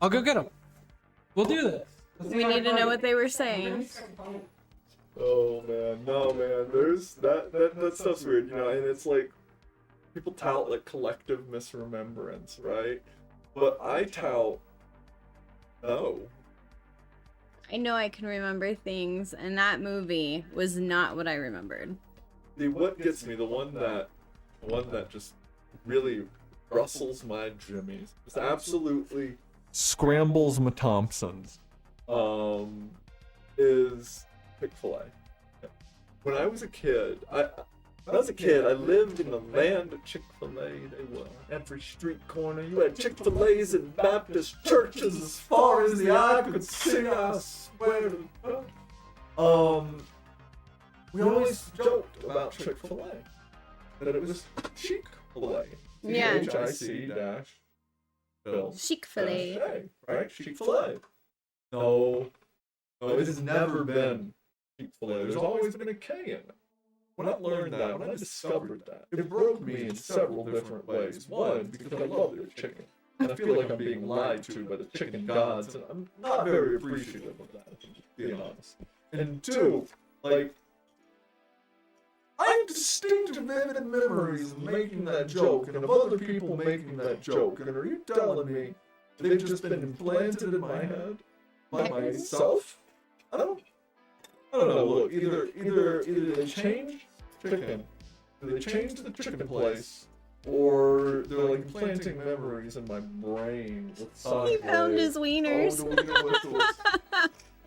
I'll go get them. We'll do this. We need to know what they were saying. Oh man, no man. There's that stuff's weird, you know, and it's like people tout like collective misremembrance, right? But I tout no. I know I can remember things, and that movie was not what I remembered. What gets me, the one that just really rustles my jimmies, just absolutely scrambles my Thompsons, is Chick-fil-A. When I was a kid, I lived in the land of Chick-fil-A. They were every street corner. You had Chick-fil-A's and Baptist churches as far as the eye could see. I swear to God. We always joked about Chick-fil-A, that it was Chick-fil-A. Yeah. Chic-fil-A. Chick-fil-A. Right? Chick-fil-A. No, it has never been Chick-fil-A. There's always been a K in it. When I learned that, when I discovered that, it broke me in several different ways. One, because I love their chicken. And I feel like I'm being lied to by the chicken gods, and I'm not very appreciative of that, if I'm being honest. And two, like, I have distinct vivid memories of making that joke and of other people making that joke. And are you telling me they've just been implanted in my head by myself? I don't know. Look, either they changed chicken, or they changed the chicken place, or they're like implanting memories in my brain. He found his wieners. Oh, the wiener whistles.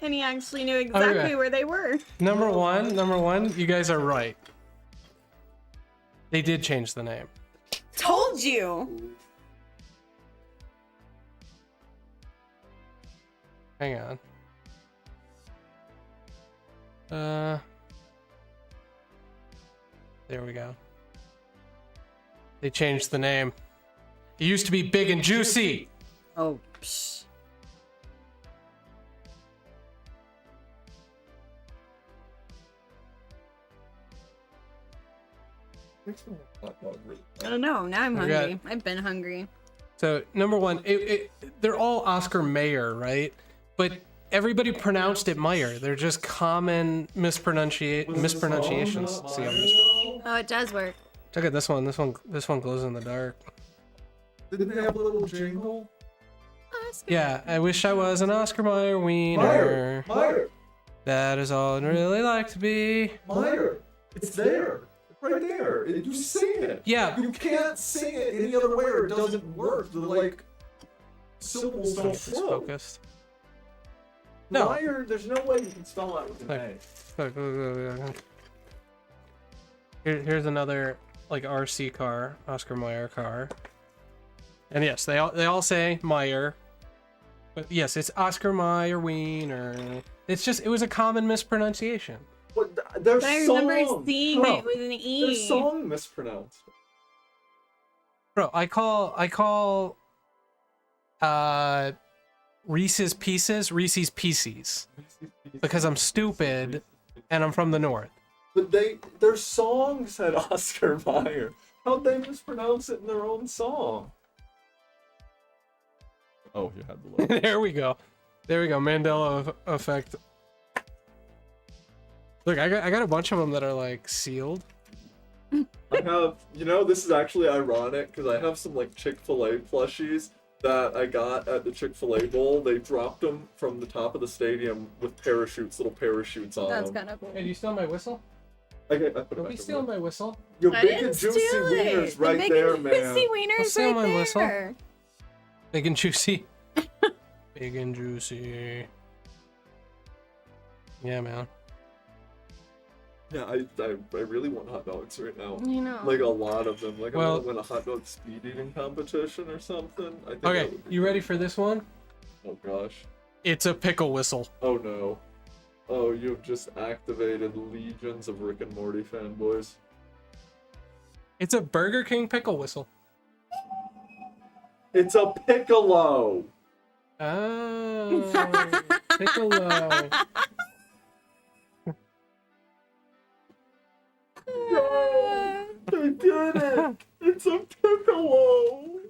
And he actually knew exactly where they were. Number one, you guys are right. They did change the name. Told you. Hang on. There we go. They changed the name. It used to be Big and Juicy. Oh, psh. I don't know. Now I'm hungry. I've been hungry. So number one, they're all Oscar Mayer, right? But everybody pronounced it Meyer. They're just common mispronunciations. See on this one. Oh, it does work. Check out this one. This one glows in the dark. Didn't they have a little jingle? Yeah, I wish I was an Oscar Mayer wiener. Meyer! That is all I'd really like to be. Meyer! It's there! It's right there! You sing it! Yeah. You can't sing it any other way or it doesn't work. The, like, syllables don't It's flow. focused. No. Meyer, there's no way you can spell that with an A. Look. Here's another like RC car, Oscar Mayer car. And yes, they all say Meyer. But yes, it's Oscar Mayer wiener. It was a common mispronunciation. But their But I song. remember seeing Bro, it with an E. Their song mispronounced. Bro, I call Reese's Pieces because I'm stupid and I'm from the north. But their song said Oscar Mayer. How'd they mispronounce it in their own song? Oh, you had the look. There we go. Mandela effect. Look, I got a bunch of them that are like sealed. I have, this is actually ironic because I have some like Chick-fil-A plushies that I got at the Chick-fil-A bowl. They dropped them from the top of the stadium with little parachutes on That's them. kind of cool. Hey, do you steal my whistle? Okay, I put it Don't back be over stealing there. my whistle. Your I big didn't and juicy steal wiener's it. right the big there, and man. juicy wiener's steal my right whistle. there. Big and juicy. Big and juicy. Yeah, man. Yeah, I really want hot dogs right now. You know. Like a lot of them. Like I Well- want to win a hot dog speed eating competition or something. I think that Okay, would be you ready for this one? Oh gosh. It's a pickle whistle. Oh no. Oh, you've just activated legions of Rick and Morty fanboys. It's a Burger King pickle whistle. It's a piccolo. Oh, piccolo. No, they did it. It's a piccolo.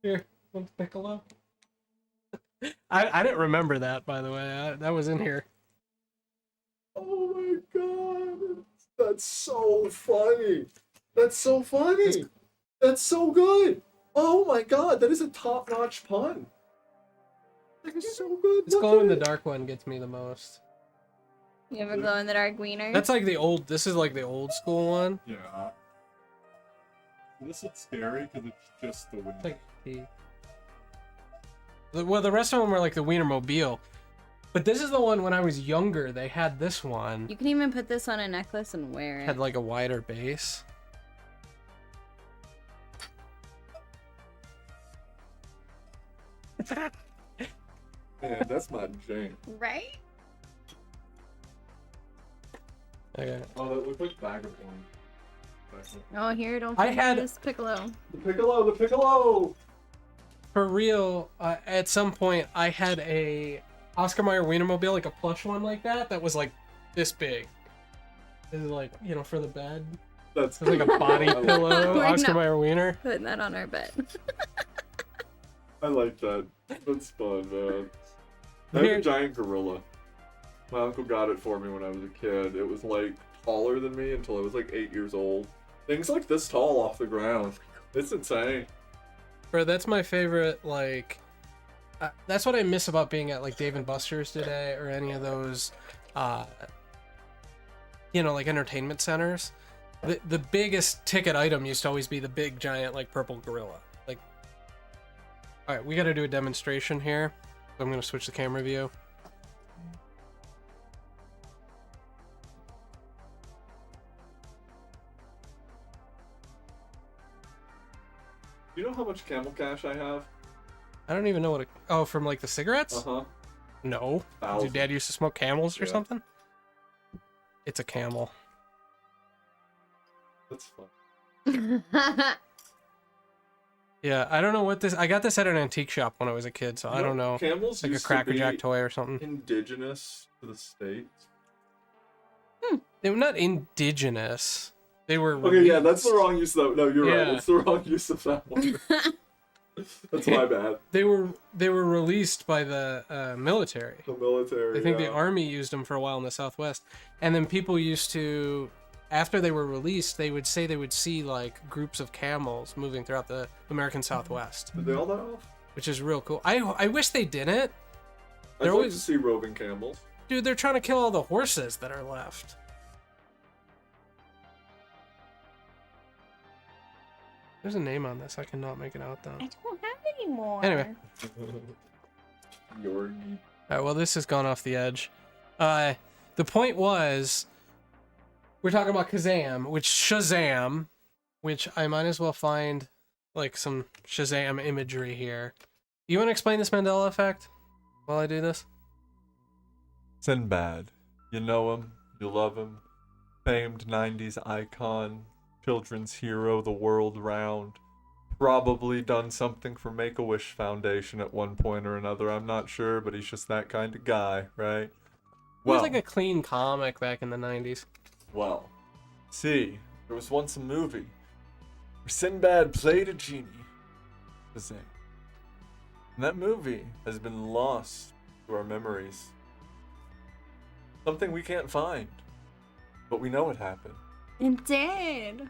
Here, want the piccolo? I didn't remember that, by the way. That was in here. Oh my god. That's so funny. That's so funny. That's so good. Oh my god, that is a top-notch pun. That is so good. This glow in the dark one gets me the most. You have a glow in the dark wiener? That's like this is like the old school one. Yeah. This is scary because it's just the wind. It's like well, the rest of them were like the Wienermobile. But this is the one when I was younger, they had this one. You can even put this on a necklace and wear it. Had like a wider base. Man, that's my jam. Right? Okay. Oh, that looks like Vagabond. Oh, here, don't I forget had- this piccolo. The piccolo! For real, at some point I had a Oscar Mayer Wienermobile, like a plush one like that was like this big. This is like, for the bed. That's It's like a body pillow, We're Oscar not- Mayer Wiener. Putting that on our bed. I like that. That's fun, man. I have Here- a giant gorilla. My uncle got it for me when I was a kid. It was like taller than me until I was like 8 years old. Things like this tall off the ground. It's insane. Bro, that's my favorite, like... that's what I miss about being at, like, Dave & Buster's today, or any of those, like, entertainment centers. The biggest ticket item used to always be the big, giant, like, purple gorilla. Like... Alright, we gotta do a demonstration here. So I'm gonna switch the camera view. You know how much camel cash I have? I don't even know what oh, from, like, the cigarettes? Uh-huh. No. Did your 1,000. dad used to smoke camels or Yeah. something? It's a camel. That's fun. Yeah, I don't know what this... I got this at an antique shop when I was a kid, so I don't know. Camels It's like a used to Cracker be Jack toy or something. indigenous to the States. They were not indigenous. They were... Okay, yeah, that's the released. wrong use of that. No, you're right. Yeah. It's the wrong use of that one. That's my bad. They were released by the military. The military. I think the army used them for a while in the Southwest, and then people used to, after they were released, they would say they would see like groups of camels moving throughout the American Southwest. Did they all die off? Which is real cool. I wish they didn't. I'd like to see roving camels. Dude, they're trying to kill all the horses that are left. There's a name on this. I cannot make it out though. I don't have any more. Anyway. Yorgi. Alright, well, this has gone off the edge. The point was, we're talking about Shazam, which I might as well find like some Shazam imagery here. You want to explain this Mandela effect while I do this? Sinbad. You know him. You love him. Famed 90s icon. Children's hero the world round. Probably done something for Make-A-Wish Foundation at one point or another. I'm not sure, but he's just that kind of guy, right? It was like a clean comic back in the 90s. Well, see, there was once a movie where Sinbad played a genie. Shazam. And that movie has been lost to our memories. Something we can't find, but we know it happened. It did.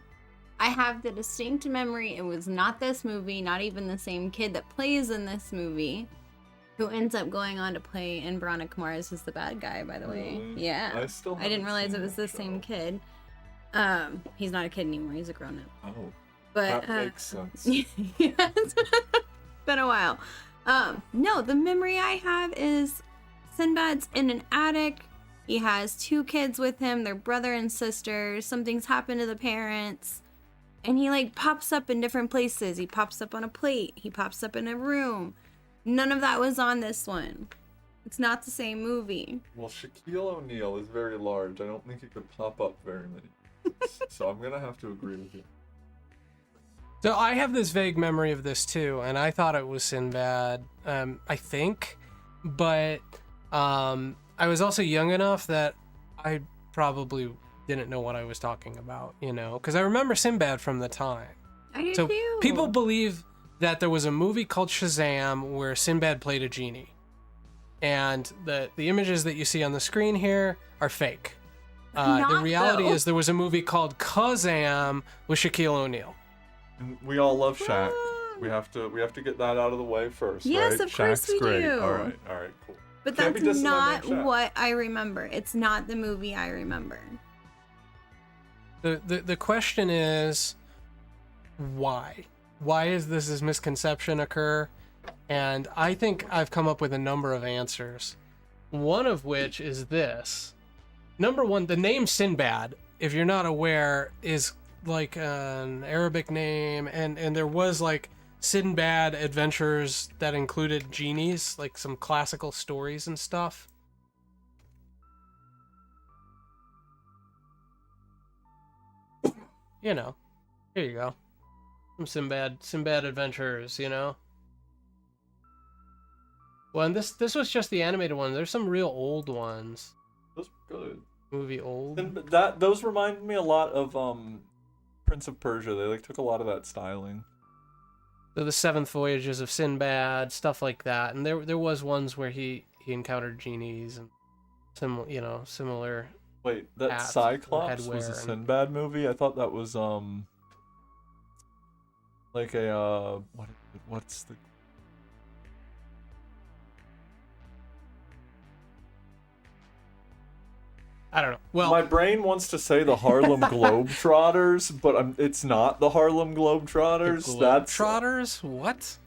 I have the distinct memory it was not this movie, not even the same kid that plays in this movie, who ends up going on to play in Veronica Mars as the bad guy, by the way. Yeah. I didn't realize it was the same kid. He's not a kid anymore, he's a grown-up. Oh. But, that makes sense. Yes. It's been a while. No, the memory I have is Sinbad's in an attic. He has 2 kids with him. They're brother and sister. Something's happened to the parents. And he like pops up in different places. He pops up on a plate. He pops up in a room. None of that was on this one. It's not the same movie. Well, Shaquille O'Neal is very large. I don't think he could pop up very many. So I'm going to have to agree with you. So I have this vague memory of this too, and I thought it was Sinbad, I think, but I was also young enough that I probably didn't know what I was talking about, you know, because I remember Sinbad from the time. I do So too. people believe that there was a movie called Shazam where Sinbad played a genie, and the images that you see on the screen here are fake. The reality is there was a movie called Kazam with Shaquille O'Neal. And we all love Shaq. We have to get that out of the way first, Yes, right? of course Shaq's we great. do. All right, cool. But Can't be that's dissing my not man Shaq. what I remember. It's not the movie I remember. The question is, why? Why is this misconception occur? And I think I've come up with a number of answers. One of which is this. Number one, the name Sinbad, if you're not aware, is like an Arabic name, and there was like Sinbad adventures that included genies, like some classical stories and stuff. You know, here you go. Some Sinbad adventures, you know. Well, and this was just the animated one. There's some real old ones. Those were good. Movie old. And those remind me a lot of Prince of Persia. They like took a lot of that styling. So the Seventh Voyages of Sinbad, stuff like that. And there was ones where he encountered genies and similar. Wait, that hats, Cyclops was a headwear, Sinbad movie? I thought that was like a what's the I don't know. Well, my brain wants to say the Harlem Globetrotters, but it's not the Harlem Globetrotters. Globetrotters? What?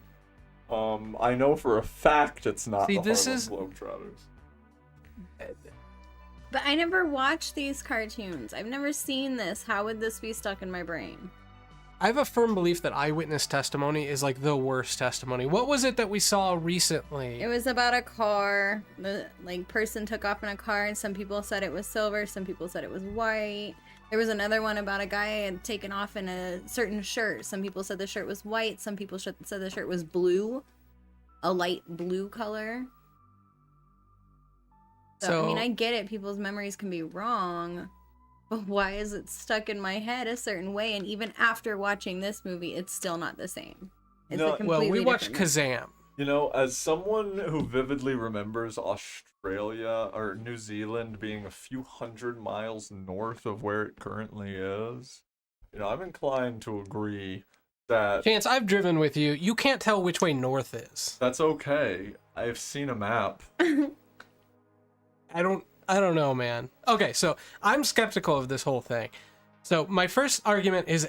I know for a fact it's not the this Harlem Globetrotters. But I never watched these cartoons. I've never seen this. How would this be stuck in my brain? I have a firm belief that eyewitness testimony is like the worst testimony. What was it that we saw recently? It was about a car. The person took off in a car, and some people said it was silver, some people said it was white. There was another one about a guy had taken off in a certain shirt. Some people said the shirt was white, some people said the shirt was blue, a light blue color. So I mean, I get it, people's memories can be wrong, but why is it stuck in my head a certain way? And even after watching this movie, it's still not the same. It's No, a Well, we completely watched different movie. Kazam. You know, as someone who vividly remembers Australia or New Zealand being a few hundred miles north of where it currently is, you know, I'm inclined to agree that Chance, I've driven with you. You can't tell which way north is. that's okay. I've seen a map. I don't know, man. Okay, so I'm skeptical of this whole thing. So my first argument is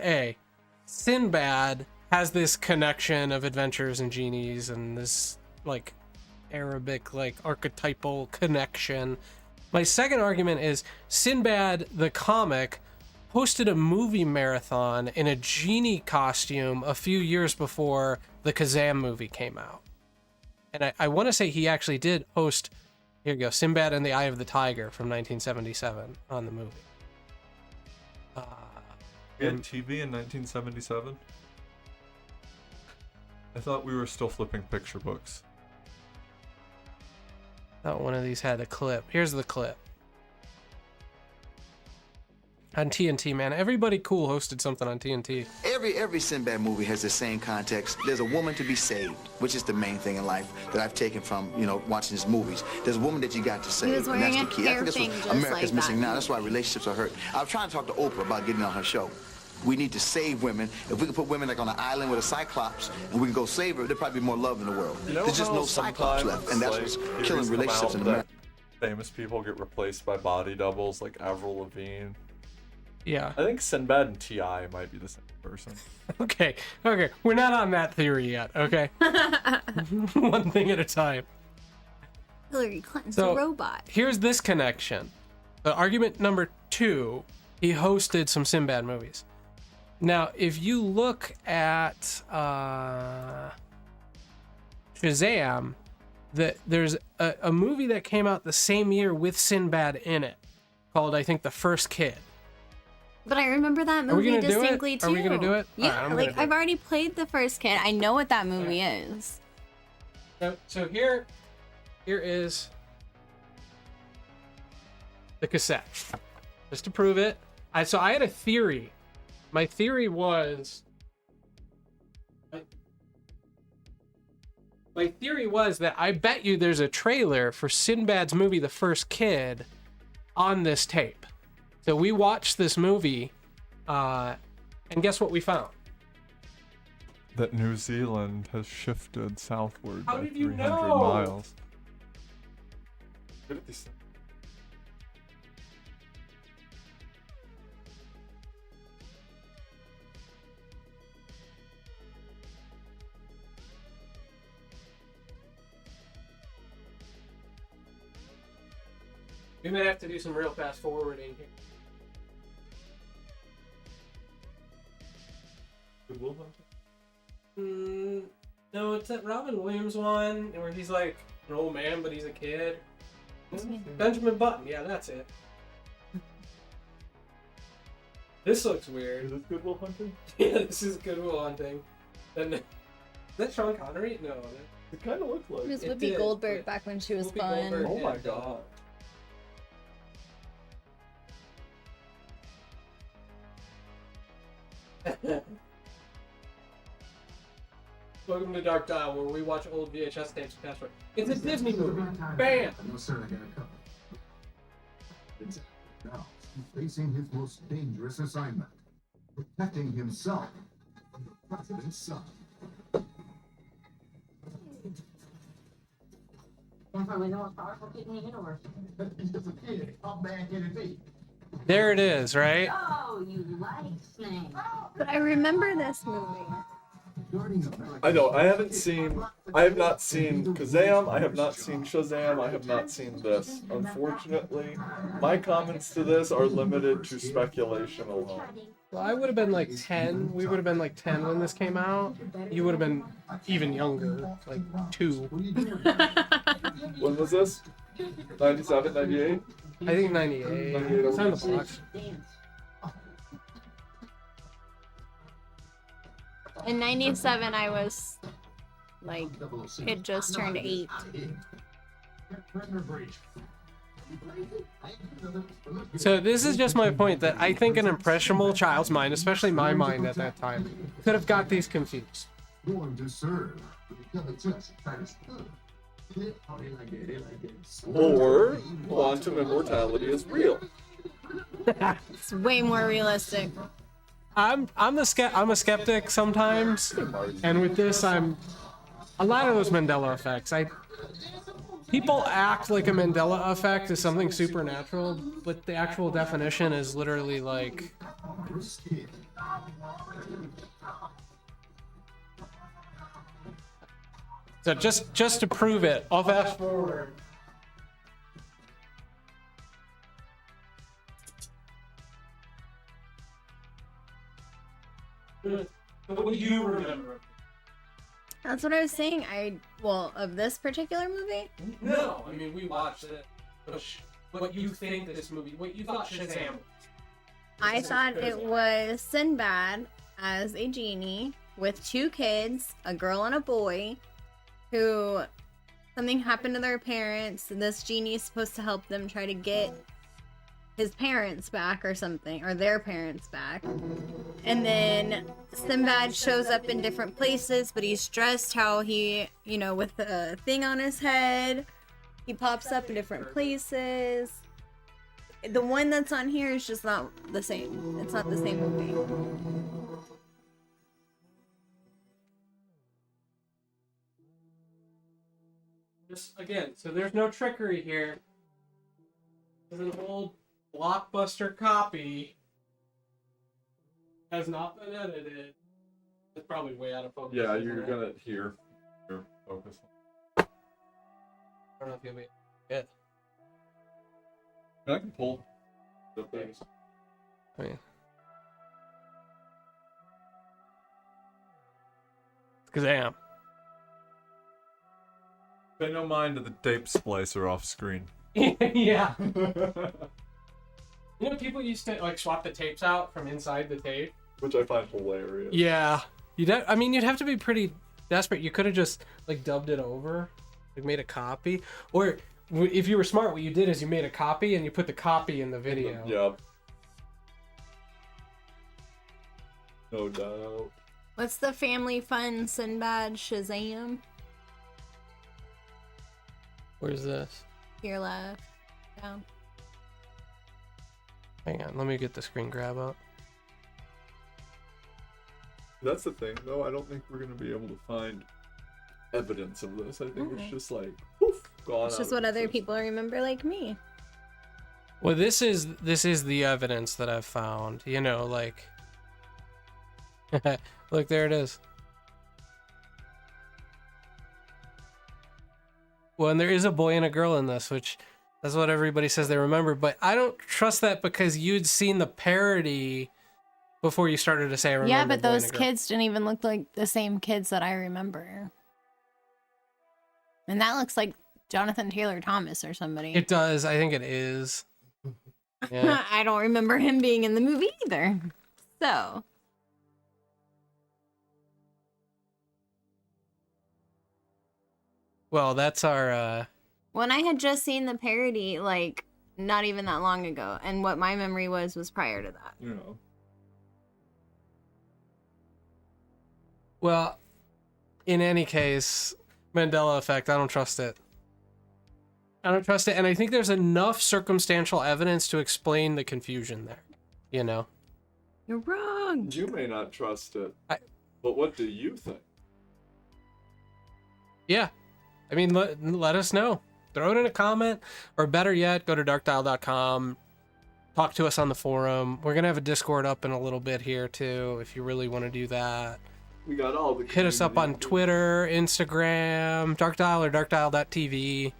Sinbad has this connection of adventures and genies and this like Arabic like archetypal connection. My second argument is Sinbad the comic hosted a movie marathon in a genie costume a few years before the Kazam movie came out. And I want to say he actually did host, here you go, Sinbad and the Eye of the Tiger from 1977 on the movie. We had TV in 1977. I thought we were still flipping picture books. Thought one of these had a clip. Here's the clip. On TNT, man. Everybody cool hosted something on TNT. Every Sinbad movie has the same context. There's a woman to be saved, which is the main thing in life that I've taken from, you know, watching his movies. There's a woman that you got to save. He was wearing and that's the a key. I hair think thing that's just what America's like missing that. now. That's why relationships are hurt. I was trying to talk to Oprah about getting on her show. We need to save women. If we could put women like on an island with a cyclops and we can go save her, there'd probably be more love in the world. You know There's just how no cyclops sometimes, left, and that's like, what's theories killing come relationships out in that America. Famous people get replaced by body doubles like Avril Lavigne. Yeah. I think Sinbad and T.I. might be the same person. Okay. We're not on that theory yet, okay? One thing at a time. Hillary Clinton's So, a robot. Here's this connection. Argument number 2, he hosted some Sinbad movies. Now, if you look at Shazam, there's a movie that came out the same year with Sinbad in it, called, I think, The First Kid. But I remember that Are we movie gonna do it? distinctly too. Are we gonna do it? Yeah, Alright, I'm like gonna do I've it. already played The First Kid. I know what that movie is. So here is the cassette, just to prove it. So I had a theory. My theory was that I bet you there's a trailer for Sinbad's movie The First Kid on this tape. So we watched this movie, and guess what we found? That New Zealand has shifted southward How by did you 300 know? miles. Good at these things. We might have to do some real fast forwarding here. Good Will Hunting? No, it's that Robin Williams one where he's like an old man, but he's a kid. Benjamin Button, yeah, that's it. This looks weird. Is this Good Will Hunting? Yeah, this is Good Will Hunting. And is that Sean Connery? No. It kind of looked like. It was It Whoopi did, Goldberg but back when she was Whoopi fun. Goldberg- Oh my Yeah. god. Welcome to Dark Dial, where we watch old VHS tapes fast forward. It's a Disney movie. Bam! No, sir, I got a couple. Now, he's facing his most dangerous assignment, protecting himself from the president's son. Can't probably know a powerful kid in the universe. He's just a kid. How bad can it be? There it is, right? Oh, you like snakes. But I remember this movie. I know, I have not seen Kazam, I have not seen Shazam, I have not seen this. Unfortunately, my comments to this are limited to speculation alone. Well, I would have been like 10. We would have been like 10 when this came out. You would have been even younger, like 2. When was this? 97, 98? I think 98. It's on the box. In 97, I was like, it just turned 8. So this is just my point that I think an impressionable child's mind, especially my mind at that time, could have got these confused. born to serve. Just Or quantum immortality is real. It's way more realistic. I'm a skeptic sometimes, and with this, I'm a lot of those Mandela effects. People act like a Mandela effect is something supernatural, but the actual definition is literally like. So just to prove it, I'll fast forward. What do you remember? That's what I was saying. Well, of this particular movie? No, I mean we watched it. What you think this movie? What you thought Shazam? I thought it was Sinbad as a genie with two kids, a girl and a boy, who something happened to their parents, and this genie is supposed to help them try to get his parents back or something, or their parents back. And then Sinbad shows up in different places, but he's dressed how he, with a thing on his head. He pops up in different places. The one that's on here is just not the same. It's not the same movie. Just again, so there's no trickery here. There's an old blockbuster copy. Has not been edited. It's probably way out of focus. Yeah, you're gonna here focus. I don't know if you'll be. Yeah. I can pull the things. I mean, because I am. Pay no mind to the tape splicer off screen. Yeah. People used to swap the tapes out from inside the tape, which I find hilarious. Yeah, you'd have to be pretty desperate. You could have just dubbed it over, made a copy, or if you were smart, what you did is you made a copy and you put the copy in the video. Yep. No doubt. What's the family fun Sinbad Shazam? Where's this? Here left. Down. Hang on, let me get the screen grab up. That's the thing, though. I don't think we're gonna be able to find evidence of this. I think it's just poof, gone. It's just what other people remember, like me. Well, this is the evidence that I've found. Look, there it is. Well, and there is a boy and a girl in this, which that's what everybody says they remember. But I don't trust that because you'd seen the parody before you started to say I remember. Yeah, but boy and those a girl. kids didn't even look like the same kids that I remember. And that looks like Jonathan Taylor Thomas or somebody. It does. I think it is. Yeah. I don't remember him being in the movie either. So. Well, that's our. When I had just seen the parody, not even that long ago, and what my memory was prior to that. Yeah. Well, in any case, Mandela effect, I don't trust it. I don't trust it, and I think there's enough circumstantial evidence to explain the confusion there. You're wrong. You may not trust it, but what do you think? Yeah. I mean, let us know. Throw it in a comment, or better yet, go to darkdial.com. Talk to us on the forum. We're going to have a Discord up in a little bit here, too, if you really want to do that. We got all the Hit us up on Twitter, Instagram, darkdial or darkdial.tv.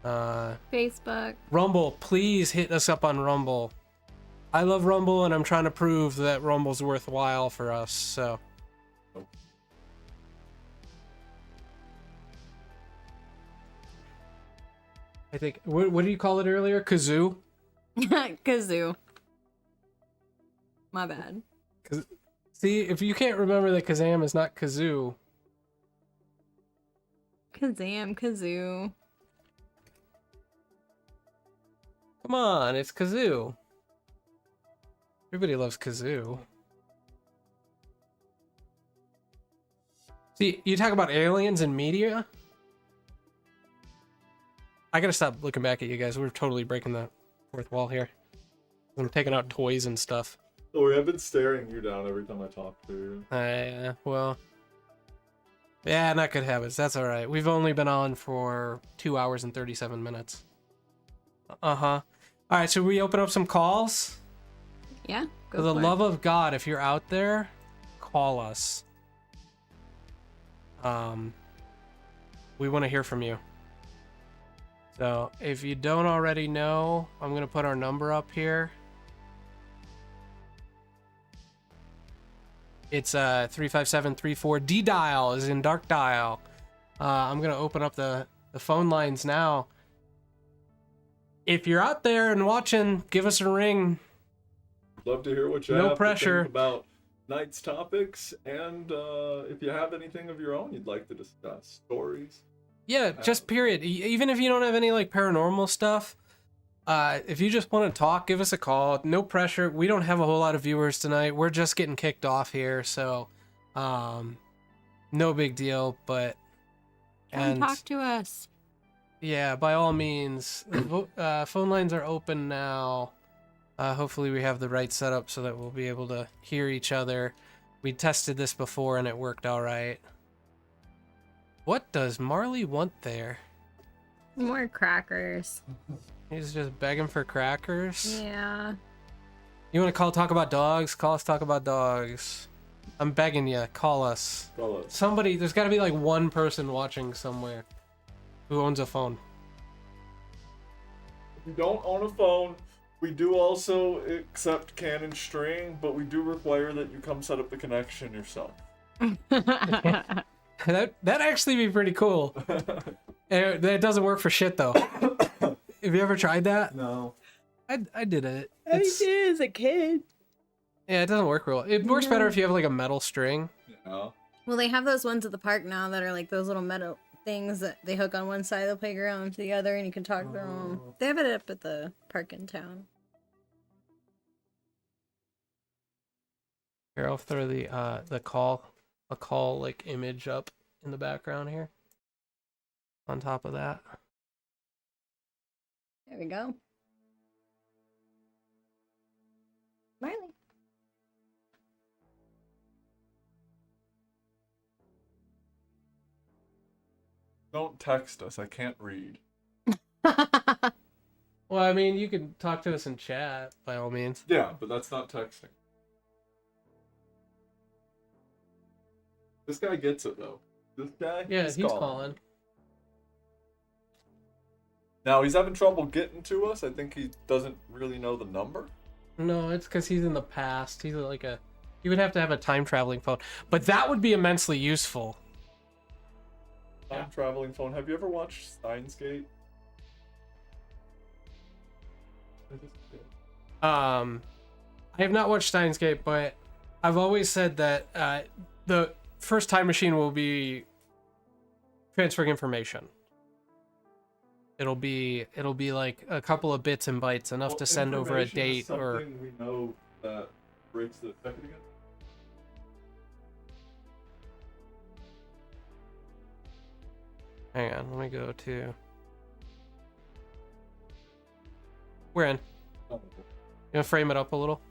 Facebook. Rumble, please hit us up on Rumble. I love Rumble, and I'm trying to prove that Rumble's worthwhile for us, so. I think, what did you call it earlier? Kazoo? Kazoo. My bad. See, if you can't remember that Kazam is not Kazoo. Kazoo. Come on, it's Kazoo. Everybody loves Kazoo. See, you talk about aliens in media. I gotta stop looking back at you guys. We're totally breaking the fourth wall here. I'm taking out toys and stuff. Sorry, I've been staring you down every time I talk to you. Well, yeah, not good habits. That's all right. We've only been on for 2 hours and 37 minutes. All right, so we open up some calls. Yeah. Go For the for it. love of God, if you're out there, call us. We want to hear from you. So if you don't already know, I'm gonna put our number up here. It's 35734 D dial is in dark dial. I'm gonna open up the phone lines now. If you're out there and watching, give us a ring. Love to hear what you No have pressure. to think about night's topics, and if you have anything of your own you'd like to discuss, stories. Yeah, just period. Even if you don't have any like paranormal stuff, if you just want to talk, give us a call. No pressure. We don't have a whole lot of viewers tonight. We're just getting kicked off here, so no big deal. But Come talk to us. Yeah, by all means. Phone lines are open now. Hopefully we have the right setup so that we'll be able to hear each other. We tested this before and it worked all right. What does Marley want there? More crackers. He's just begging for crackers? Yeah. You want to talk about dogs? Call us, talk about dogs. I'm begging you, call us. Call us. Somebody, there's got to be like one person watching somewhere who owns a phone. If you don't own a phone, we do also accept Canon string, but we do require that you come set up the connection yourself. That'd actually be pretty cool. That doesn't work for shit though. Have you ever tried that? No. I did it. I did as a kid. Yeah, it doesn't work real. It works better if you have like a metal string. Yeah. Well, they have those ones at the park now that are like those little metal things that they hook on one side of the playground to the other, and you can talk through them. They have it up at the park in town. Here, I'll throw the call like image up in the background here. On top of that. There we go. Marley. Don't text us, I can't read. Well, I mean, you can talk to us in chat by all means. Yeah, but that's not texting. This guy gets it though. This guy? Yeah, he's calling. Now he's having trouble getting to us. I think he doesn't really know the number. No, it's because he's in the past. He's like he would have to have a time traveling phone, but that would be immensely useful. Time traveling phone. Have you ever watched Steins Gate? I have not watched Steins Gate, but I've always said that the first time machine will be transferring information. It'll be like a couple of bits and bytes, enough to send over a date or. Something we know that breaks the second again. Hang on, let me go to. We're in. You gonna frame it up a little?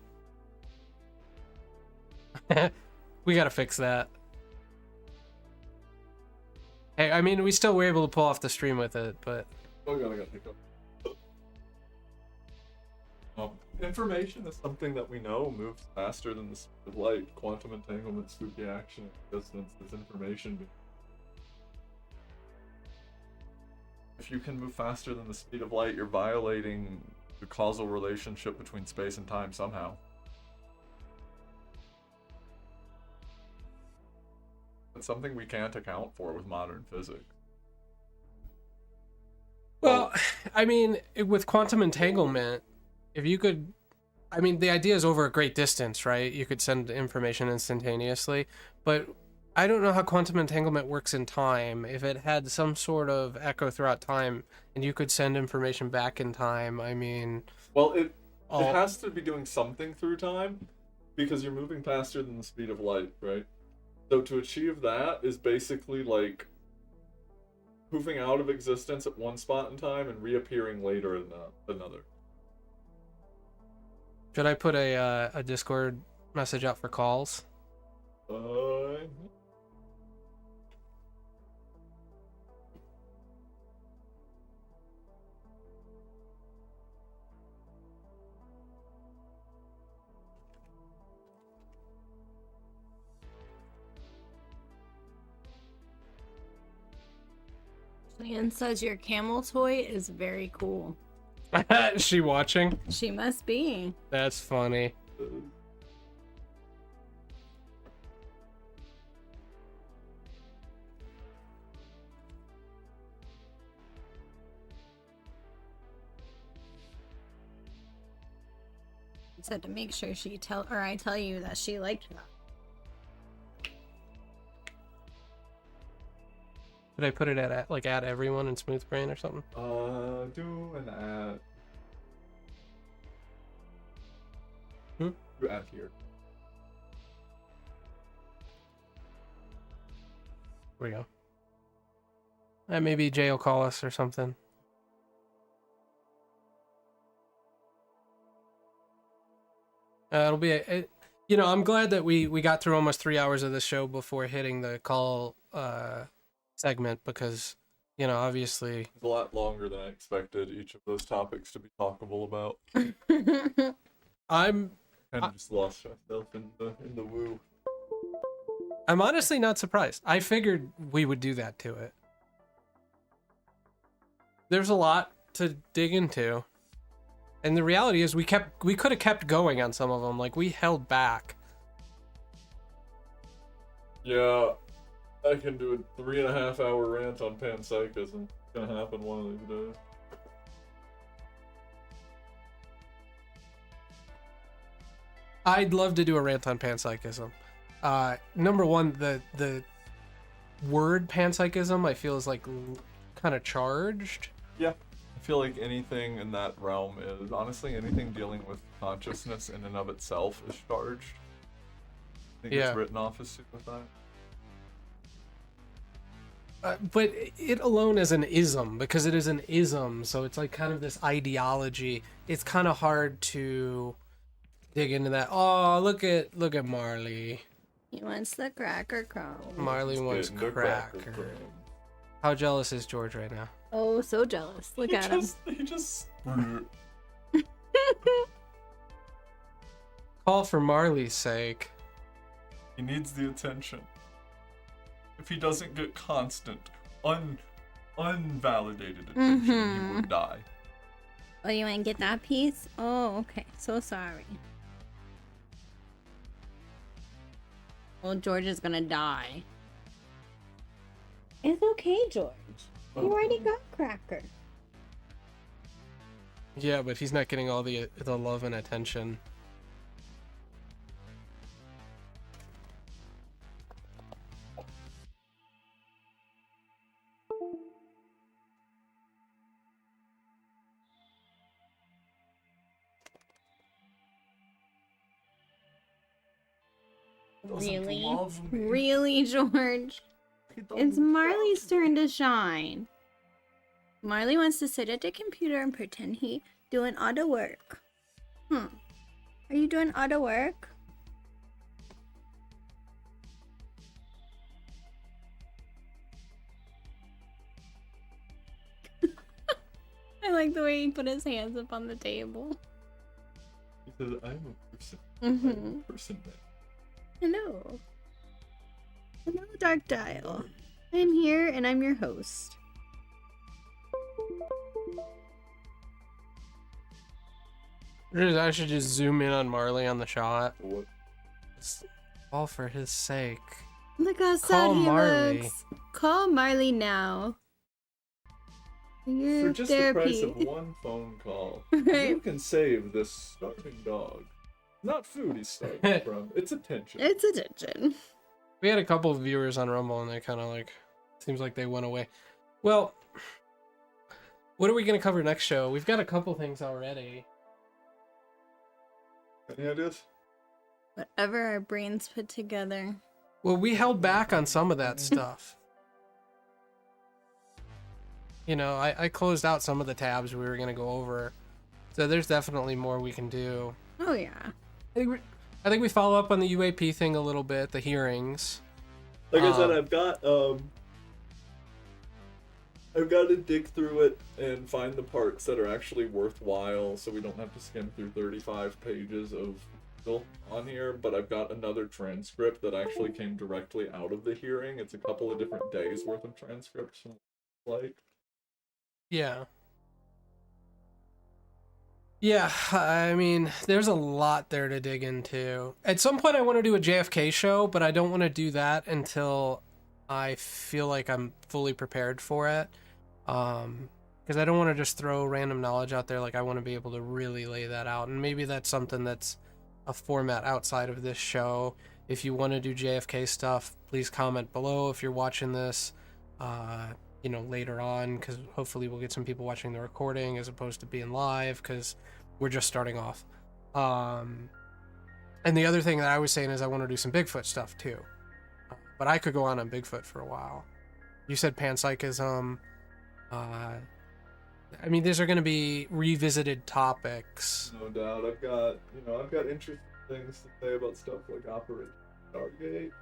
We gotta fix that. Hey, I mean, we still were able to pull off the stream with it, but. Oh god, I got hiccup. Information is something that we know moves faster than the speed of light. Quantum entanglement, spooky action, distance, this information. If you can move faster than the speed of light, you're violating the causal relationship between space and time somehow. It's something we can't account for with modern physics. Well, I mean, with quantum entanglement, if you could, I mean, the idea is over a great distance, right? You could send information instantaneously, but I don't know how quantum entanglement works in time. If it had some sort of echo throughout time and you could send information back in time, I mean... Well, it has to be doing something through time because you're moving faster than the speed of light, right? So to achieve that is basically like poofing out of existence at one spot in time and reappearing later in another. Should I put a Discord message out for calls? Leanne says your camel toy is very cool. Is she watching? She must be. That's funny. I said to make sure I tell you that she liked that. Did I put it at like add everyone in Smooth Brain or something? Do an ad. Do ad here. There we go. Maybe Jay will call us or something. It'll be you know, I'm glad that we got through almost 3 hours of the show before hitting the call segment, because, you know, obviously It's a lot longer than I expected each of those topics to be talkable about. I'm kind of just lost myself in the woo. I'm honestly not surprised. I figured we would do that to it. There's a lot to dig into. And the reality is we could have kept going on some of them. Like, we held back. Yeah, I can do a 3.5 hour rant on panpsychism. It's gonna happen one of these days. I'd love to do a rant on panpsychism. Number one, the word panpsychism I feel is like kind of charged. Yeah, I feel like anything in that realm is, honestly, anything dealing with consciousness in and of itself is charged. I think it's written off as suicide. But it alone is an ism, because it is an ism, so it's like kind of this ideology. It's kind of hard to dig into that. Oh, look at Marley. He wants the cracker crumb. Marley wants cracker. How jealous is George right now? Oh, so jealous. Look at him. He just... Call for Marley's sake. He needs the attention. If he doesn't get constant, unvalidated attention, he would die. Oh, you want to get that piece? Oh, okay. So sorry. Well, George is gonna die. It's okay, George. You already got cracker. Yeah, but he's not getting all the love and attention. Really? Really, George? It's Marley's turn to shine. Marley wants to sit at the computer and pretend he doing auto work. Are you doing auto work? I like the way he put his hands up on the table. He says, I'm a person. Mm-hmm. I'm a person man. Hello. Hello, Dark Dial. I'm here and I'm your host. I should just zoom in on Marley on the shot. What? It's all for his sake. Look how sad Call he Marley. looks. Call Marley now. Your For just therapy. the price of one phone call, Right. you can save this starving dog. Not food he's starving from, it's attention. It's attention. We had a couple of viewers on Rumble and they kind of like, seems like they went away. Well, what are we going to cover next show? We've got a couple things already. Any ideas? Whatever our brains put together. Well, we held back on some of that stuff. You know, I closed out some of the tabs we were going to go over. So there's definitely more we can do. Oh, yeah. I think we follow up on the UAP thing a little bit, the hearings. Like I said, I've got to dig through it and find the parts that are actually worthwhile, so we don't have to skim through 35 pages of still on here. But I've got another transcript that actually came directly out of the hearing. It's a couple of different days worth of transcripts from like. Yeah. Yeah, I mean, there's a lot there to dig into. At some point I want to do a JFK show, but I don't want to do that until I feel like I'm fully prepared for it. Because I don't want to just throw random knowledge out there. Like, I want to be able to really lay that out. And maybe that's something that's a format outside of this show. If you want to do JFK stuff, please comment below if you're watching this, you know, later on, because hopefully we'll get some people watching the recording as opposed to being live, because we're just starting off. And the other thing that I was saying is I want to do some Bigfoot stuff too. But I could go on Bigfoot for a while. You said panpsychism. I mean, these are going to be revisited topics. No doubt. I've got interesting things to say about stuff like Operation Stargate,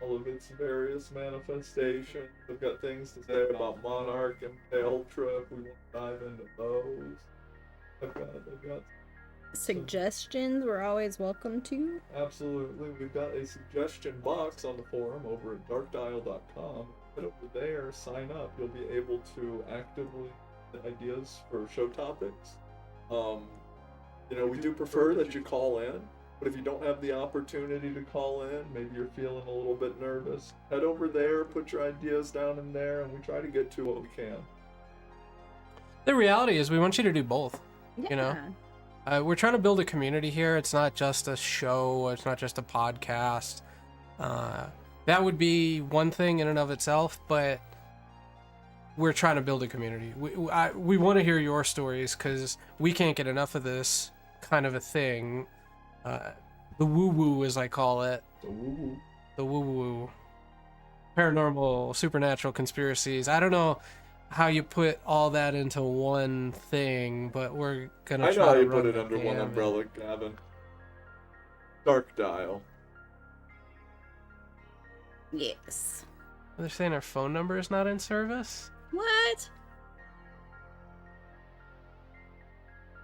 all of its various manifestations. I've got things to say about Monarch and Ultra if we want to dive into those. I've got Suggestions we're always welcome to. Absolutely. We've got a suggestion box on the forum over at darkdial.com. Head over there, sign up. You'll be able to actively get ideas for show topics. You know, we do prefer that you call in, but if you don't have the opportunity to call in, maybe you're feeling a little bit nervous, head over there, put your ideas down in there, and we try to get to what we can. The reality is we want you to do both. Yeah. You know? We're trying to build a community here. It's not just a show. It's not just a podcast. That would be one thing in and of itself, but we're trying to build a community. We want to hear your stories because we can't get enough of this kind of a thing. The woo-woo, as I call it. The woo-woo. The woo-woo. Paranormal, supernatural conspiracies. I don't know how you put all that into one thing, but we're gonna try to I know how you run put it the under one gamut. umbrella, Gavin. Dark Dial. Yes. They're saying our phone number is not in service? What?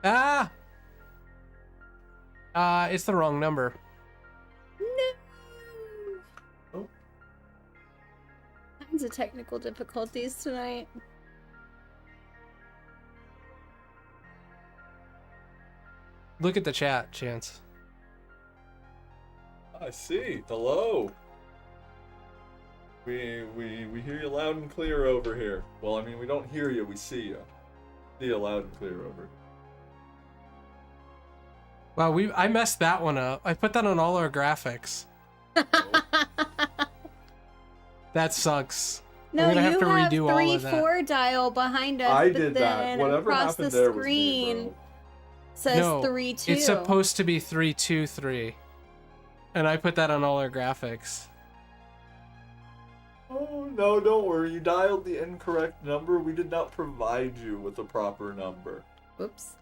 Ah! It's the wrong number. No. Tons of technical difficulties tonight. Look at the chat, Chance. I see. Hello. We hear you loud and clear over here. Well, I mean, we don't hear you, we see you. See you loud and clear over here. Wow, I messed that one up. I put that on all our graphics. That sucks. No, I'm gonna you have to redo all of that. 3-4 dial behind us. I but did that. then Whatever across happened the there was me, screen bro. says No, 3-2. it's supposed to be 323. And I put that on all our graphics. Oh, no, don't worry. You dialed the incorrect number. We did not provide you with the proper number. Oops.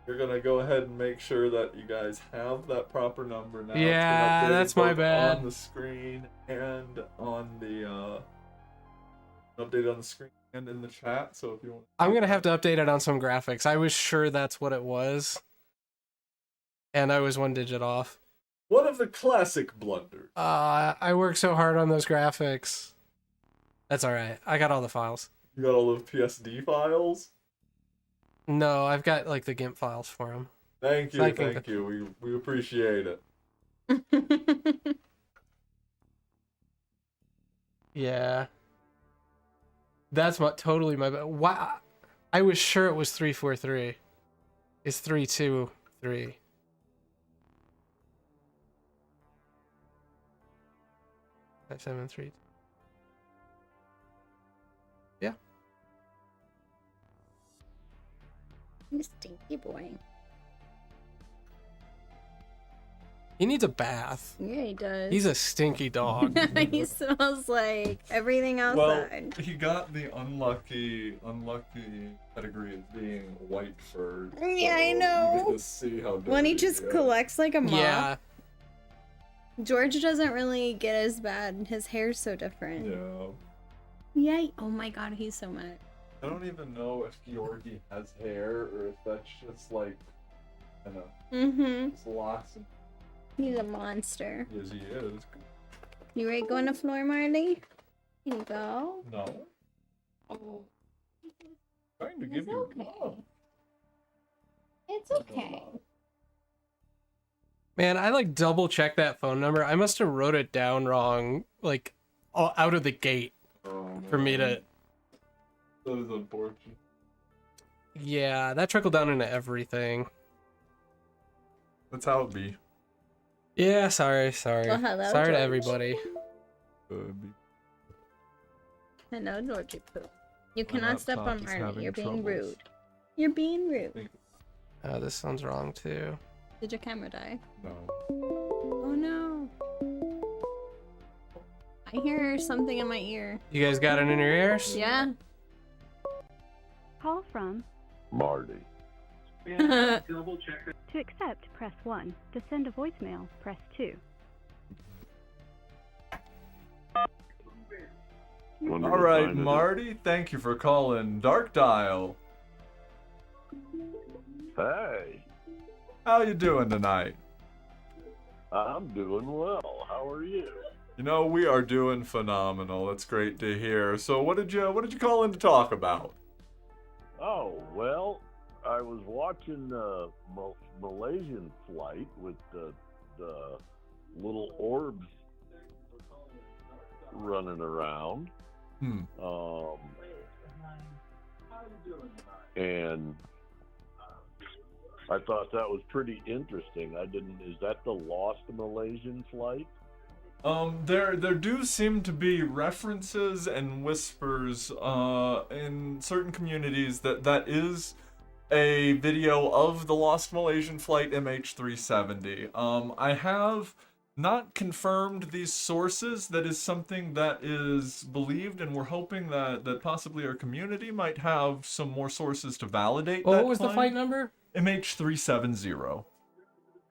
You're gonna go ahead and make sure that you guys have that proper number now. It's been Yeah, updated that's my both bad. On the screen and on the updated on the screen and in the chat. So if you want, I'm gonna have to update it on some graphics. I was sure that's what it was. And I was 1 digit off. one of the classic blunders. I worked so hard on those graphics. That's alright. I got all the files. You got all those PSD files. No, I've got like the GIMP files for them. Thank you. We appreciate it. Yeah. That's totally my bad. Why? I was sure it was 343. It's 323. Five, 7, 3. Yeah. You stinky boy. He needs a bath. Yeah, he does. He's a stinky dog. He smells like everything Well, outside. he got the unlucky pedigree of being white fur. Yeah, I so know. You get to see how When he dirty just is. collects like a moth. Yeah. George doesn't really get as bad. His hair's so different. Yeah. Yeah. Oh my god, he's so mad. I don't even know if Georgie has hair or if that's just like, I don't know. Mm-hmm. It's lots of. He's a monster. Yes, he is. You ready to go on the floor, Marty? Here you go. No. Oh. Trying to It's give you. okay. Oh. It's okay. Man, I like double checked that phone number. I must have wrote it down wrong, like out of the gate for me to. That is unfortunate. Yeah, that trickled down into everything. That's how it be. Yeah, sorry. Well, hello, Sorry to George. everybody. Hello, Georgie Poo. You My cannot step laptop on is Marty. having You're being troubles. rude. You're being rude. This sounds wrong too. Did your camera die? No. Oh no. I hear something in my ear. You guys got it in your ears? Yeah. Call from Marty. To accept, press 1. To send a voicemail, press 2. All right, Marty. Thank you for calling Dark Dial. Hey. How you doing tonight? I'm doing well. How are you? You know, we are doing phenomenal. That's great to hear. So, what did you call in to talk about? Oh, well, I was watching the Malaysian flight with the little orbs running around. And I thought that was pretty interesting. Is that the lost Malaysian flight? There do seem to be references and whispers in certain communities that is a video of the lost Malaysian flight MH370. I have not confirmed these sources. That is something that is believed, and we're hoping that possibly our community might have some more sources to validate. What was the flight number? MH370.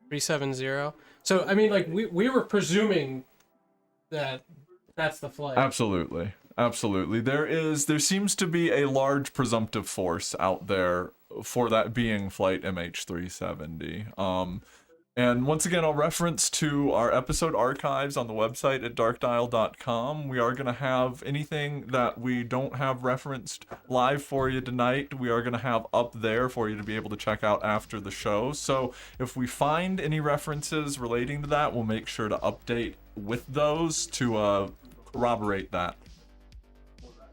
370. So I mean, like we were presuming that that's the flight. Absolutely. There seems to be a large presumptive force out there for that being flight MH370. And once again, I'll reference to our episode archives on the website at darkdial.com. We are going to have anything that we don't have referenced live for you tonight, we are going to have up there for you to be able to check out after the show. So if we find any references relating to that, we'll make sure to update with those to corroborate that.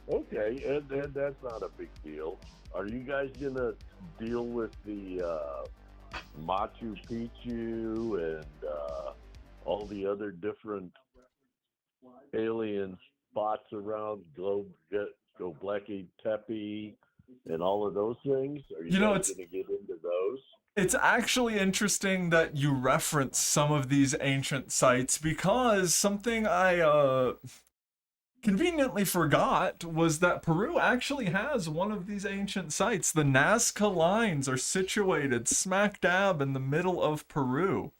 Okay, and that's not a big deal. Are you guys going to deal with the Machu Picchu and all the other different alien spots around Göbekli Tepe and all of those things? Are you guys going to get into those? It's actually interesting that you reference some of these ancient sites, because something I conveniently forgot was that Peru actually has one of these ancient sites. The Nazca lines are situated smack dab in the middle of Peru.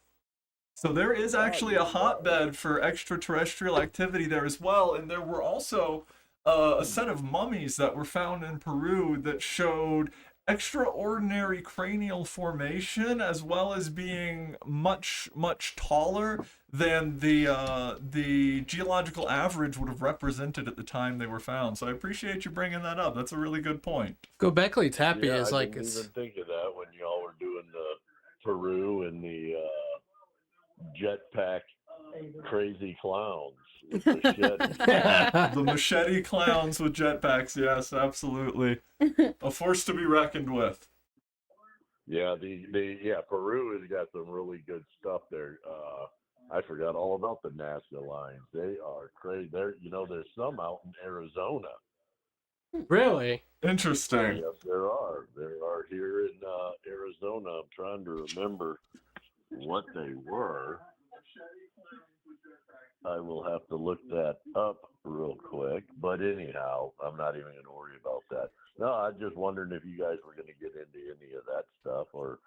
So there is actually a hotbed for extraterrestrial activity there as well. And there were also a set of mummies that were found in Peru that showed extraordinary cranial formation, as well as being much taller than the geological average would have represented at the time they were found. So I appreciate you bringing that up. That's a really good point. Göbekli Tepe Yeah, is I like didn't even think of that when y'all were doing the Peru and the jetpack crazy clowns with machetes. The machete clowns with jetpacks, yes, absolutely. A force to be reckoned with. Yeah, Peru has got some really good stuff there. I forgot all about the Nazca lines. They are crazy. There's some out in Arizona. Really? Interesting. Yes, there are. There are here in Arizona. I'm trying to remember what they were. I will have to look that up real quick. But anyhow, I'm not even going to worry about that. No, I just wondering if you guys were going to get into any of that stuff, or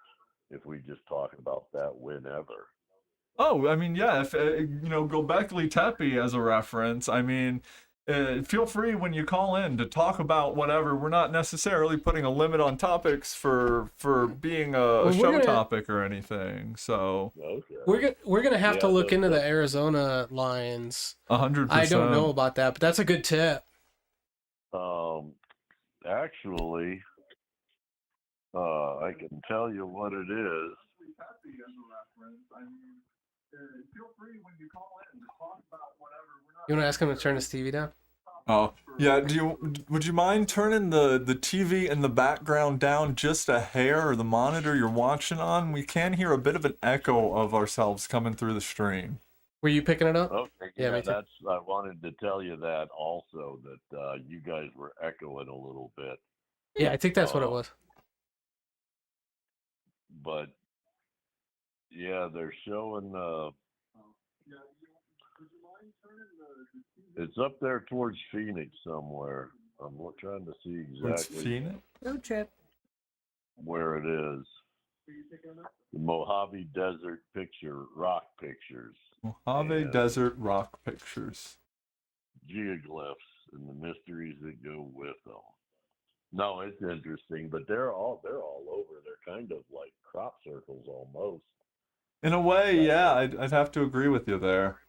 if we just talk about that whenever. Oh, I mean, yeah, if Gobekli Tepe as a reference, I mean, feel free when you call in to talk about whatever. We're not necessarily putting a limit on topics for being a show topic or anything. So we're gonna have to look into the Arizona lions. 100%. I don't know about that, but that's a good tip. Actually, I can tell you what it is. You want to ask him to turn his TV down? Oh, yeah. Would you mind turning the TV in the background down just a hair, or the monitor you're watching on? We can hear a bit of an echo of ourselves coming through the stream. Were you picking it up? Okay, yeah, I wanted to tell you that also, that you guys were echoing a little bit. Yeah, I think that's what it was. But yeah, they're showing. It's up there towards Phoenix somewhere. I'm trying to see exactly. Phoenix? Road trip. Where it is. The Mojave Desert Rock Pictures. Mojave Desert Rock Pictures. Geoglyphs and the mysteries that go with them. No, it's interesting, but they're all over. They're kind of like crop circles almost. In a way, yeah, I'd have to agree with you there.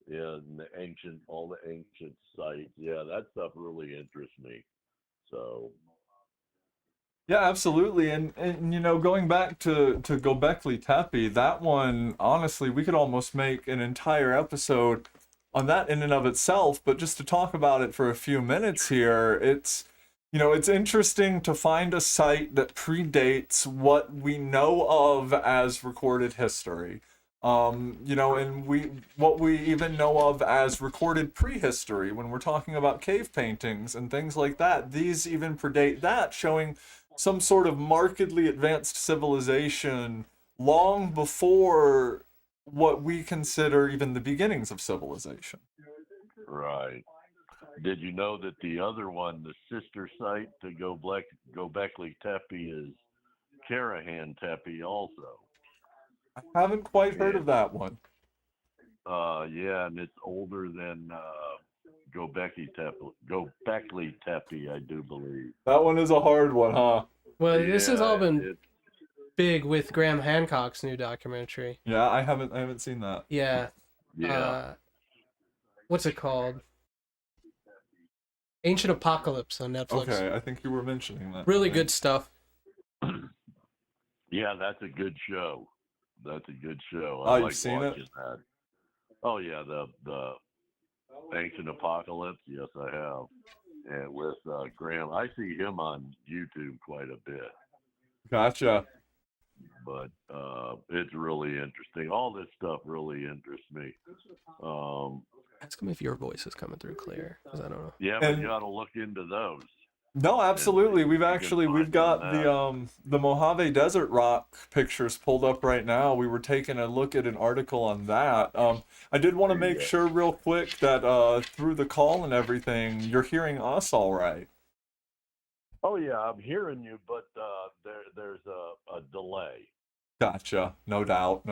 Yeah, and all the ancient sites. Yeah, that stuff really interests me. So. Yeah, absolutely. And going back to Gobekli Tepe, that one, honestly, we could almost make an entire episode on that in and of itself, but just to talk about it for a few minutes here, it's interesting to find a site that predates what we know of as recorded history. And what we even know of as recorded prehistory when we're talking about cave paintings and things like that. These even predate that, showing some sort of markedly advanced civilization long before what we consider even the beginnings of civilization. Right. Did you know that the other one, the sister site to Gobekli Tepe, is Karahan Tepe also? I haven't quite heard of that one. Yeah, and it's older than Gobekli Tepe, I do believe. That one is a hard one, huh? Well, this has all been big with Graham Hancock's new documentary. Yeah, I haven't seen that. Yeah. Yeah. What's it called? Ancient Apocalypse on Netflix. Okay, I think you were mentioning that. Really good stuff. Yeah, that's a good show. That's a good show. Oh, I you've like seen it? watching that. Oh yeah, the Ancient Apocalypse. Yes, I have. And with Graham, I see him on YouTube quite a bit. Gotcha. But it's really interesting. All this stuff really interests me. Ask him if your voice is coming through clear, because I don't know. Yeah, but you got to look into those. No, absolutely. We've got the Mojave Desert Rock pictures pulled up right now. We were taking a look at an article on that. I did want to make sure real quick that through the call and everything, you're hearing us all right. Oh yeah, I'm hearing you, but there's a delay. Gotcha. No doubt.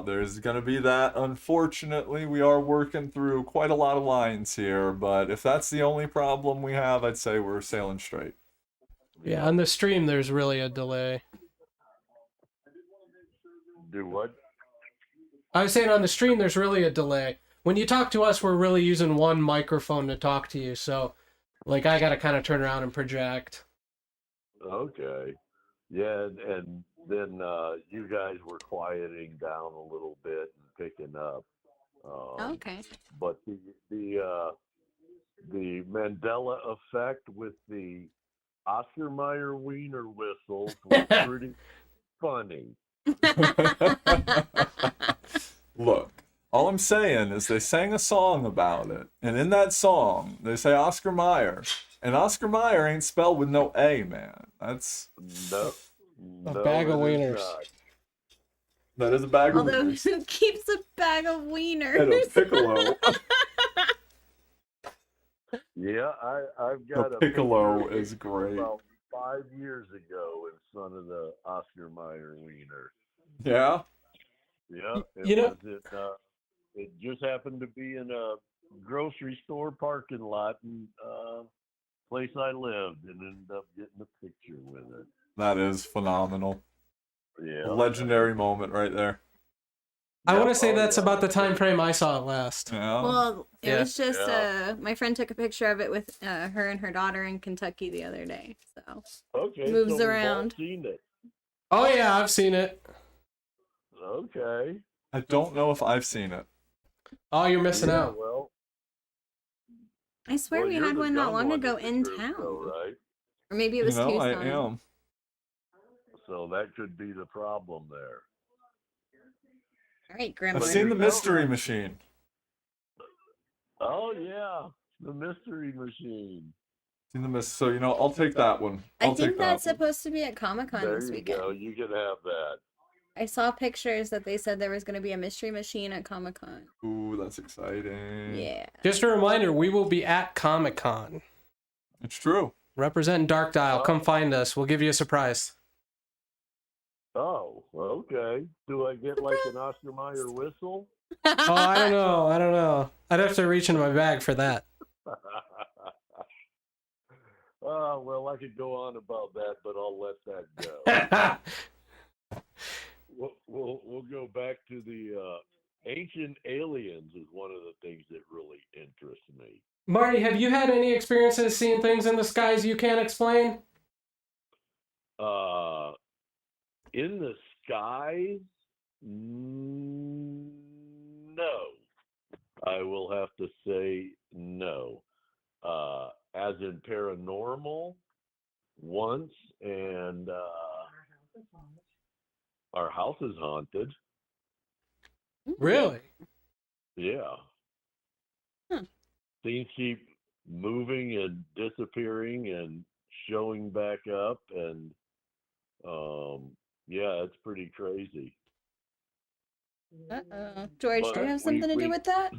There's going to be that. Unfortunately, we are working through quite a lot of lines here, but if that's the only problem we have, I'd say we're sailing straight. Yeah, on the stream, there's really a delay. Do what? I was saying on the stream, there's really a delay. When you talk to us, we're really using one microphone to talk to you, so I got to kind of turn around and project. Okay. Yeah, and then you guys were quieting down a little bit and picking up. Okay. But the Mandela effect with the Oscar Mayer Wiener whistles was pretty funny. Look, all I'm saying is they sang a song about it, and in that song they say Oscar Mayer, and Oscar Mayer ain't spelled with no A, man. That's a bag of wieners. That is a bag of Although, wieners. who keeps a bag of wieners? And a piccolo. Yeah, I've got The a piccolo picture is great. about 5 years ago in front of the Oscar Mayer wiener. Yeah? Yeah, You know- it just happened to be in a grocery store parking lot in place I lived, and ended up getting a picture with it. That is phenomenal. Yeah. A legendary moment right there. I want to Yep, say oh, that's yeah. about the time frame I saw it last. Yeah. Well, it Yeah. was just Yeah. my friend took a picture of it with her and her daughter in Kentucky the other day. So Okay, moves so we've all around. seen it. Oh yeah, I've seen it. Okay. I don't know if I've seen it. Oh, you're missing Yeah, out. well, I swear well, we you're had the one not dumb long one ago in the in group, town, though, right? or maybe it was I Tucson. am. So that could be the problem there. All right, Grandma. I've seen the Mystery Machine. Oh yeah, the Mystery Machine. So I'll take that one. I I'll think take that's that one. supposed to be at Comic-Con There this you weekend. go. You can have that. I saw pictures that they said there was going to be a mystery machine at Comic-Con. Ooh, that's exciting. Yeah. Just a reminder, we will be at Comic-Con. It's true. Representing Dark Dial. Oh. Come find us. We'll give you a surprise. Oh, okay. Do I get like an Oscar Mayer whistle? Oh, I don't know. I'd have to reach in my bag for that. Well, I could go on about that, but I'll let that go. We'll go back to the ancient aliens is one of the things that really interests me. Marty, have you had any experiences seeing things in the skies you can't explain? In the skies, no. I will have to say no. As in paranormal, once, and our house is haunted. Really? Yeah. Things keep moving and disappearing and showing back up, and yeah, it's pretty crazy. Uh-oh. George, But do you have something to do with that?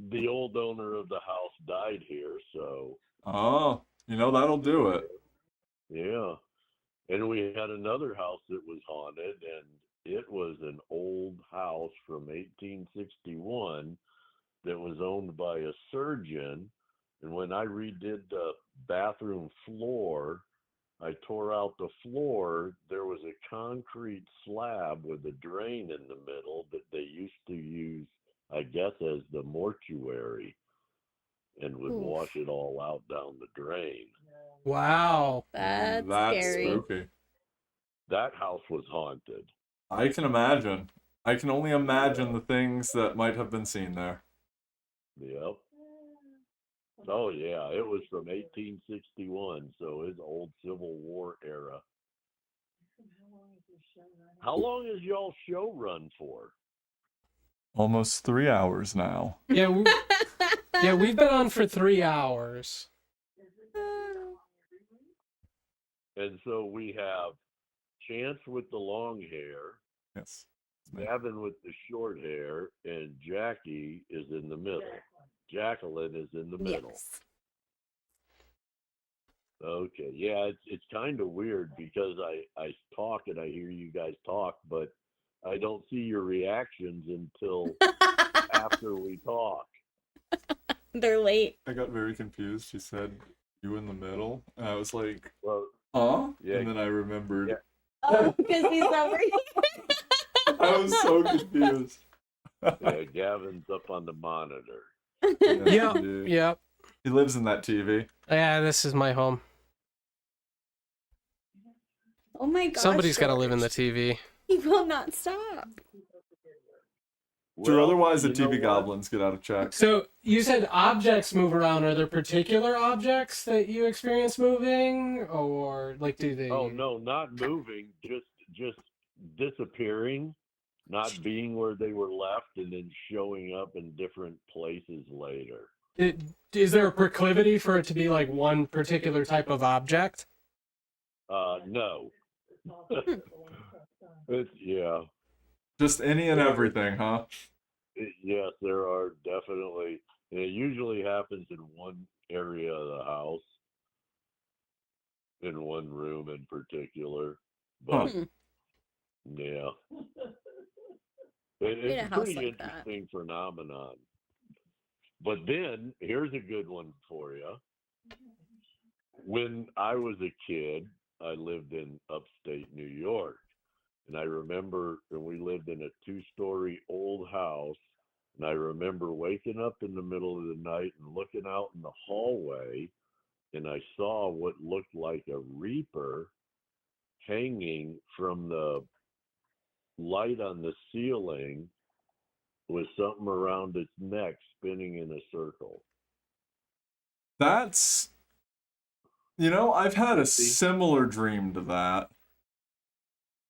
The old owner of the house died here, so Oh, that'll do it. yeah. And we had another house that was haunted, and it was an old house from 1861 that was owned by a surgeon. And when I redid the bathroom floor, I tore out the floor. There was a concrete slab with a drain in the middle that they used to use, I guess, as the mortuary, and would wash it all out down the drain. Wow. That's scary. Spooky. That house was haunted. I can imagine. I can only imagine the things that might have been seen there. Yep. Oh, yeah. It was from 1861, so it's old Civil War era. How long has y'all show run for? Almost 3 hours now. Yeah, we've been on for 3 hours. And so we have Chance with the long hair, Yes. Gavin with the short hair, and Jackie is in the middle. Jacqueline is in the middle. Yes. Okay, yeah, it's kind of weird because I talk and I hear you guys talk, but I don't see your reactions until after we talk. They're late. I got very confused. She said, "You in the middle?" And I was like, Well, Yeah. And then I remembered. Yeah. Oh, because he's over here. I was so confused. Yeah, Gavin's up on the monitor. Yep. Dude. Yep. He lives in that TV. Yeah, this is my home. Oh my gosh. Somebody's got to live in the George. TV. He will not stop. Drew, otherwise the you know TV what? goblins get out of check. So you said objects move around. Are there particular objects that you experience moving, or like do they? Oh no, not moving, just disappearing, not being where they were left, and then showing up in different places later. Is there a proclivity for it to be like one particular type of object? No. It's yeah. Just any and everything, huh? Yes, there are definitely. And it usually happens in one area of the house, in one room in particular. But yeah, Need it's a a house pretty like that. interesting phenomenon. But then here's a good one for you. When I was a kid, I lived in upstate New York. And I remember when we lived in a 2-story old house. And I remember waking up in the middle of the night and looking out in the hallway. And I saw what looked like a reaper hanging from the light on the ceiling with something around its neck spinning in a circle. That's, I've had a similar dream to that.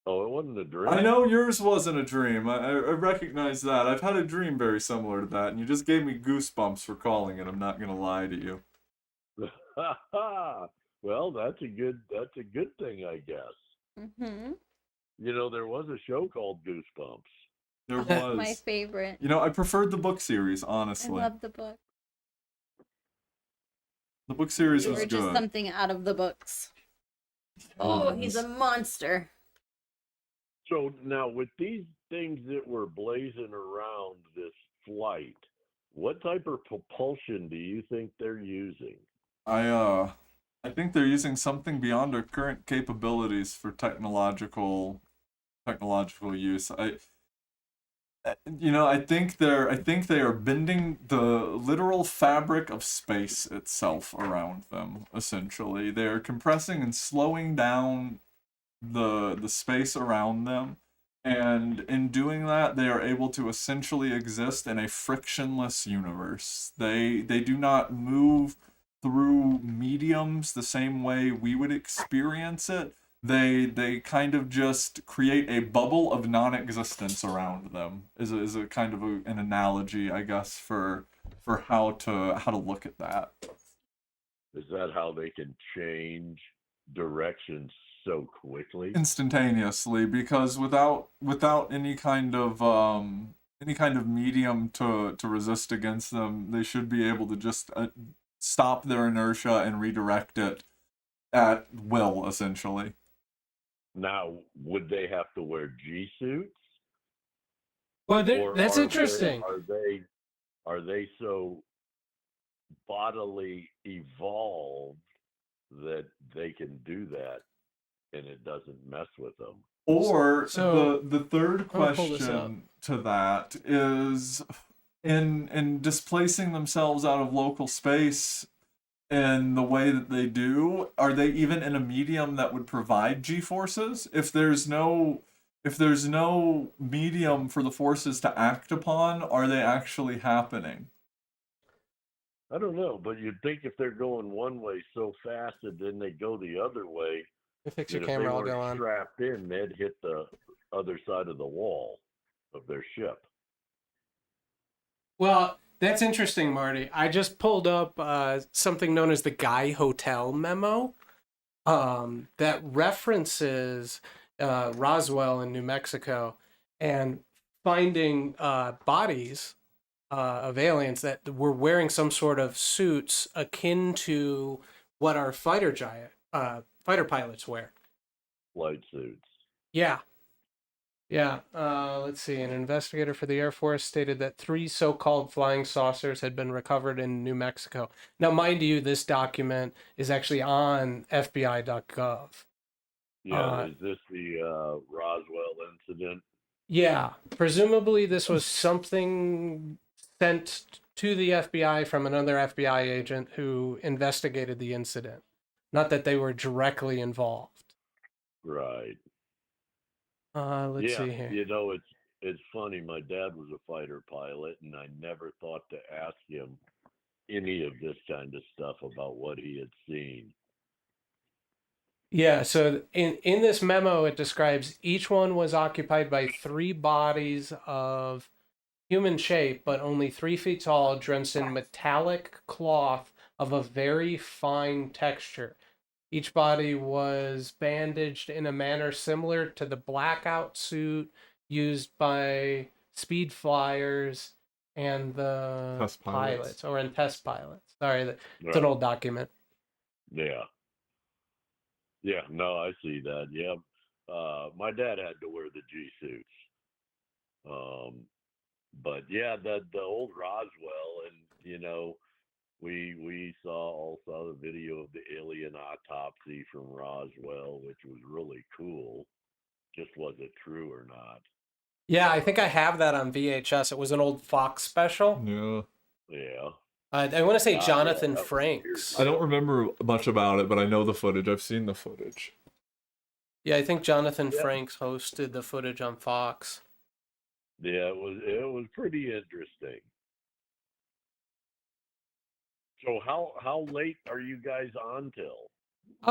Oh, it wasn't a dream? I know yours wasn't a dream. I recognize that. I've had a dream very similar to that, and you just gave me goosebumps for calling it. I'm not going to lie to you. Well, that's a good thing, I guess. Mm-hmm. There was a show called Goosebumps. There was. My favorite. I preferred the book series, I honestly. love the book. The book series You was were good. just something out of the books. Oh, he's a monster. So now with these things that were blazing around this flight, what type of propulsion do you think they're using? I think they're using something beyond our current capabilities for technological use. I think they are bending the literal fabric of space itself around them, essentially. They're compressing and slowing down the space around them, and in doing that they are able to essentially exist in a frictionless universe. They do not move through mediums the same way we would experience it. They kind of just create a bubble of non-existence around them. Is a kind of an analogy, I guess, for how to look at that. Is that how they can change directions so quickly? Instantaneously, because without any kind of medium to resist against them, they should be able to just stop their inertia and redirect it at will, essentially. Now, would they have to wear G-suits? Well, that's interesting. Are they so bodily evolved that they can do that and it doesn't mess with them? Or So, the third I'll pull this up. question to that is, in displacing themselves out of local space in the way that they do, are they even in a medium that would provide G-forces? If there's no medium for the forces to act upon, are they actually happening? I don't know, but you'd think if they're going one way so fast and then they go the other way, Fix that your if camera, they I'll go weren't on. strapped in, they'd hit the other side of the wall of their ship. Well, that's interesting, Marty. I just pulled up something known as the Guy Hotel memo that references Roswell in New Mexico and finding bodies of aliens that were wearing some sort of suits akin to what our fighter pilots wear. Flight suits. Yeah. Yeah, let's see. An investigator for the Air Force stated that 3 so-called flying saucers had been recovered in New Mexico. Now, mind you, this document is actually on FBI.gov. Yeah, is this the Roswell incident? Yeah, presumably this was something sent to the FBI from another FBI agent who investigated the incident. Not that they were directly involved. Right. Let's see here. It's funny. My dad was a fighter pilot, and I never thought to ask him any of this kind of stuff about what he had seen. Yeah, so in this memo, it describes each one was occupied by 3 bodies of human shape, but only 3 feet tall, drenched in metallic cloth of a very fine texture. Each body was bandaged in a manner similar to the blackout suit used by speed flyers and the Test pilots. or in test pilots. Sorry, it's an old document. Yeah. Yeah, no, I see that. Yeah. My dad had to wear the G suits. But yeah, the old Roswell, and we all saw the video of the alien autopsy from Roswell, which was really cool. Just was it true or not? Yeah, I think I have that on VHS. It was an old Fox special. Yeah. Yeah. I want to say Yeah, Jonathan that was Frakes. I don't remember much about it, but I know the footage. I've seen the footage. Yeah, I think Jonathan Frakes hosted the footage on Fox. Yeah, it was pretty interesting. So how late are you guys on till?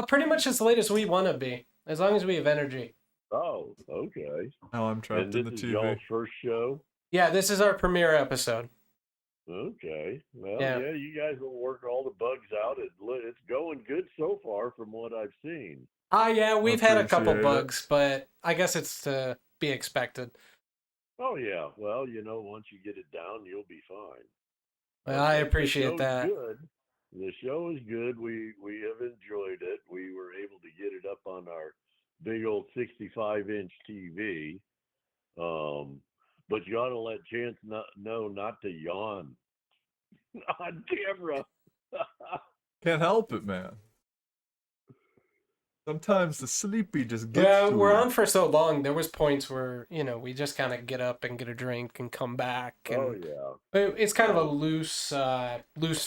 Pretty much as late as we want to be, as long as we have energy. Oh, okay. Now I'm trapped And in the this is TV. y'all's first show? Yeah, this is our premiere episode. Okay. Well, Yeah. yeah, you guys will work all the bugs out. It's going good so far from what I've seen. Yeah, we've had a couple Appreciate it. bugs, but I guess it's to be expected. Oh, yeah. Well, once you get it down, you'll be fine. Well, I The appreciate show's that. Good. The show is good. We have enjoyed it. We were able to get it up on our big old 65-inch TV. But you ought to let Chance know not to yawn on camera. Can't help it, man. Sometimes the sleepy just gets Yeah, to we're you. on for so long. There was points where we just kind of get up and get a drink and come back. And Oh yeah. it's kind of a loose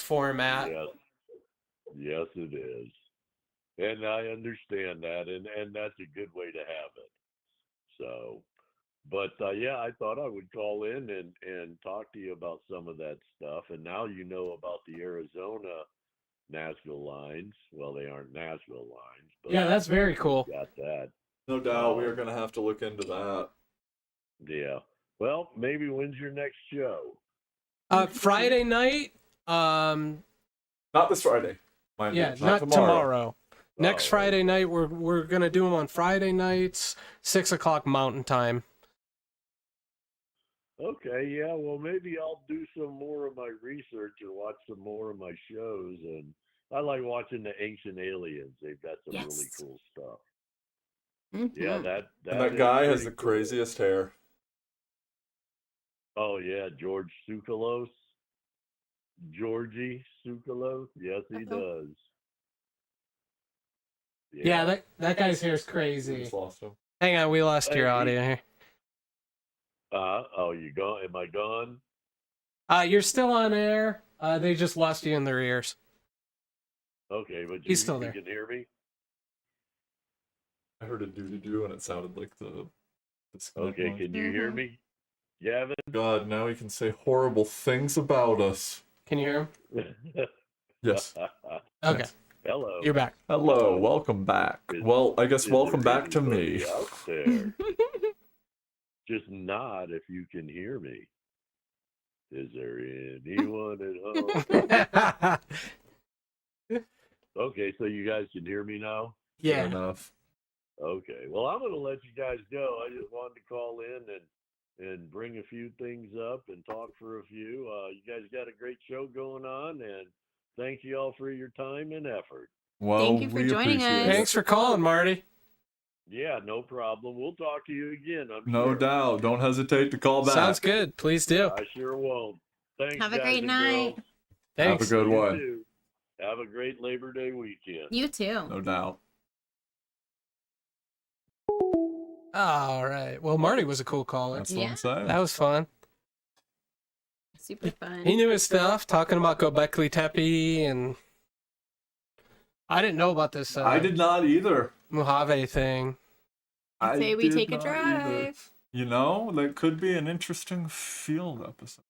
format. Yes, it is. And I understand that, and that's a good way to have it. So, but yeah, I thought I would call in and talk to you about some of that stuff. And now you know about the Arizona Nashville lines. Well, they aren't Nashville lines, but Yeah, that's very cool. Got that. No doubt, we are going to have to look into that. Yeah. Well, maybe when's your next show? Friday night. Not this Friday. Mind Yeah, you, not tomorrow. Oh, Next Friday night, we're gonna do them on Friday nights, 6:00 Mountain Time. Okay, yeah, well, maybe I'll do some more of my research and watch some more of my shows. And I like watching the Ancient Aliens. They've got some really cool stuff. Yeah, that guy has the craziest hair. Oh, yeah, George Tsoukalos. Georgie Tsoukalos. Yes, he does. Yeah, that guy's hair is crazy. Just lost him. Hang on, we lost your audio here. Oh, you gone? Am I gone? You're still on air. They just lost you in their ears. Okay, but He's still there. You can hear me? I heard a doo-doo-doo and it sounded like the disconnect Okay, noise. can you hear me? Gavin? God, now he can say horrible things about us. Can you hear him? Yes. Okay. Yes. Hello. You're back. Hello, welcome back. Well, I guess welcome back to me. Out there. Just nod if you can hear me. Is there anyone at home? Okay, so you guys can hear me now? Yeah. Fair enough. Okay. Well, I'm going to let you guys go. I just wanted to call in and bring a few things up and talk for a few. You guys got a great show going on, and thank you all for your time and effort. Well, Thank you for we joining appreciate us. it. Thanks for calling, Marty. Yeah, no problem. We'll talk to you again. I'm No sure. doubt. Don't hesitate to call back. Sounds good. Please do. I sure won't. Thanks, Have a guys great and night. girls. Thanks. Have a good You one. too. Have a great Labor Day weekend. You too. No doubt. All right. Well, Marty was a cool caller. That's what I'm saying. That was fun. Super fun. He knew his stuff, talking about Göbekli Tepe, and I didn't know about this. I did not either. Mojave thing. I Say we did take a not either. drive. You know, that could be an interesting field episode.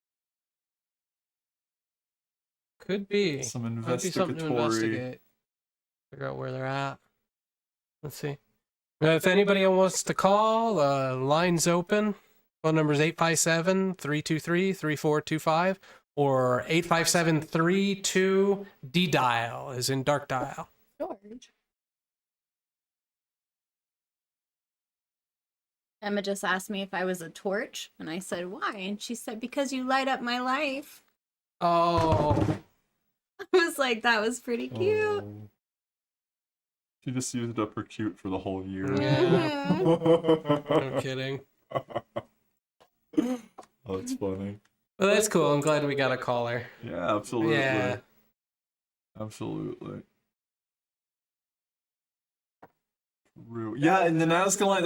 Could be. Some Might be something to investigatory. investigate. Figure out where they're at. Let's see. If anybody wants to call, line's open. Phone number is 857-323-3425 or 857-32-D-dial, as in dark dial. George. Emma just asked me if I was a torch, and I said, why? And she said, because you light up my life. Oh. I was like, that was pretty cute. She just used up her cute for the whole year. Yeah. No kidding. Oh, that's funny. Well, that's cool. I'm glad we got a caller. Yeah, absolutely. Yeah. Absolutely. Yeah, and the Nazca lines,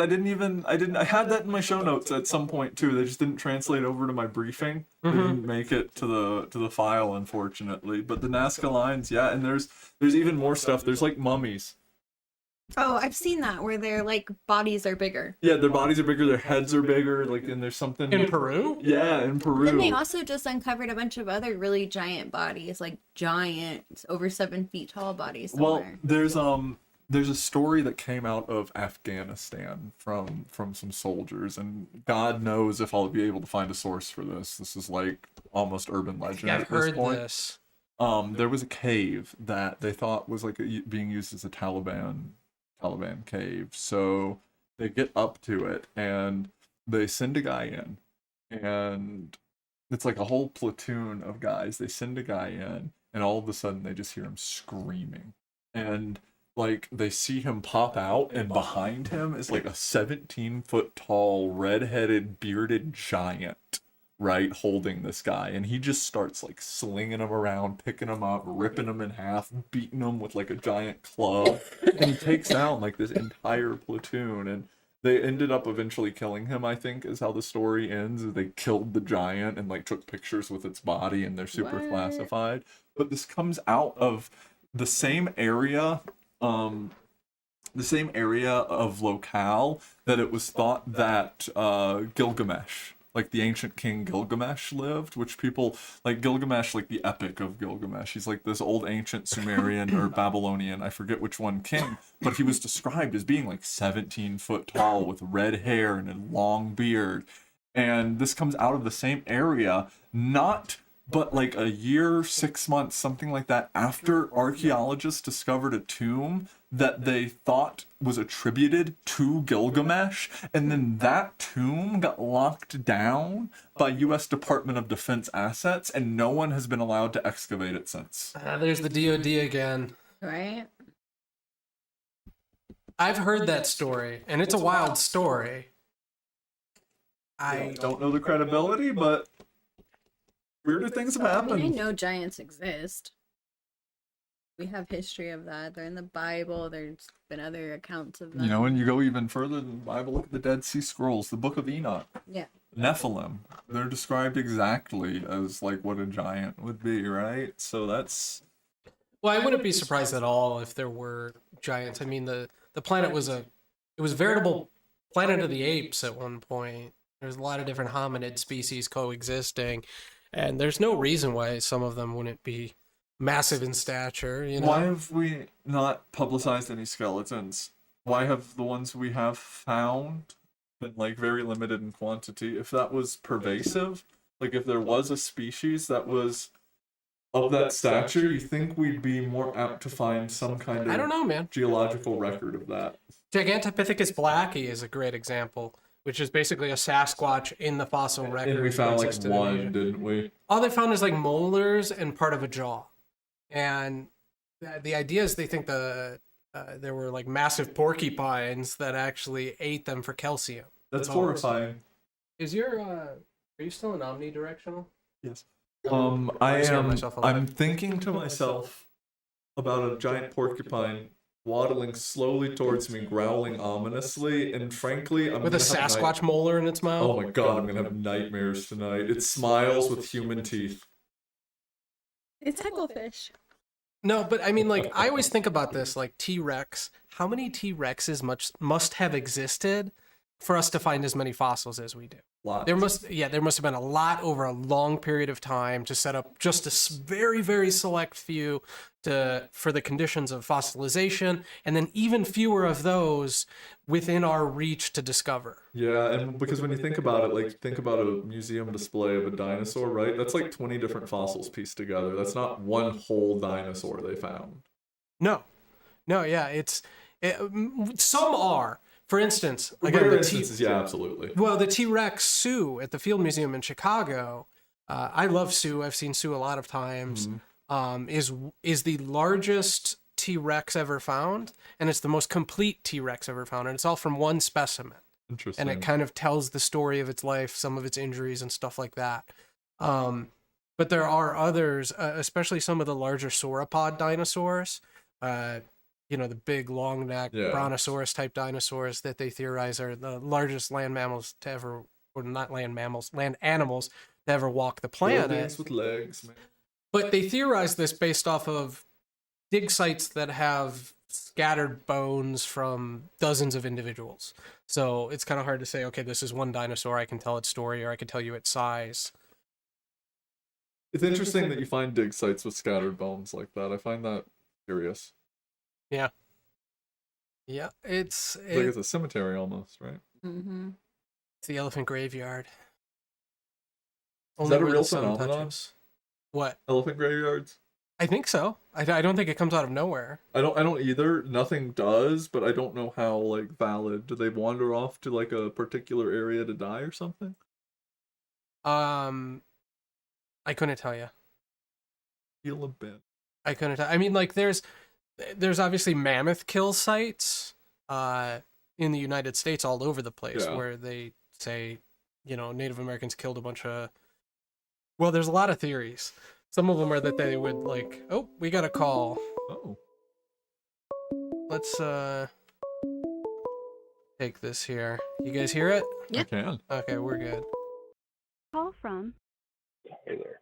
I had that in my show notes at some point too. They just didn't translate over to my briefing. They didn't make it to the file, unfortunately. But the Nazca lines, yeah, and there's even more stuff. There's like mummies. Oh, I've seen that where their like bodies are bigger. Yeah, their bodies are bigger, their heads are bigger, like, and there's something in Peru? Yeah, in Peru. Then they also just uncovered a bunch of other really giant bodies, like giant, over 7 feet tall bodies somewhere. Well, there's a story that came out of Afghanistan from some soldiers, and God knows if I'll be able to find a source for this. This is like almost urban legend. I've heard this. There was a cave that they thought was like being used as a Taliban cave. So they get up to it and they send a guy in, and it's like a whole platoon of guys. They send a guy in, and all of a sudden they just hear him screaming, and like they see him pop out, and behind him is like a 17-foot tall, red-headed, bearded giant, right, holding this guy. And he just starts like slinging him around, picking him up, ripping him in half, beating him with like a giant club. And he takes down like this entire platoon, and they ended up eventually killing him, I think, is how the story ends. They killed the giant and like took pictures with its body, and they're super classified. But this comes out of the same area of locale that it was thought that Gilgamesh, like the ancient king Gilgamesh, lived, which people like Gilgamesh, like the epic of Gilgamesh. He's like this old ancient Sumerian or Babylonian, I forget which one, king, but he was described as being like 17 foot tall with red hair and a long beard. And this comes out of the same area, but like a year, 6 months, something like that, after archaeologists discovered a tomb that they thought was attributed to Gilgamesh, and then that tomb got locked down by U.S. Department of Defense assets, and no one has been allowed to excavate it since. There's the DOD again. Right? I've heard that story, and it's a wild story. I don't know the credibility, but weirder things have happened. I know giants exist. We have history of that. They're in the Bible. There's been other accounts of them. You know, when you go even further than the Bible, look at the Dead Sea Scrolls, the Book of Enoch. Yeah. Nephilim. They're described exactly as like what a giant would be, right? So that's... Well, I wouldn't be surprised at all if there were giants. I mean, the planet was a veritable planet of the apes at one point. There's a lot of different hominid species coexisting, and there's no reason why some of them wouldn't be massive in stature, you know? Why have we not publicized any skeletons? Why have the ones we have found been like very limited in quantity? If that was pervasive, like if there was a species that was of that stature, you think we'd be more apt to find some kind of, I don't know, man, geological record of that. Gigantopithecus blacki is a great example, which is basically a Sasquatch in the fossil record. And we found like one, didn't we? All they found is like molars and part of a jaw. And the idea is they think there were like massive porcupines that actually ate them for calcium. That's horrifying. Is are you still in omnidirectional? Yes. I'm thinking to myself about a giant porcupine waddling slowly towards me, growling ominously, and frankly, with a Sasquatch molar in its mouth. Oh my god, I'm gonna have nightmares tonight. It smiles with human teeth. It's hecklefish. No, but I mean, like, I always think about this, like T-Rex. How many T-Rexes must have existed for us to find as many fossils as we do? Lots. There must have been a lot over a long period of time to set up just a very, very select few for the conditions of fossilization, and then even fewer of those within our reach to discover. Yeah, and because when you think about it, like think about a museum display of a dinosaur, right? That's like 20 different fossils pieced together. That's not one whole dinosaur they found. No, yeah, some are. For instance, again, Rare the instances, yeah, absolutely. Well, the T-Rex Sue at the Field Museum in Chicago. I love Sue. I've seen Sue a lot of times. Is the largest T-Rex ever found, and it's the most complete T-Rex ever found, and it's all from one specimen. Interesting. And it kind of tells the story of its life, some of its injuries and stuff like that. But there are others, especially some of the larger sauropod dinosaurs. The big long neck brontosaurus type dinosaurs that they theorize are the largest land mammals to ever, or not land mammals, land animals to ever walk the planet. Buildings with legs, man. But they theorize this based off of dig sites that have scattered bones from dozens of individuals. So it's kind of hard to say, okay, this is one dinosaur, I can tell its story, or I can tell you its size. It's interesting that you find dig sites with scattered bones like that. I find that curious. Yeah. Yeah, it's like it's a cemetery almost, right? Mm-hmm. It's the elephant graveyard. Is that a real phenomenon? What? Elephant graveyards? I think so. I don't think it comes out of nowhere. I don't either. Nothing does, but I don't know how like valid. Do they wander off to like a particular area to die or something? I couldn't tell you. Feel a bit. I couldn't tell. I mean, like there's obviously mammoth kill sites in the United States all over the place where they say, Native Americans killed a bunch of. Well, there's a lot of theories. Some of them are that they would like, oh, we got a call. Oh. Let's take this here. You guys hear it? Yeah. I can. Okay, we're good. Call from Tyler.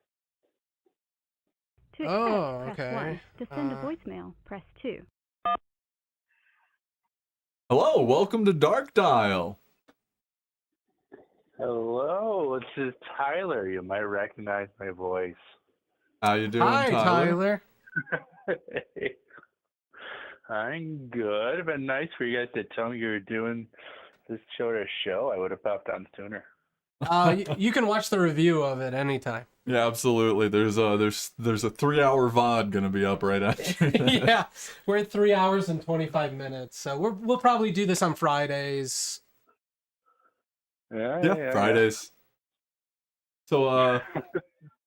To accept, press 1. To send a voicemail, press 2. Hello, welcome to Dark Dial. Hello, this is Tyler. You might recognize my voice. How you doing, Hi, Tyler? I'm good. It'd been nice for you guys to tell me you were doing this shorter show. I would have popped on sooner. You can watch the review of it anytime. Yeah, absolutely. There's a 3-hour VOD gonna be up right after that. Yeah, we're at 3 hours and 25 minutes, so we'll probably do this on Fridays. Yeah, Fridays. So,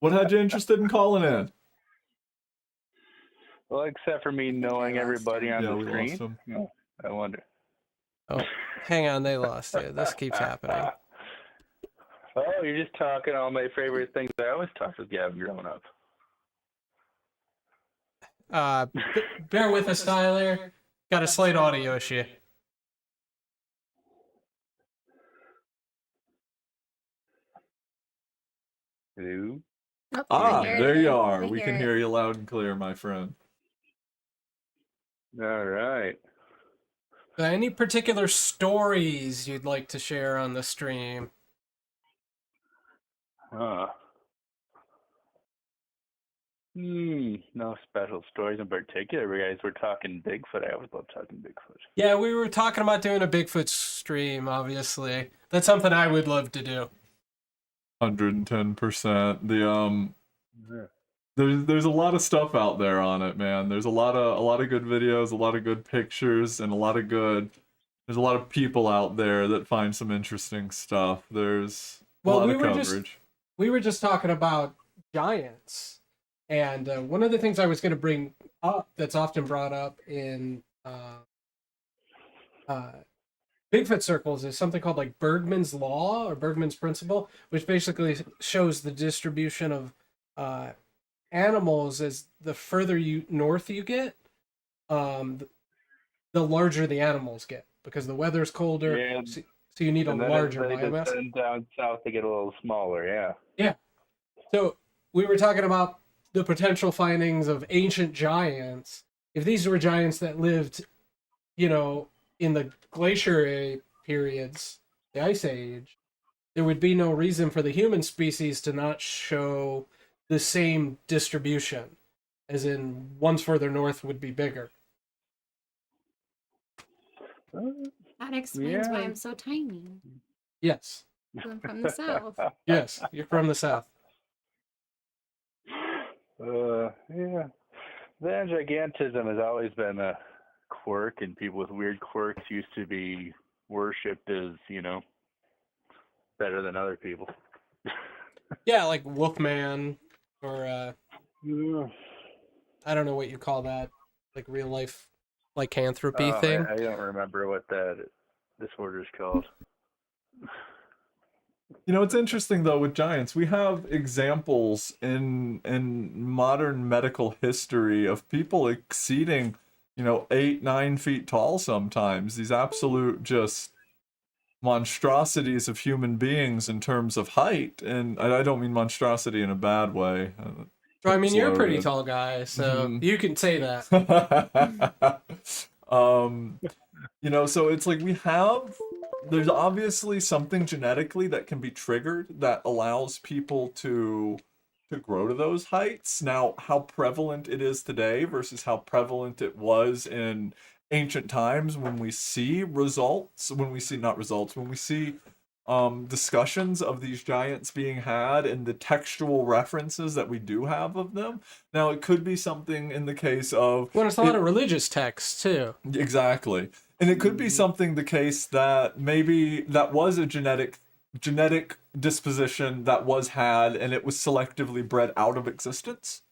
what had you interested in calling in? Well, except for me knowing everybody on the screen. Lost him. I wonder. Oh, hang on, they lost it. This keeps happening. Oh, you're just talking all my favorite things I always talked with Gavin growing up. Bear with us, Tyler. Got a slight audio issue. Hello? Oh, there you are. We can hear you loud and clear, my friend. All right. Any particular stories you'd like to share on the stream? No special stories in particular. You guys were talking Bigfoot. I always love talking Bigfoot. Yeah, we were talking about doing a Bigfoot stream, obviously. That's something I would love to do. 110%. There's a lot of stuff out there on it, man. There's a lot of good videos, a lot of good pictures, and there's a lot of people out there that find some interesting stuff. There's a lot of coverage. We were just talking about giants. And one of the things I was going to bring up that's often brought up in Bigfoot circles is something called like Bergman's Law or Bergman's Principle, which basically shows the distribution of animals as the further north you get, the larger the animals get because the weather's colder, so you need a larger biomass. And down south they get a little smaller, yeah. Yeah. So we were talking about the potential findings of ancient giants. If these were giants that lived, in the glacier periods, the Ice Age, there would be no reason for the human species to not show the same distribution, as in ones further north would be bigger. That explains why I'm so tiny. Yes. I'm from the south. Yes, you're from the south. Yeah. The gigantism has always been a quirk, and people with weird quirks used to be worshipped as, better than other people. Yeah, like Wolfman, or Yeah. I don't know what you call that, like real life lycanthropy thing. I don't remember what that disorder is called. It's interesting though with giants. We have examples in modern medical history of people exceeding, 8, 9 feet tall sometimes. These absolute just monstrosities of human beings in terms of height. And I don't mean monstrosity in a bad way. Well, I mean, you're a pretty Loaded. tall guy, so Mhm. you can say that. So it's like there's obviously something genetically that can be triggered that allows people to grow to those heights. Now, how prevalent it is today versus how prevalent it was in ancient times, when we see discussions of these giants being had and the textual references that we do have of them. Now, it could be something in the case of... Well, it's a lot of religious texts, too. Exactly. And it could be something the case that maybe that was a genetic disposition that was had and it was selectively bred out of existence.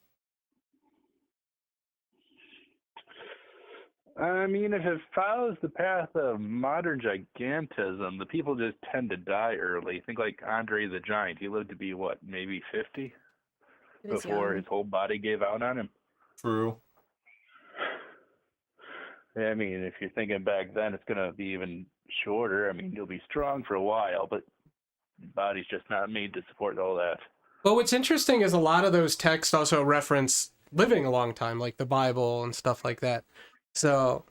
I mean, if it follows the path of modern gigantism, the people just tend to die early. Think like Andre the Giant. He lived to be, what, maybe 50? Before his whole body gave out on him. True. I mean, if you're thinking back then, it's going to be even shorter. I mean, you'll be strong for a while, but your body's just not made to support all that. But what's interesting is a lot of those texts also reference living a long time, like the Bible and stuff like that. So,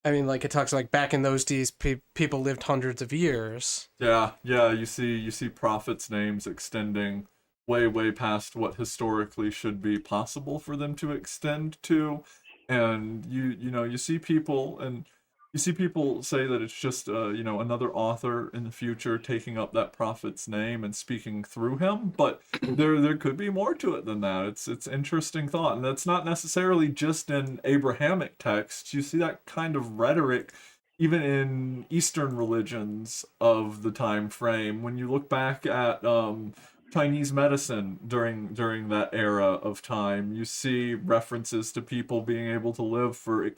I mean, like it talks like back in those days, people lived hundreds of years. Yeah. You see prophets' names extending way past what historically should be possible for them to extend to, and you see people say that it's just another author in the future taking up that prophet's name and speaking through him, but there could be more to it than that. It's interesting thought, and that's not necessarily just in Abrahamic texts. You see that kind of rhetoric even in Eastern religions of the time frame. When you look back at Chinese medicine during that era of time, you see references to people being able to live for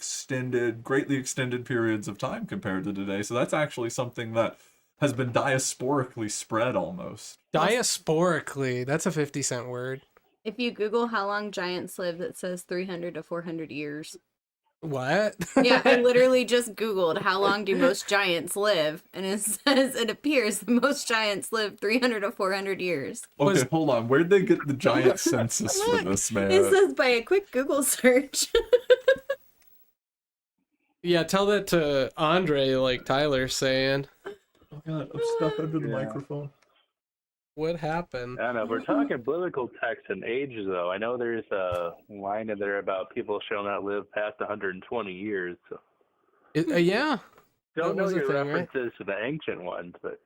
greatly extended periods of time compared to today. So that's actually something that has been diasporically spread almost. Diasporically, that's a 50-cent word. If you Google how long giants live, it says 300 to 400 years. What? Yeah, I literally just Googled how long do most giants live, and it appears that most giants live 300 to 400 years. Okay, hold on. Where'd they get the giant census for this, man? It says by a quick Google search. Yeah, tell that to Andre, like Tyler's saying. Oh god, I'm stuck under the microphone. What happened? I don't know. If we're talking biblical texts and age, though, I know there's a line in there about people shall not live past 120 years. So. Yeah. Don't know your thing, references to the ancient ones, but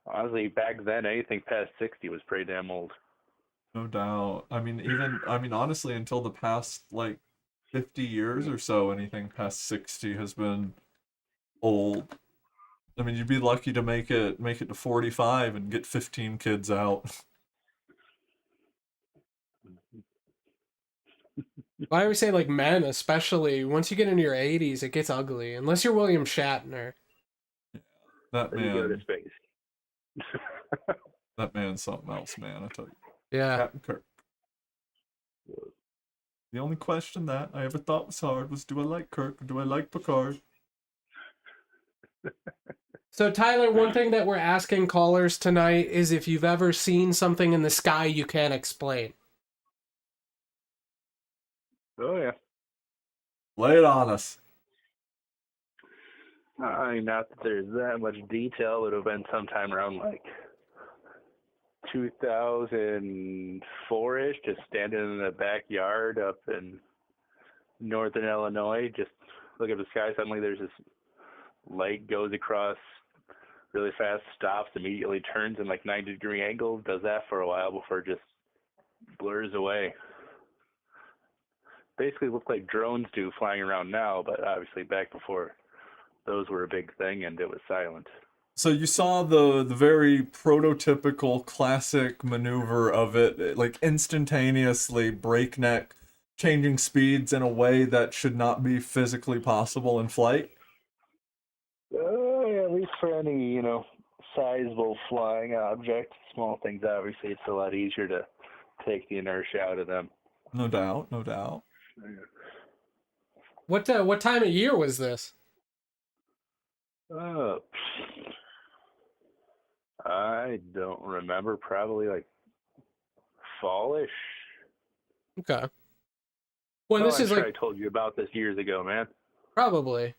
honestly, back then, anything past 60 was pretty damn old. No doubt. I mean, honestly, until the past, 50 years or so, anything past 60 has been old. I mean, you'd be lucky to make it to 45 and get 15 kids out. I always say, men, especially, once you get into your 80s, it gets ugly. Unless you're William Shatner. That Then you go to man. space. That man's something else, man, I tell you. Yeah. Captain Kirk. The only question that I ever thought was hard was, do I like Kirk or do I like Picard? So, Tyler, one thing that we're asking callers tonight is if you've ever seen something in the sky you can't explain. Oh, yeah. Lay it on us. I mean, not that there's that much detail. It would have been sometime around, 2004-ish, just standing in the backyard up in northern Illinois, just look at the sky. Suddenly there's this light goes across really fast, stops, immediately turns in 90-degree angles, does that for a while before it just blurs away. Basically look like drones do flying around now, but obviously back before those were a big thing, and it was silent. So you saw the very prototypical classic maneuver of it, like instantaneously breakneck, changing speeds in a way that should not be physically possible in flight? At least for any, sizable flying object. Small things, obviously, it's a lot easier to take the inertia out of them. No doubt, no doubt. What time of year was this? I don't remember. Probably like fallish. Okay. Well, this I'm is sure like I told you about this years ago, man. probably.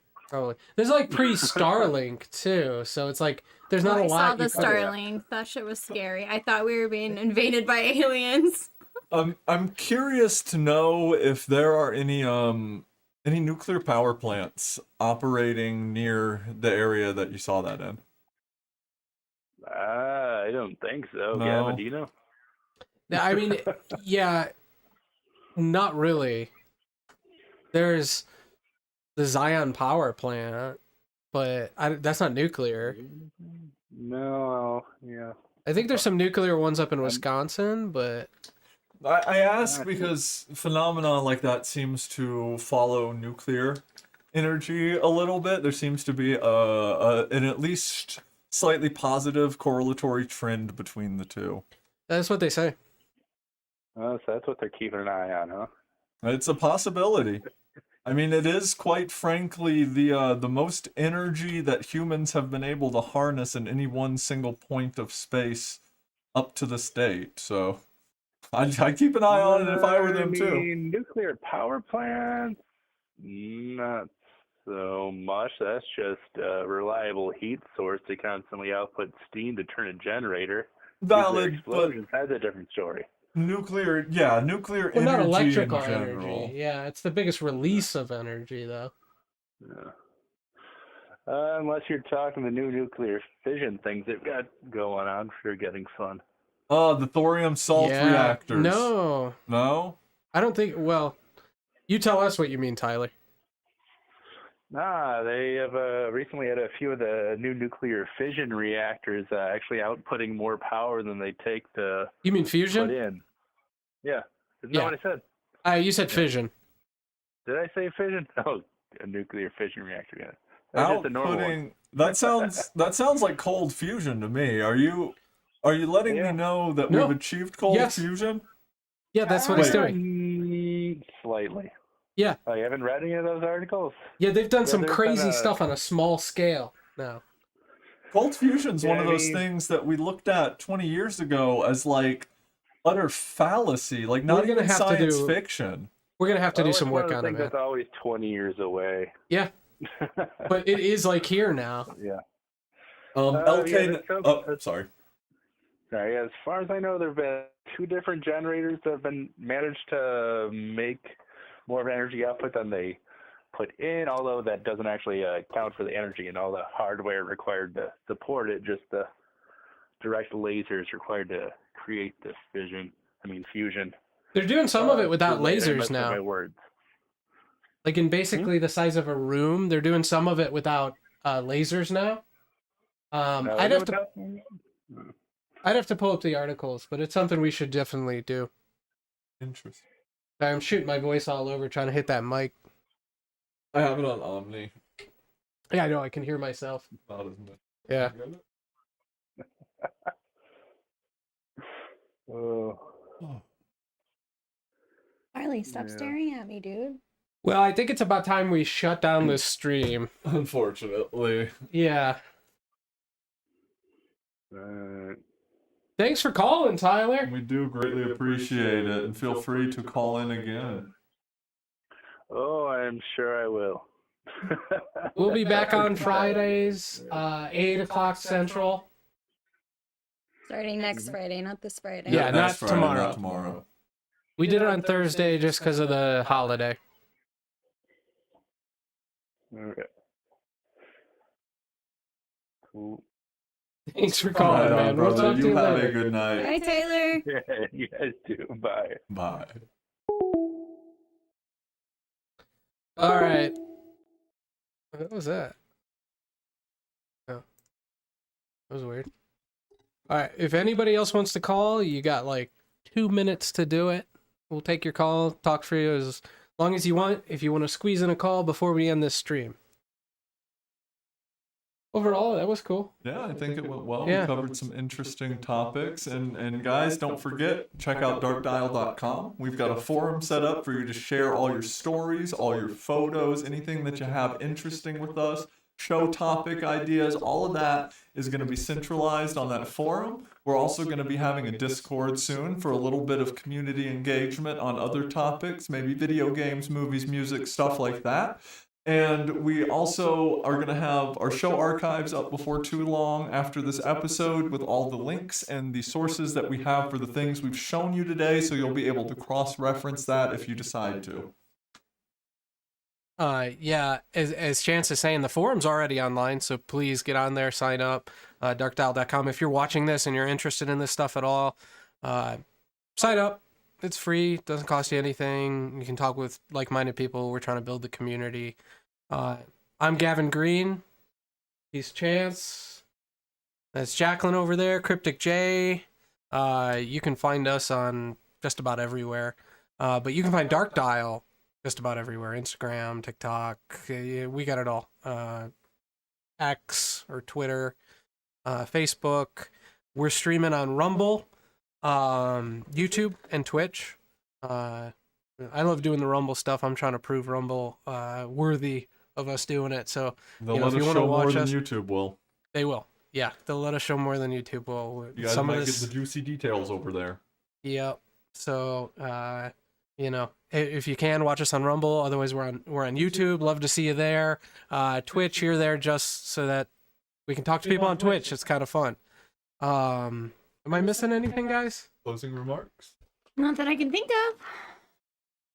This is like pre-Starlink too, so it's like there's not a I lot. saw the Starlink. That shit was scary. I thought we were being invaded by aliens. I'm curious to know if there are any nuclear power plants operating near the area that you saw that in. I don't think so. No. Gavin, do you know? I mean, yeah, not really. There's the Zion power plant, but that's not nuclear. No, yeah. I think there's some nuclear ones up in Wisconsin, but I ask because phenomenon like that seems to follow nuclear energy a little bit. There seems to be an at least slightly positive correlatory trend between the two. that's what they say. So that's what they're keeping an eye on, huh? It's a possibility. I mean, it is quite frankly the most energy that humans have been able to harness in any one single point of space up to this date. So I keep an eye on it if I were them too. Nuclear power plants, not so much. That's just a reliable heat source to constantly output steam to turn a generator. Valid, explosions, that's a different story. Nuclear Well, energy not electrical in general. energy. Yeah, it's the biggest release of energy, though. Yeah. Unless you're talking the new nuclear fission things they've got going on, for getting fun. Oh, the thorium salt reactors. No. No? I don't think. Well, you tell us what you mean, Tyler. They have recently had a few of the new nuclear fission reactors actually outputting more power than they take to You mean fusion? put in. Yeah. Isn't that what I said? You said fission. Did I say fission? Oh, a nuclear fission reactor, yeah. That's just a normal one. That sounds like cold fusion to me. Are you letting me know that we've achieved cold fusion? Yeah, that's what it's doing. Slightly. Yeah. Oh, you haven't read any of those articles? Yeah, they've done some there's crazy been stuff on a small scale now. Cold fusion's one of those I mean- things that we looked at 20 years ago as like utter fallacy, like not We're gonna even have to science do- fiction. We're gonna have to do it's some one work of on the it, things man. that's always 20 years away. Yeah, but it is like here now. Yeah. LK. Sorry. Sorry, as far as I know, there have been 2 different generators that have been managed to make more of an energy output than they put in, although that doesn't actually account for the energy and all the hardware required to support it, just the direct lasers required to create the fusion. They're doing some of it without too late, I lasers messed up now. my words. Like in basically the size of a room, they're doing some of it without lasers now. I'd have to pull up the articles, but it's something we should definitely do. Interesting. I'm shooting my voice all over trying to hit that mic. I have it on Omni. Yeah, I know. I can hear myself. Not as much. Yeah. Harley, stop staring at me, dude. Well, I think it's about time we shut down this stream. Unfortunately. Yeah. Thanks for calling, Tyler. We do greatly appreciate it, and feel free to call in again. Oh, I'm sure I will. We'll be back on Fridays, 8 o'clock Central. Starting next Friday, not this Friday. Yeah, not Friday, tomorrow. Not tomorrow. We did it on Thursday just because of the holiday. Okay. Cool. Thanks for calling, man. We'll talk to you have later. a good night. Bye, Taylor. Yeah, you guys do. Bye. Bye. All right. What was that? That was weird. All right, if anybody else wants to call, you got like 2 minutes to do it. We'll take your call, talk for you as long as you want. If you want to squeeze in a call before we end this stream. Overall, that was cool. Yeah, I think it went well. Yeah. We covered some interesting topics. And guys, don't forget, check out darkdial.com. We've got a forum set up for you to share all your stories, all your photos, anything that you have interesting with us, show topic ideas, all of that is going to be centralized on that forum. We're also going to be having a Discord soon for a little bit of community engagement on other topics, maybe video games, movies, music, stuff like that. And we also are going to have our show archives up before too long after this episode with all the links and the sources that we have for the things we've shown you today, so you'll be able to cross-reference that if you decide to. Yeah, as Chance is saying, the forum's already online, so please get on there, sign up, darkdial.com. If you're watching this and you're interested in this stuff at all, sign up. It's free, doesn't cost you anything. You can talk with like-minded people. We're trying to build the community. I'm Gavin Green. He's Chance. That's Jacqueline over there, Cryptic J. You can find us on just about everywhere. But you can find Dark Dial just about everywhere. Instagram, TikTok, we got it all. X or Twitter, Facebook. We're streaming on Rumble, YouTube, and Twitch. I love doing the Rumble stuff. I'm trying to prove Rumble worthy of us doing it. So They'll if let you us want to show more watch than us, YouTube will. they will. Yeah, they'll let us show more than YouTube will. You guys might get the juicy details over there. Yep. So if you can watch us on Rumble, otherwise we're on YouTube. Love to see you there. Twitch, you're there just so that we can talk to people on Twitch. It's kind of fun. Am I missing anything, guys? Closing remarks? Not that I can think of.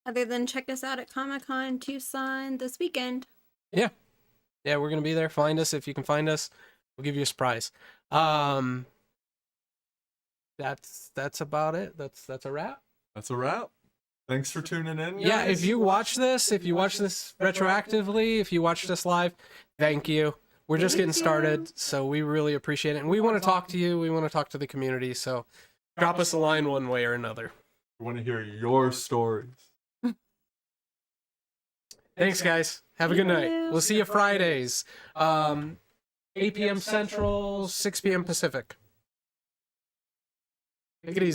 Other than check us out at Comic-Con Tucson this weekend. Yeah, we're gonna be there. Find us if you can find us. We'll give you a surprise. That's about it. That's a wrap. That's a wrap. Thanks for tuning in, guys. Yeah, if you watch this retroactively, if you watched us live, thank you. We're just getting started, so we really appreciate it. And we want to talk to you. We want to talk to the community. So drop us a line one way or another. We want to hear your stories. Thanks, guys. Have a good night. We'll see you Fridays. 8 p.m. Central, 6 p.m. Pacific. Take it easy.